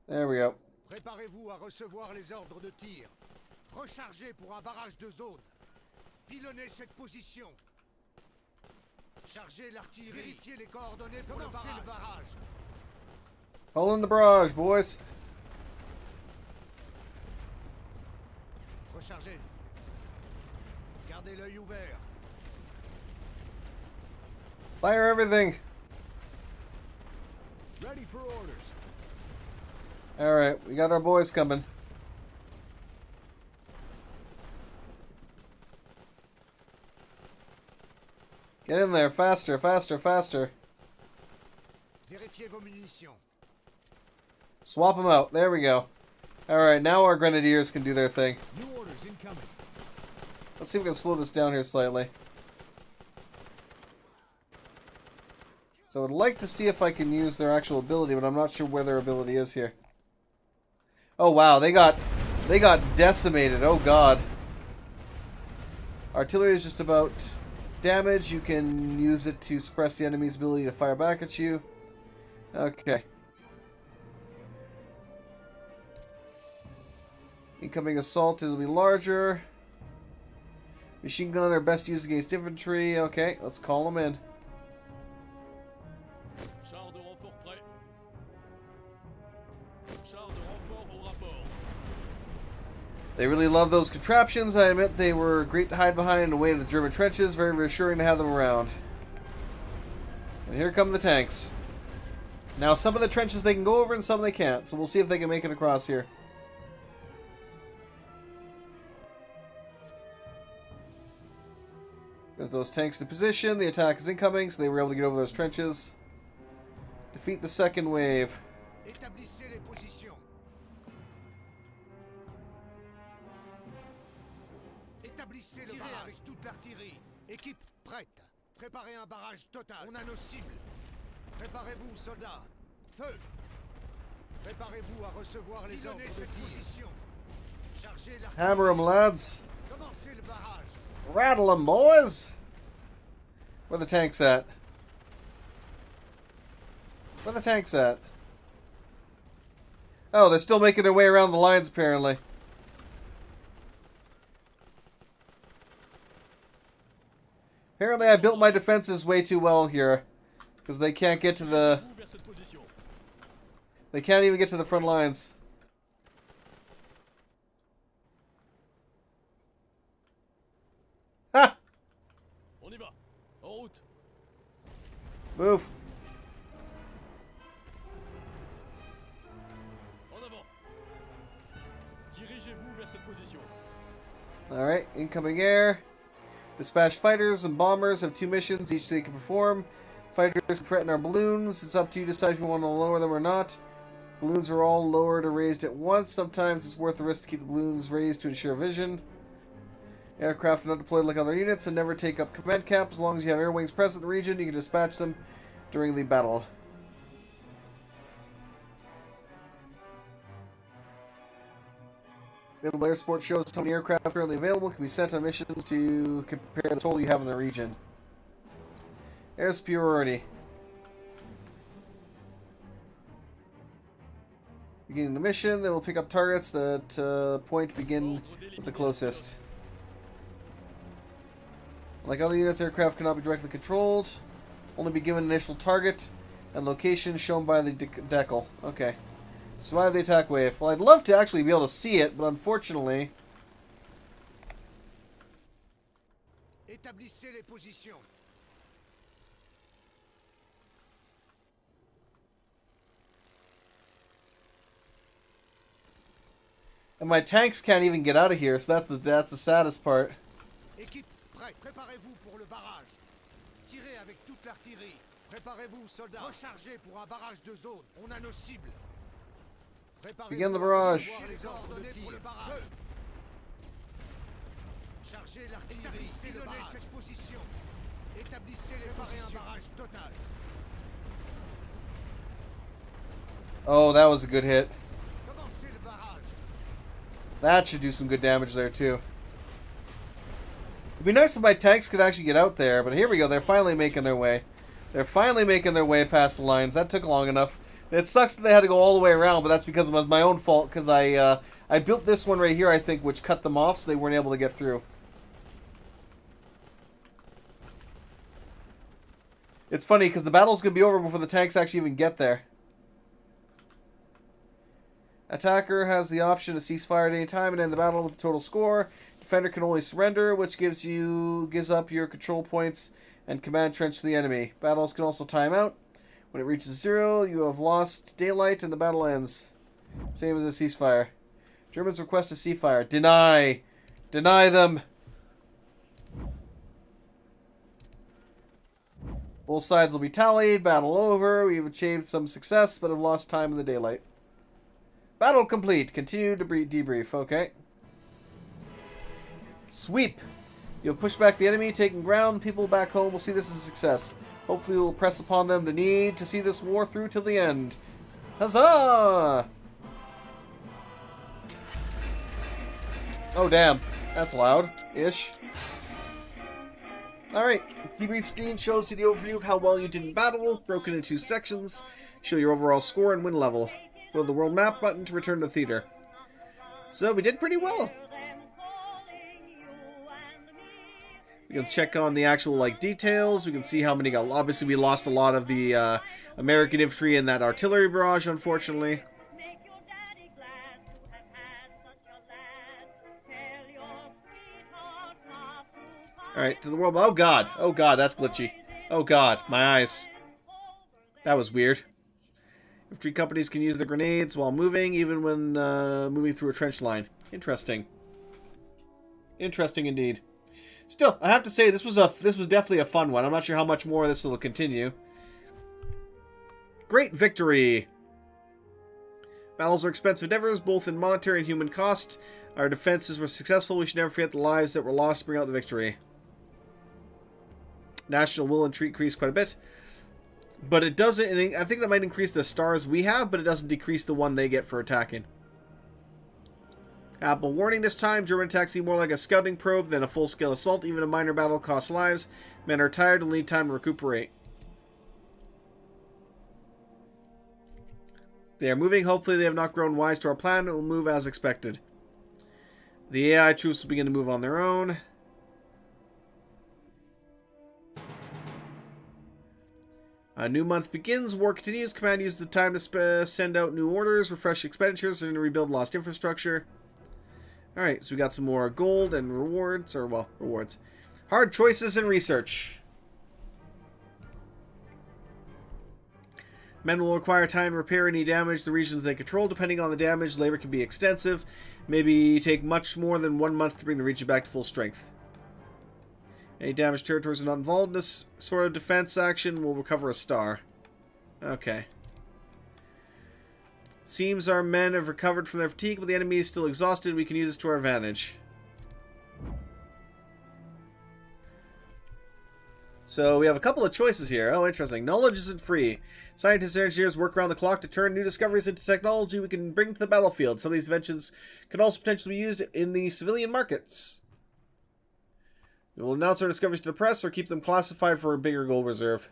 There we go. Préparez-vous à recevoir les ordres de tir. Rechargez pour un barrage de zone. Pilonnez cette position. Chargez l'artillerie. Vérifiez les coordonnées pour commencer le barrage. Hold in the barrage, boys. Rechargez. Gardez l'œil ouvert. Fire everything. Ready for orders. Alright, we got our boys coming. Get in there, faster, faster, faster. Vérifiez vos munitions. Swap them out. There we go. Alright, now our grenadiers can do their thing. New orders incoming. Let's see if we can slow this down here slightly. So I would like to see if I can use their actual ability, but I'm not sure where their ability is here. Oh wow, they got decimated. Oh god. Artillery is just about damage. You can use it to suppress the enemy's ability to fire back at you. Okay. Incoming assault will be larger. Machine gun are best used against infantry. Okay, let's call them in. Char de renfort prêt. Char de renfort au rapport. They really love those contraptions. I admit they were great to hide behind in the way of the German trenches. Very reassuring to have them around. And here come the tanks. Now some of the trenches they can go over and some they can't. So we'll see if they can make it across here. There's those tanks in position. The attack is incoming, so they were able to get over those trenches. Defeat the second wave. Établissez les positions. Établissez le barrage avec toute l'artillerie. Équipe prête. Préparez un barrage total. On a nos cibles. Préparez-vous, soldats. Feu. Préparez-vous à recevoir les ordres de tir. Chargez l'artillerie. Hammer 'em, lads. Commencez le barrage. Rattle 'em, boys. Where the tanks at? Where the tanks at? Oh, they're still making their way around the lines, apparently. Apparently I built my defenses way too well here. Because they can't get to the... Vers cette position. They can't even get to the front lines. Ha! On y va. En route. Move. En avant. Dirigez-vous vers cette position. Alright, incoming air. Dispatch fighters and bombers have 2 missions, each they can perform. Fighters can threaten our balloons. It's up to you to decide if you want to lower them or not. Balloons are all lowered or raised at once. Sometimes it's worth the risk to keep the balloons raised to ensure vision. Aircraft are not deployed like other units and never take up command camp. As long as you have air wings present in the region, you can dispatch them during the battle. Available air support shows how many aircraft are currently available can be sent on missions to compare the total you have in the region. Air superiority. Beginning the mission, they will pick up targets that point begin with the closest. Like other units, aircraft cannot be directly controlled. Only be given initial target and location shown by the decal. Okay. Survive the attack wave. Well, I'd love to actually be able to see it, but unfortunately... Établissez les positions. And my tanks can't even get out of here, so that's the saddest part. Équipe prête. Préparez-vous pour le barrage. Tirez avec toute l'artillerie. Préparez-vous, soldats. Rechargez pour un barrage de zone. On a nos cibles. Begin the barrage. Les ordres de tir. Feu. Chargez l'artillerie. Pilonnez cette position. Établissez les positions. Un barrage total. Oh, that was a good hit. Commencez le barrage. That should do some good damage there, too. It'd be nice if my tanks could actually get out there, but here we go. They're finally making their way. They're finally making their way past the lines. That took long enough. It sucks that they had to go all the way around, but that's because it was my own fault, because I built this one right here, I think, which cut them off, so they weren't able to get through. It's funny, because the battle's going to be over before the tanks actually even get there. Attacker has the option to cease fire at any time and end the battle with a total score. Defender can only surrender, which gives up your control points and command trench to the enemy. Battles can also time out. When it reaches 0, you have lost daylight and the battle ends. Same as a ceasefire. Germans request a ceasefire. Deny! Deny them! Both sides will be tallied. Battle over. We have achieved some success, but have lost time in the daylight. Battle complete. Continue to debrief. Okay. Sweep. You have pushed back the enemy, taken ground. People back home will see this as a success. Hopefully we will press upon them the need to see this war through till the end. Huzzah! Oh, damn. That's loud-ish. Alright. Debrief screen shows you the overview of how well you did in battle, broken into sections. Show your overall score and win level. Go to the world map button to return to theater. So we did pretty well. We can check on the actual details. We can see how many got. Obviously, we lost a lot of the American infantry in that artillery barrage, unfortunately. All right, to the world. Oh god, that's glitchy. Oh god, my eyes. That was weird. Infantry companies can use the grenades while moving, even when moving through a trench line. Interesting. Interesting indeed. Still, I have to say this was definitely a fun one. I'm not sure how much more this will continue. Great victory. Battles are expensive endeavors, both in monetary and human cost. Our defenses were successful. We should never forget the lives that were lost to bring out the victory. National will increase quite a bit. But it doesn't... I think that might increase the stars we have, but it doesn't decrease the one they get for attacking. Apple warning this time. German attacks seem more like a scouting probe than a full-scale assault. Even a minor battle costs lives. Men are tired and need time to recuperate. They are moving. Hopefully they have not grown wise to our plan. It will move as expected. The AI troops will begin to move on their own. A new month begins. War continues. Command uses the time to send out new orders, refresh expenditures, and rebuild lost infrastructure. Alright, so we got some more gold and rewards. Or, well, rewards. Hard choices and research. Men will require time to repair any damage the regions they control. Depending on the damage, labor can be extensive. Maybe take much more than 1 month to bring the region back to full strength. Any damaged territories are not involved in this sort of defense action will recover a star. Okay. Seems our men have recovered from their fatigue, but the enemy is still exhausted. We can use this to our advantage. So we have a couple of choices here. Oh, interesting. Knowledge isn't free. Scientists and engineers work around the clock to turn new discoveries into technology we can bring to the battlefield. Some of these inventions can also potentially be used in the civilian markets. We will announce our discoveries to the press or keep them classified for a bigger gold reserve.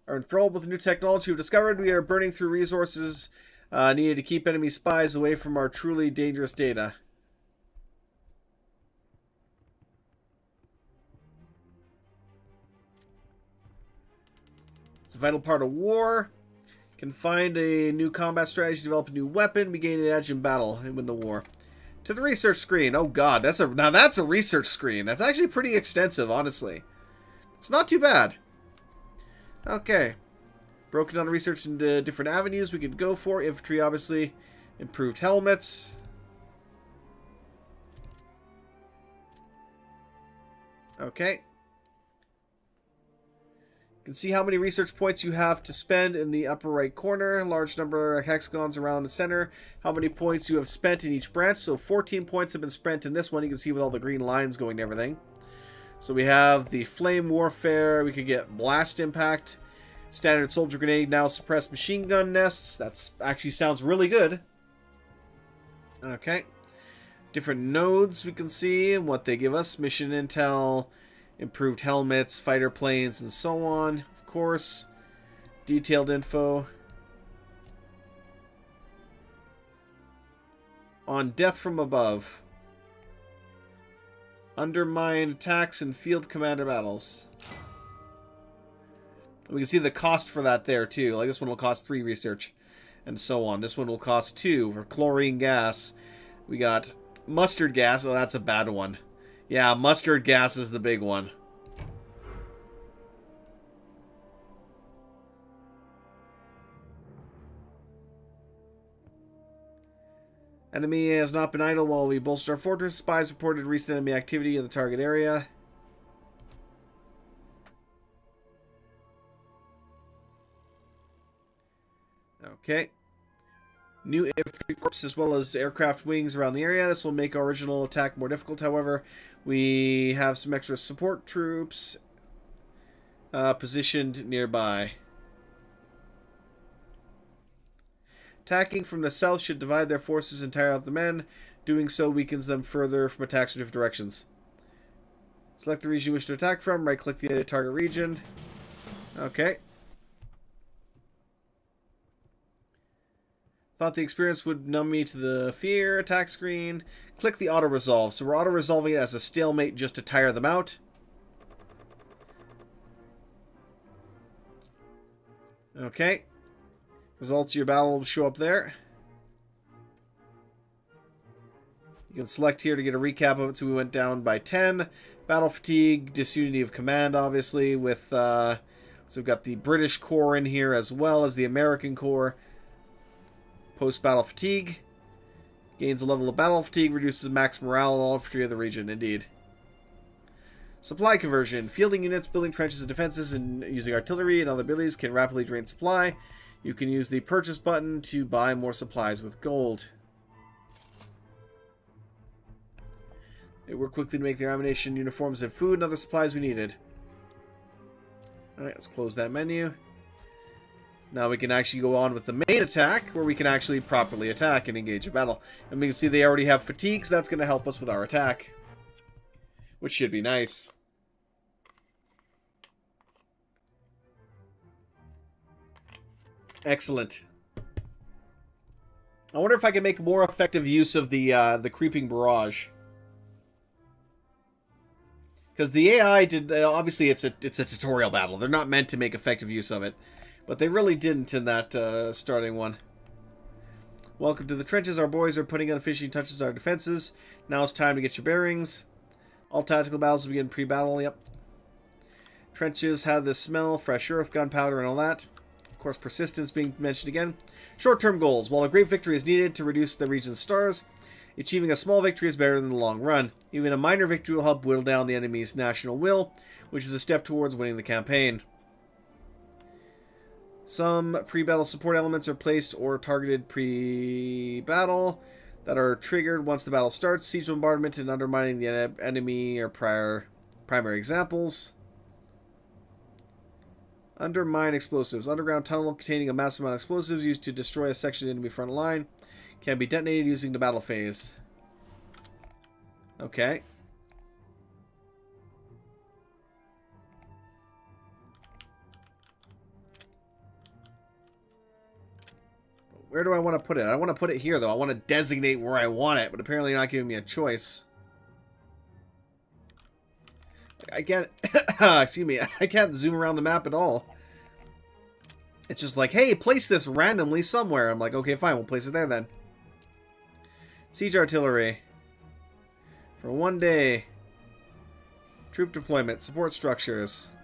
Are enthralled with the new technology we've discovered. We are burning through resources needed to keep enemy spies away from our truly dangerous data. It's a vital part of war. Can find a new combat strategy, develop a new weapon, we gain an edge in battle and win the war. To the research screen. Oh god, now that's a research screen. That's actually pretty extensive, honestly. It's not too bad. Okay. Broken down research into different avenues we could go for. Infantry, obviously. Improved helmets. Okay. You can see how many research points you have to spend in the upper right corner. Large number of hexagons around the center. How many points you have spent in each branch. So 14 points have been spent in this one. You can see with all the green lines going to everything. So we have the flame warfare. We could get blast impact. Standard soldier grenade, now suppressed machine gun nests. That's actually sounds really good. Okay. Different nodes we can see and what they give us. Mission intel, improved helmets, fighter planes, and so on. Of course, detailed info. On death from above. Undermine attacks and field commander battles. We can see the cost for that there too. Like this one will cost 3 research and so on. This one will cost 2 for chlorine gas. We got mustard gas. Oh, that's a bad one. Yeah, mustard gas is the big one. Enemy has not been idle while we bolster our fortress. Spies reported recent enemy activity in the target area. Okay. New infantry corps as well as aircraft wings around the area. This will make our original attack more difficult, however. We have some extra support troops positioned nearby. Attacking from the south should divide their forces and tire out the men. Doing so weakens them further from attacks from different directions. Select the region you wish to attack from. Right-click the target region. Okay. Thought the experience would numb me to the fear attack screen. Click the auto-resolve. So we're auto-resolving it as a stalemate just to tire them out. Okay. Results of your battle will show up there. You can select here to get a recap of it. So we went down by 10. Battle fatigue, disunity of command, obviously, with so we've got the British Corps in here as well as the American Corps. Post-battle fatigue. Gains a level of battle fatigue, reduces max morale in all infantry of the region, indeed. Supply conversion. Fielding units, building trenches and defenses, and using artillery and other abilities can rapidly drain supply. You can use the purchase button to buy more supplies with gold. They work quickly to make their ammunition, uniforms, and food and other supplies we needed. Alright, let's close that menu. Now we can actually go on with the main attack, where we can actually properly attack and engage a battle. And we can see they already have fatigue, so that's going to help us with our attack. Which should be nice. Excellent. I wonder if I can make more effective use of the creeping barrage. Because the AI did, obviously it's a tutorial battle. They're not meant to make effective use of it. But they really didn't in that starting one. Welcome to the trenches. Our boys are putting on finishing touches to our defenses. Now it's time to get your bearings. All tactical battles will begin pre-battle. Yep. Trenches have the smell, fresh earth, gunpowder, and all that. Of course, persistence being mentioned again. Short-term goals. While a great victory is needed to reduce the region's stars, achieving a small victory is better than the long run. Even a minor victory will help whittle down the enemy's national will, which is a step towards winning the campaign. Some pre-battle support elements are placed or targeted pre-battle that are triggered once the battle starts. Siege bombardment and undermining the enemy are primary examples. Undermine explosives. Underground tunnel containing a massive amount of explosives used to destroy a section of the enemy front line. Can be detonated using the battle phase. Okay. Where do I want to put it? I want to put it here, though. I want to designate where I want it, but apparently you're not giving me a choice. I can't... excuse me. I can't zoom around the map at all. It's just like, hey, place this randomly somewhere. I'm like, okay, fine. We'll place it there, then. Siege artillery. For 1 day. Troop deployment. Support structures.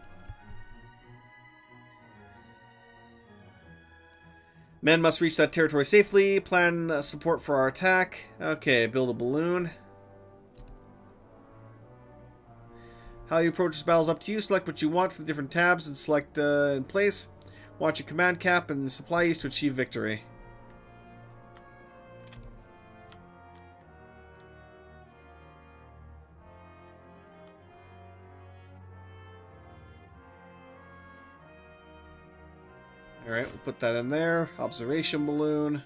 Men must reach that territory safely. Plan support for our attack. Okay, build a balloon. How you approach this battle is up to you. Select what you want for the different tabs and select in place. Watch a command cap and supply use to achieve victory. Alright, we'll put that in there. Observation balloon.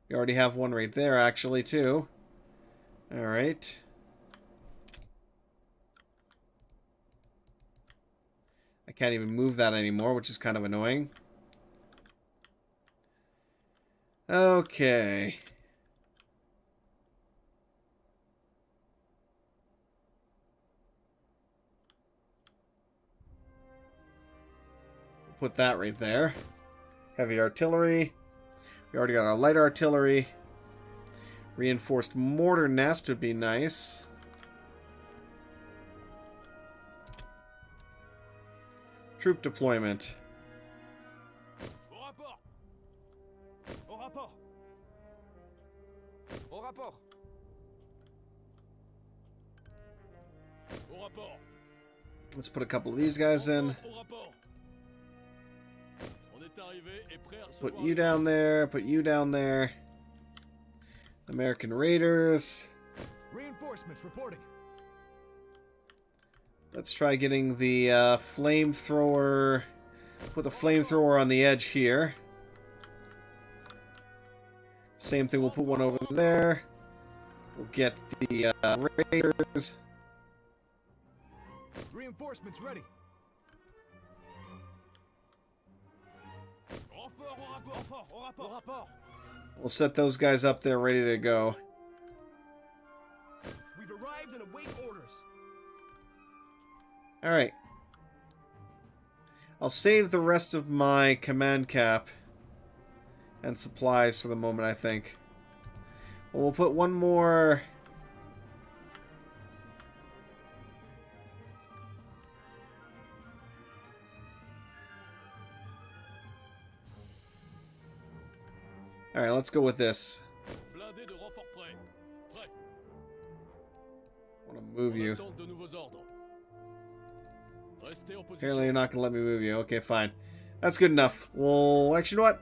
We already have one right there, actually, too. Alright. I can't even move that anymore, which is kind of annoying. Okay. Put that right there. Heavy artillery. We already got our light artillery. Reinforced mortar nest would be nice. Troop deployment. Au rapport. Au rapport. Au rapport. Au rapport. Let's put a couple of these guys in. Au rapport. On est arrivé et prêt à Put recevoir you down there. Put you down there. American Raiders. Reinforcements reporting. Let's try getting the flamethrower. Put the flamethrower on the edge here. Same thing, we'll put one over there. We'll get the Raiders. Reinforcements ready. Renfort au rapport. Renfort au rapport. Au rapport. We'll set those guys up there ready to go. We've arrived and await orders. Alright. I'll save the rest of my command cap and supplies for the moment, I think. Well, we'll put one more... Alright, let's go with this. blindé de renfort prêt. Prêt. I want to move En you. attente de nouveaux ordres. Restez en position. Apparently you're not going to let me move you. Okay, fine. That's good enough. Well, actually, you know what?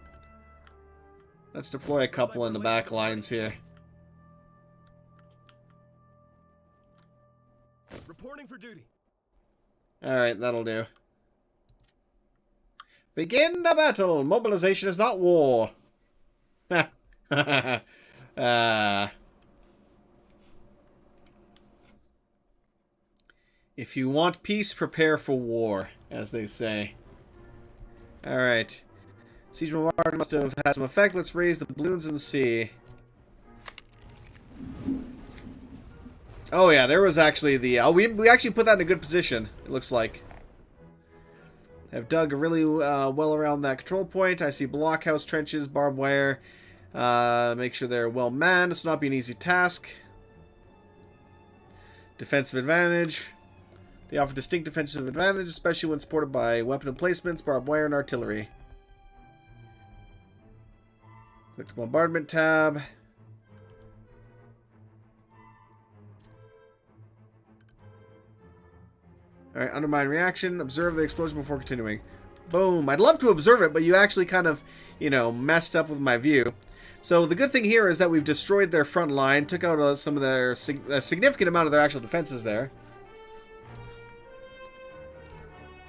Let's deploy a couple in the back lines here. Reporting for duty. Alright, that'll do. Begin the battle! Mobilization is not war! If you want peace, prepare for war, as they say. Alright. Siege bombardment must have had some effect. Let's raise the balloons in the sea. Oh yeah, there was actually the... we actually put that in a good position, it looks like. Have dug really well around that control point. I see blockhouse trenches, barbed wire. Make sure they're well manned. It's not be an easy task. Defensive advantage. They offer distinct defensive advantage, especially when supported by weapon emplacements, barbed wire, and artillery. Click the bombardment tab. Alright, undermine reaction. Observe the explosion before continuing. Boom. I'd love to observe it, but you actually kind of, you know, messed up with my view. So the good thing here is that we've destroyed their front line, took out some of their a significant amount of their actual defenses there.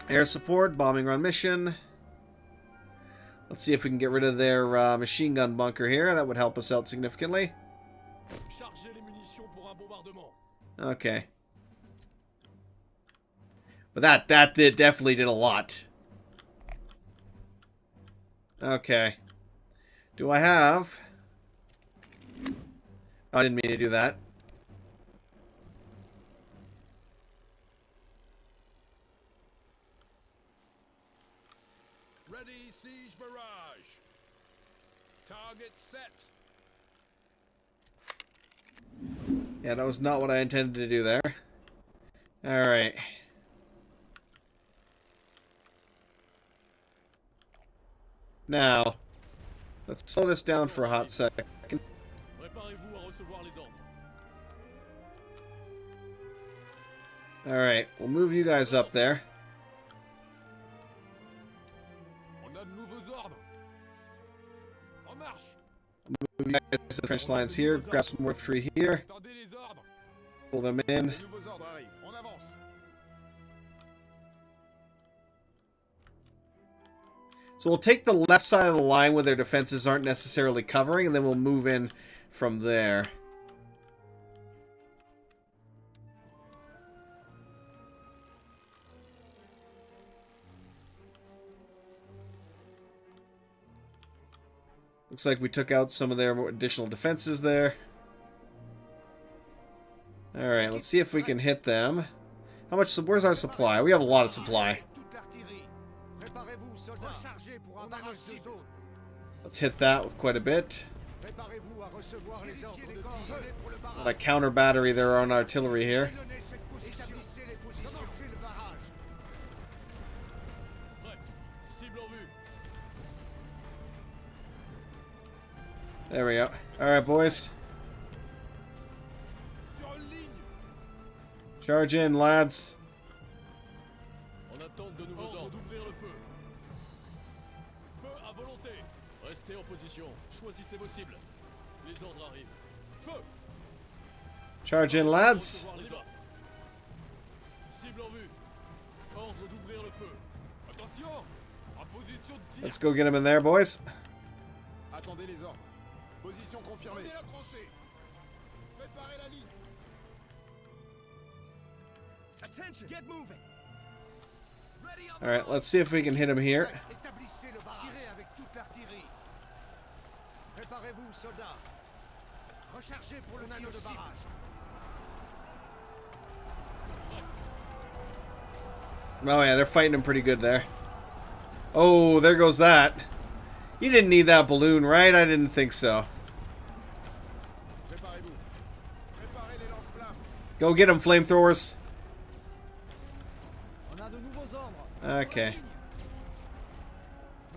Air support, bombing run mission. Let's see if we can get rid of their machine gun bunker here. That would help us out significantly. Chargez les munitions pour un bombardement. Okay. But that definitely did a lot. Okay. Do I have... I didn't mean to do that. Ready, siege barrage. Target set. Yeah, that was not what I intended to do there. Alright. Now, let's slow this down for a hot second. Préparez-vous à recevoir les ordres. Alright, we'll move you guys up there. On a de nouveaux ordres. En marche. Move you guys to the trench lines here. Grab some more tree here. Attendez les ordres. Pull them in. De nouveaux ordres arrivent. On avance. So we'll take the left side of the line where their defenses aren't necessarily covering, and then we'll move in from there. Looks like we took out some of their additional defenses there. Alright, let's see if we can hit them. How much? Where's our supply? We have a lot of supply. Let's hit that with quite a bit. A counter battery there on artillery here. There we go. Alright, boys. Charge in, lads. En attente de nouveaux ordres d'ouvrir le feu. Feu à volonté. Restez en position. Choisissez vos cibles. Les ordres arrivent. Feu. Charge in, lads. Cible en vue. Ordre d'ouvrir le feu. Attention. En position de tir. Let's go get him in there, boys. Attendez les ordres. Position confirmée. Prenez la tranchée. Préparez la ligne. Attention. Get moving. Alright, let's see if we can hit him here. Établissez le barrage. Tirez avec toute l'artillerie. Préparez-vous, soldats. Rechargez pour le tir de barrage. Oh yeah, they're fighting him pretty good there. Oh, there goes that. You didn't need that balloon, right? I didn't think so. Préparez-vous. Préparez les lance-flammes. Go get him, flamethrowers. On a de nouveaux ordres. Okay.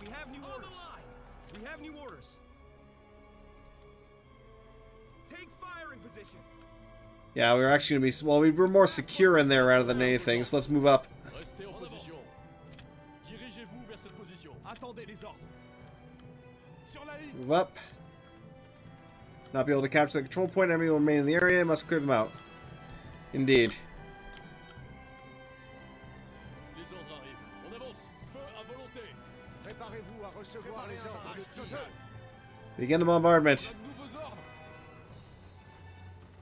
We have new orders. We have new orders. Take firing position. Yeah, we were actually going to be... Well, we were more secure in there rather than anything, so let's move up. Restez en position. Dirigez-vous vers cette position. Attendez les ordres. Sur la ligne. Move up. Not be able to capture the control point. Enemy will remain in the area. Must clear them out. Indeed. Les ordres arrivent. On avance. Feu à volonté. Préparez-vous à recevoir les ordres de tir. Begin the bombardment. On a de nouveaux ordres.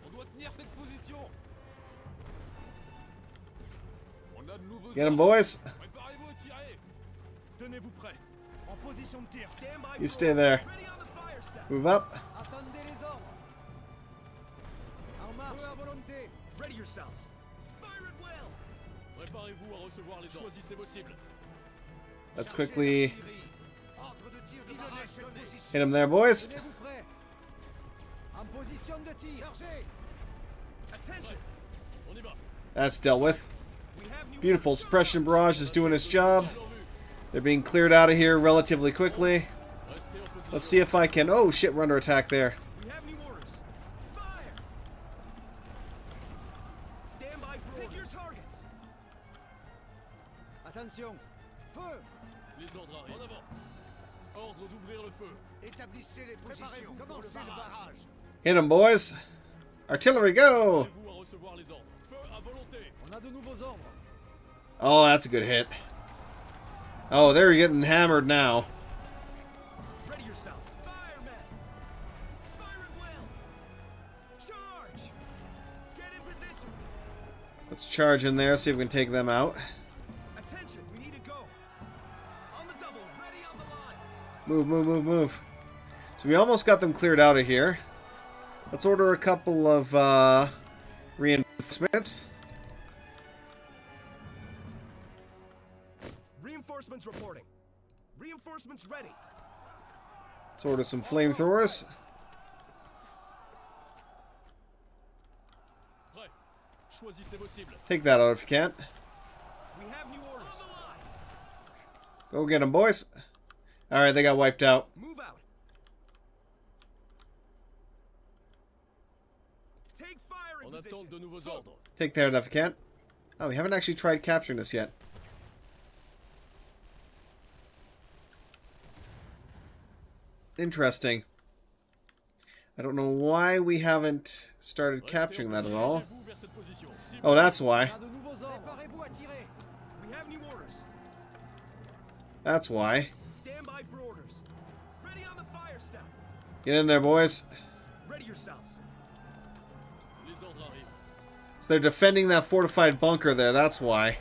On doit tenir cette position. On a de nouveaux Get him, ordres. boys. Préparez-vous à tirer. Tenez-vous prêts. En position de tir. Stand by. You stay there. Ready on the fire step. Move up. Attendez les ordres. En marche. Feu à volonté. Ready yourselves. Fire at will. Préparez-vous à recevoir les ordres. Choisissez vos cibles. Let's quickly Ordre de tir de barrage donné. hit him there, boys. Tenez-vous prêts. En position de tir. Chargez. Attention. On y va. That's dealt with. We have new Beautiful. Suppression barrage is doing its job. They're being cleared out of here relatively quickly. Restez en position. Let's see if I can... Oh, shit, we're under attack there. We have new orders. Fire. Stand by for orders. Pick your targets. Attention. Feu. Les ordres arrivent. En avant. Ordre d'ouvrir le feu. Établissez les positions. Commencez le barrage. Hit him, boys. Artillery, go! Préparez-vous à recevoir les ordres. Feu à volonté. On a de nouveaux ordres. Oh, that's a good hit. Oh, they're getting hammered now. Ready yourselves. Firemen. Fire at will. Charge. Get in position. Let's charge in there, see if we can take them out. Attention. We need to go. On the double. Ready on the line. Move, move, move, move. So we almost got them cleared out of here. Let's order a couple of reinforcements. Reinforcements reporting. Reinforcements ready. Let's order some flamethrowers. Prêt. Choisissez vos cibles. Take that out if you can. We have new orders. Go get them, boys. Alright, they got wiped out. Move out. Take fire in En position. attente de nouveaux ordres. Take that out if you can. Oh, we haven't actually tried capturing this yet. Interesting. I don't know why we haven't started capturing that at all. Dirigez-vous vers cette position. Cible. Oh, that's why. On a de nouveaux ordres. Préparez-vous à tirer. We have new orders. That's why. Stand Stand by for orders. Ready on the fire step. Get in there, boys. Ready yourselves. Les ordres arrivent. So they're defending that fortified bunker there, that's why.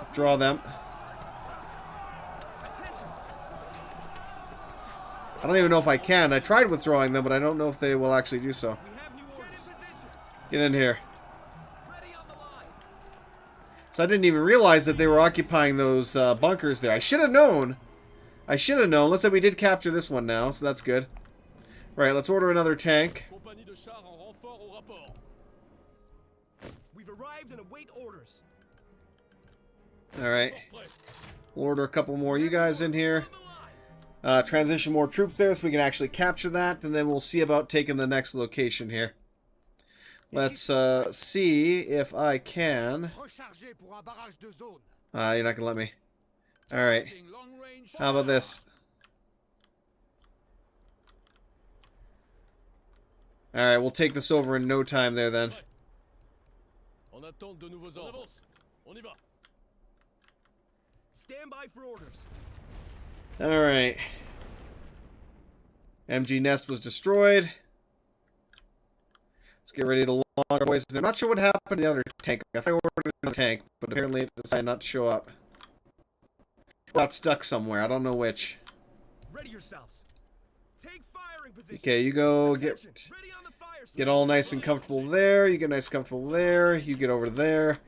Withdraw them. I don't even know if I can. I tried withdrawing them, but I don't know if they will actually do so. Get in here. So I didn't even realize that they were occupying those bunkers there. I should have known. I should have known. Let's say we did capture this one now, so that's good. Right, let's order another tank. We've arrived and await orders. Alright. We'll order a couple more you guys in here. Transition more troops there so we can actually capture that, and then we'll see about taking the next location here. Let's see if I can. You're not gonna let me. Alright. How about this? Alright, we'll take this over in no time there then. Stand by for orders. Alright. MG Nest was destroyed. Let's get ready to launch our boys. I'm not sure what happened to the other tank. I thought I ordered another tank, but apparently it decided not to show up. Got stuck somewhere. I don't know which. Ready yourselves. Take firing position. Okay, you go get all nice and comfortable there. You get nice and comfortable there. You get over there.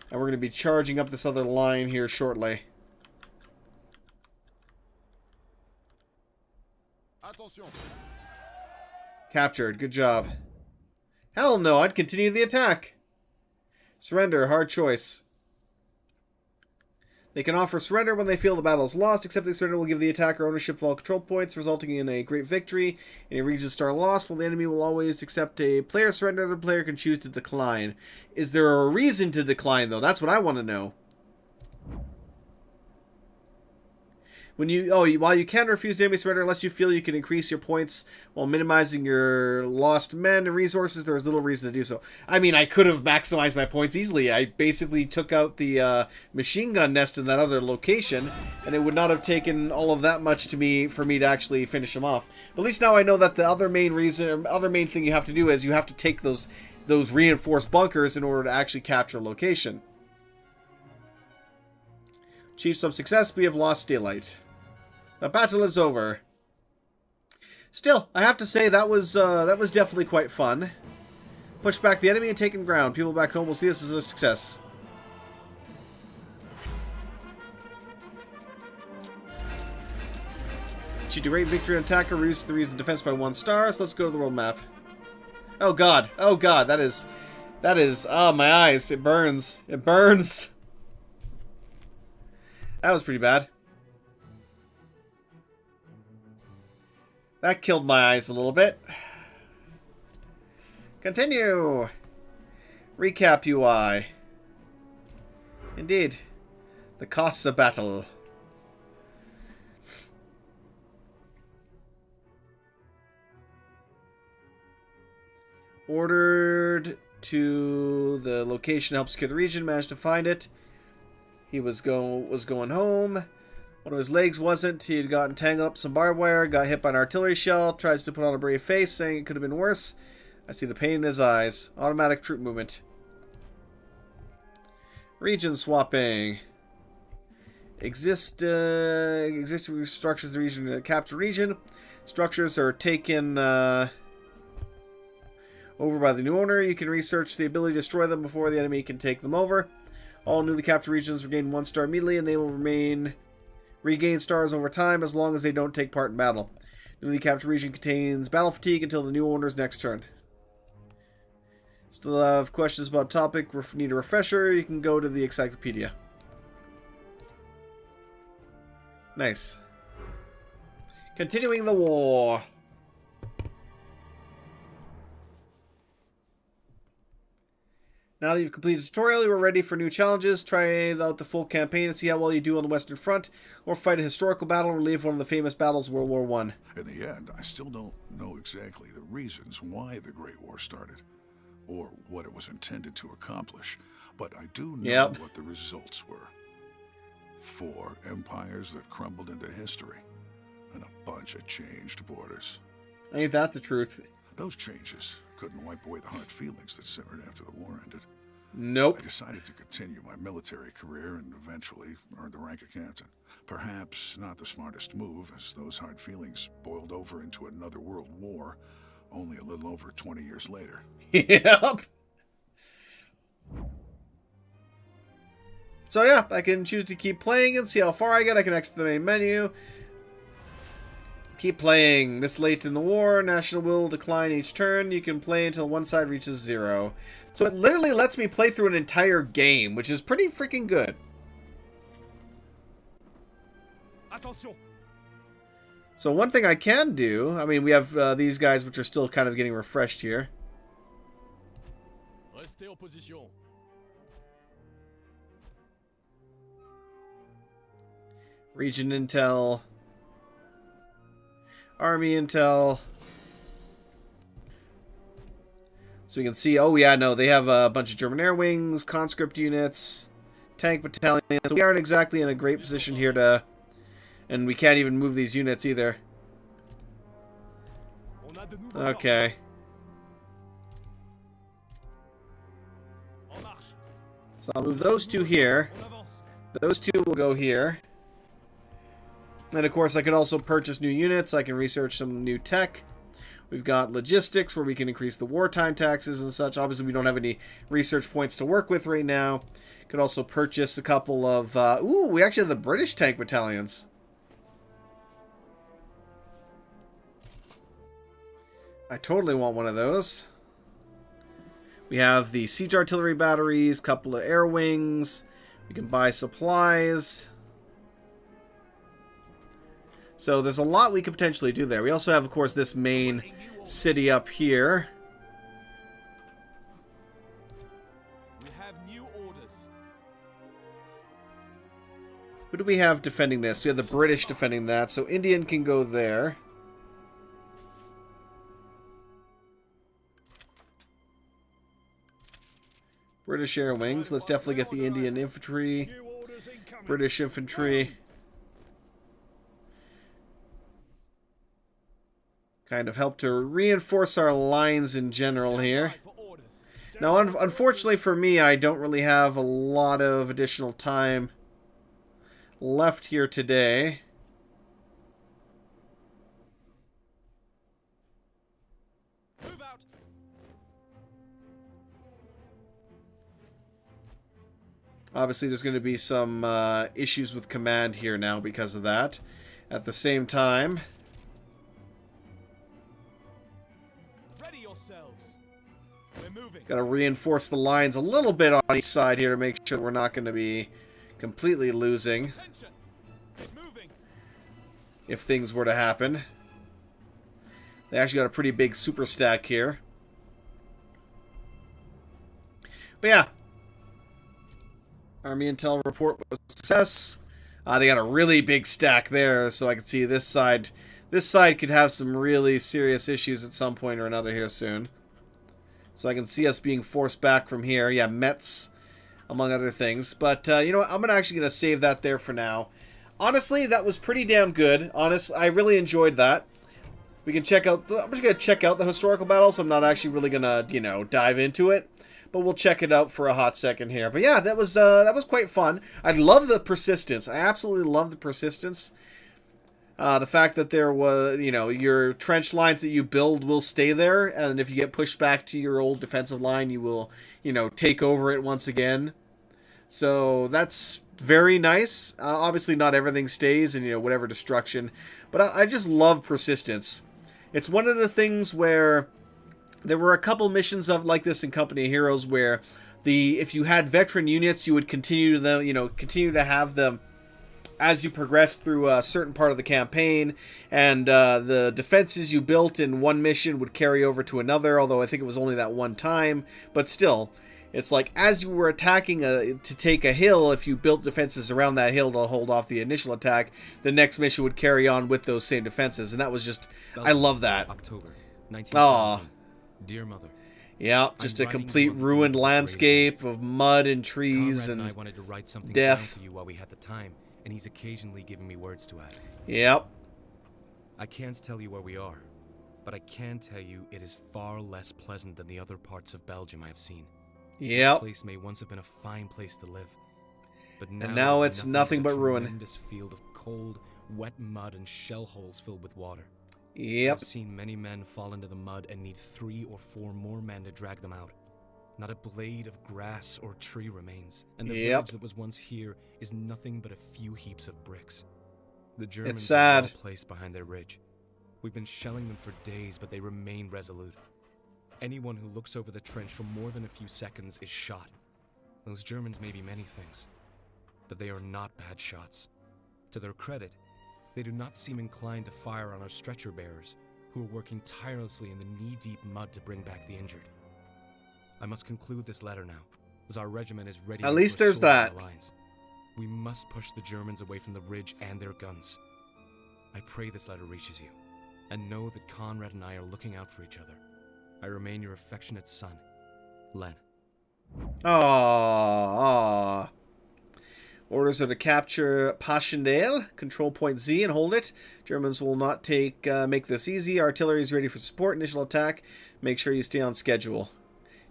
And we're going to be charging up this other line here shortly. Captured. Good job. Hell no, I'd continue the attack. Surrender. Hard choice. They can offer surrender when they feel the battle is lost, except the surrender will give the attacker ownership of all control points, resulting in a great victory. Any region star lost, while the enemy will always accept a player surrender, the player can choose to decline. Is there a reason to decline, though? That's what I want to know. When while you can refuse the enemy surrender unless you feel you can increase your points while minimizing your lost men and resources, there is little reason to do so. I mean, I could have maximized my points easily. I basically took out the machine gun nest in that other location, and it would not have taken all of that much for me to actually finish them off. But at least now I know that the other main thing you have to do is you have to take those reinforced bunkers in order to actually capture a location. Achieve some success, we have lost daylight. The battle is over. Still, I have to say that was definitely quite fun. Push back the enemy and taken ground. People back home will see this as a success. Achieved a great victory on attacker, reduces the reason defense by 1 star. So let's go to the world map. Oh god, that is, my eyes, it burns, That was pretty bad. That killed my eyes a little bit. Continue. Recap UI. Indeed. The costs of battle. Ordered to the location to help secure the region. Managed to find it. He was going home. One of his legs wasn't. He had gotten tangled up some barbed wire, got hit by an artillery shell, tries to put on a brave face, saying it could have been worse. I see the pain in his eyes. Automatic troop movement. Region swapping. Existing structures in the region. Capture region. Structures are taken over by the new owner. You can research the ability to destroy them before the enemy can take them over. All newly captured regions regain 1 star immediately, and they will regain stars over time as long as they don't take part in battle. Newly captured region contains battle fatigue until the new owner's next turn. Still have questions about topic? Need a refresher? You can go to the encyclopedia. Nice. Continuing the war. Now that you've completed the tutorial, you are ready for new challenges. Try out the full campaign and see how well you do on the Western Front, or fight a historical battle and relive one of the famous battles of World War I. In the end, I still don't know exactly the reasons why the Great War started, or what it was intended to accomplish, but I do know what the results were. 4 empires that crumbled into history, and a bunch of changed borders. Ain't that the truth? Those changes couldn't wipe away the hard feelings that simmered after the war ended. Nope. I decided to continue my military career and eventually earned the rank of captain. Perhaps not the smartest move, as those hard feelings boiled over into another world war only a little over 20 years later. Yep. So yeah, I can choose to keep playing and see how far I get. I can exit the main menu. Keep playing. This late in the war, national will decline each turn. You can play until one side reaches 0. So it literally lets me play through an entire game, which is pretty freaking good. Attention. So one thing I can do, I mean, we have these guys which are still kind of getting refreshed here. Restez en position. Region Intel. Army Intel. So we can see, oh yeah, no, they have a bunch of German air wings, conscript units, tank battalions. So we aren't exactly in a great position here to, and we can't even move these units either. Okay. So I'll move those 2 here. Those 2 will go here. And of course I can also purchase new units. I can research some new tech. We've got logistics where we can increase the wartime taxes and such. Obviously we don't have any research points to work with right now. Could also purchase a couple of... ooh, we actually have the British tank battalions. I totally want one of those. We have the siege artillery batteries, couple of air wings. We can buy supplies. So there's a lot we could potentially do there. We also have, of course, this main city up here. We have new orders. Who do we have defending this? We have the British defending that, so Indian can go there. British air wings. Let's definitely get the Indian infantry. British infantry. Kind of help to reinforce our lines in general here. Now, unfortunately for me, I don't really have a lot of additional time left here today. Move out. Obviously, there's going to be some issues with command here now because of that. At the same time... Got to reinforce the lines a little bit on each side here to make sure we're not going to be completely losing if things were to happen. They actually got a pretty big super stack here. But yeah. Army Intel report was a success. They got a really big stack there, so I can see this side. This side could have some really serious issues at some point or another here soon. So I can see us being forced back from here. Yeah, Metz, among other things. But, you know what? I'm actually going to save that there for now. Honestly, that was pretty damn good. I really enjoyed that. We can check out... I'm just going to check out the historical battles. I'm not actually really going to, you know, dive into it. But we'll check it out for a hot second here. But yeah, that was quite fun. I love the persistence. I absolutely love the persistence. The fact that there was, you know, your trench lines that you build will stay there, and if you get pushed back to your old defensive line, you will, you know, take over it once again. So that's very nice. Obviously, not everything stays, and, you know, whatever destruction. But I just love persistence. It's one of the things where there were a couple missions of like this in Company of Heroes where if you had veteran units, you would continue to have them as you progress through a certain part of the campaign, and the defenses you built in one mission would carry over to another, although I think it was only that one time. But still, it's like as you were attacking to take a hill, if you built defenses around that hill to hold off the initial attack, the next mission would carry on with those same defenses, and that was just... I love that. October 1917. Dear Mother. Yeah, just a complete ruined landscape of mud and trees and I wanted to write something death. down for you while we had the time, and he's occasionally giving me words to add. Yep. I can't tell you where we are, but I can tell you it is far less pleasant than the other parts of Belgium I have seen. Yep. This place may once have been a fine place to live, but And now there's it's nothing but a ruin. tremendous field of cold, wet mud and shell holes filled with water. Yep. I've seen many men fall into the mud and need 3 or 4 more men to drag them out. Not a blade of grass or tree remains, and the village that was once here is nothing but a few heaps of bricks. The Germans are well placed behind their ridge. We've been shelling them for days, but they remain resolute. Anyone who looks over the trench for more than a few seconds is shot. Those Germans may be many things, but they are not bad shots. To their credit, they do not seem inclined to fire on our stretcher bearers, who are working tirelessly in the knee-deep mud to bring back the injured. I must conclude this letter now, as our regiment is ready. At least there's that. We must push the Germans away from the ridge and their guns. I pray this letter reaches you, and know that Conrad and I are looking out for each other. I remain your affectionate son, Len. Aww. Orders are to capture Passchendaele, control point Z, and hold it. Germans will not make this easy. Artillery is ready for support. Initial attack. Make sure you stay on schedule.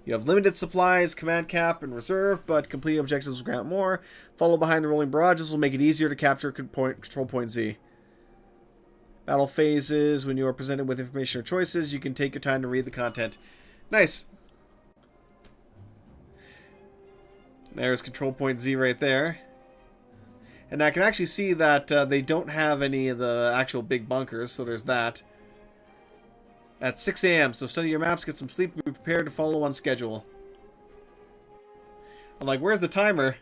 You have limited supplies, command cap, and reserve, but completing objectives will grant more. Follow behind the rolling barrages will make it easier to capture control point Z. Battle phases. When you are presented with information or choices, you can take your time to read the content. Nice. There's control point Z right there. And I can actually see that they don't have any of the actual big bunkers, so there's that. At 6 a.m., so study your maps, get some sleep, and be prepared to follow on schedule. I'm like, where's the timer?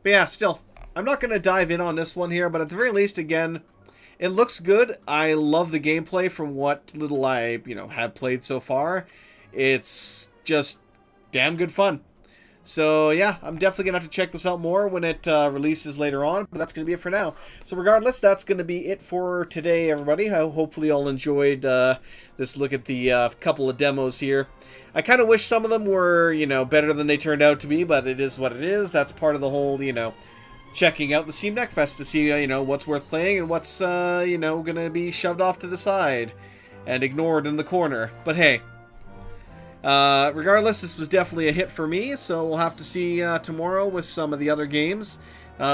But yeah, still, I'm not going to dive in on this one here, but at the very least, again, it looks good. I love the gameplay from what little I, have played so far. It's just damn good fun. So yeah, I'm definitely going to have to check this out more when it releases later on, but that's going to be it for now. So regardless, that's going to be it for today, everybody. Hopefully you all enjoyed this look at the couple of demos here. I kind of wish some of them were, better than they turned out to be, but it is what it is. That's part of the whole, checking out the Steam Deck Fest to see, what's worth playing and what's, going to be shoved off to the side and ignored in the corner. But hey. Regardless, this was definitely a hit for me, so we'll have to see tomorrow with some of the other games.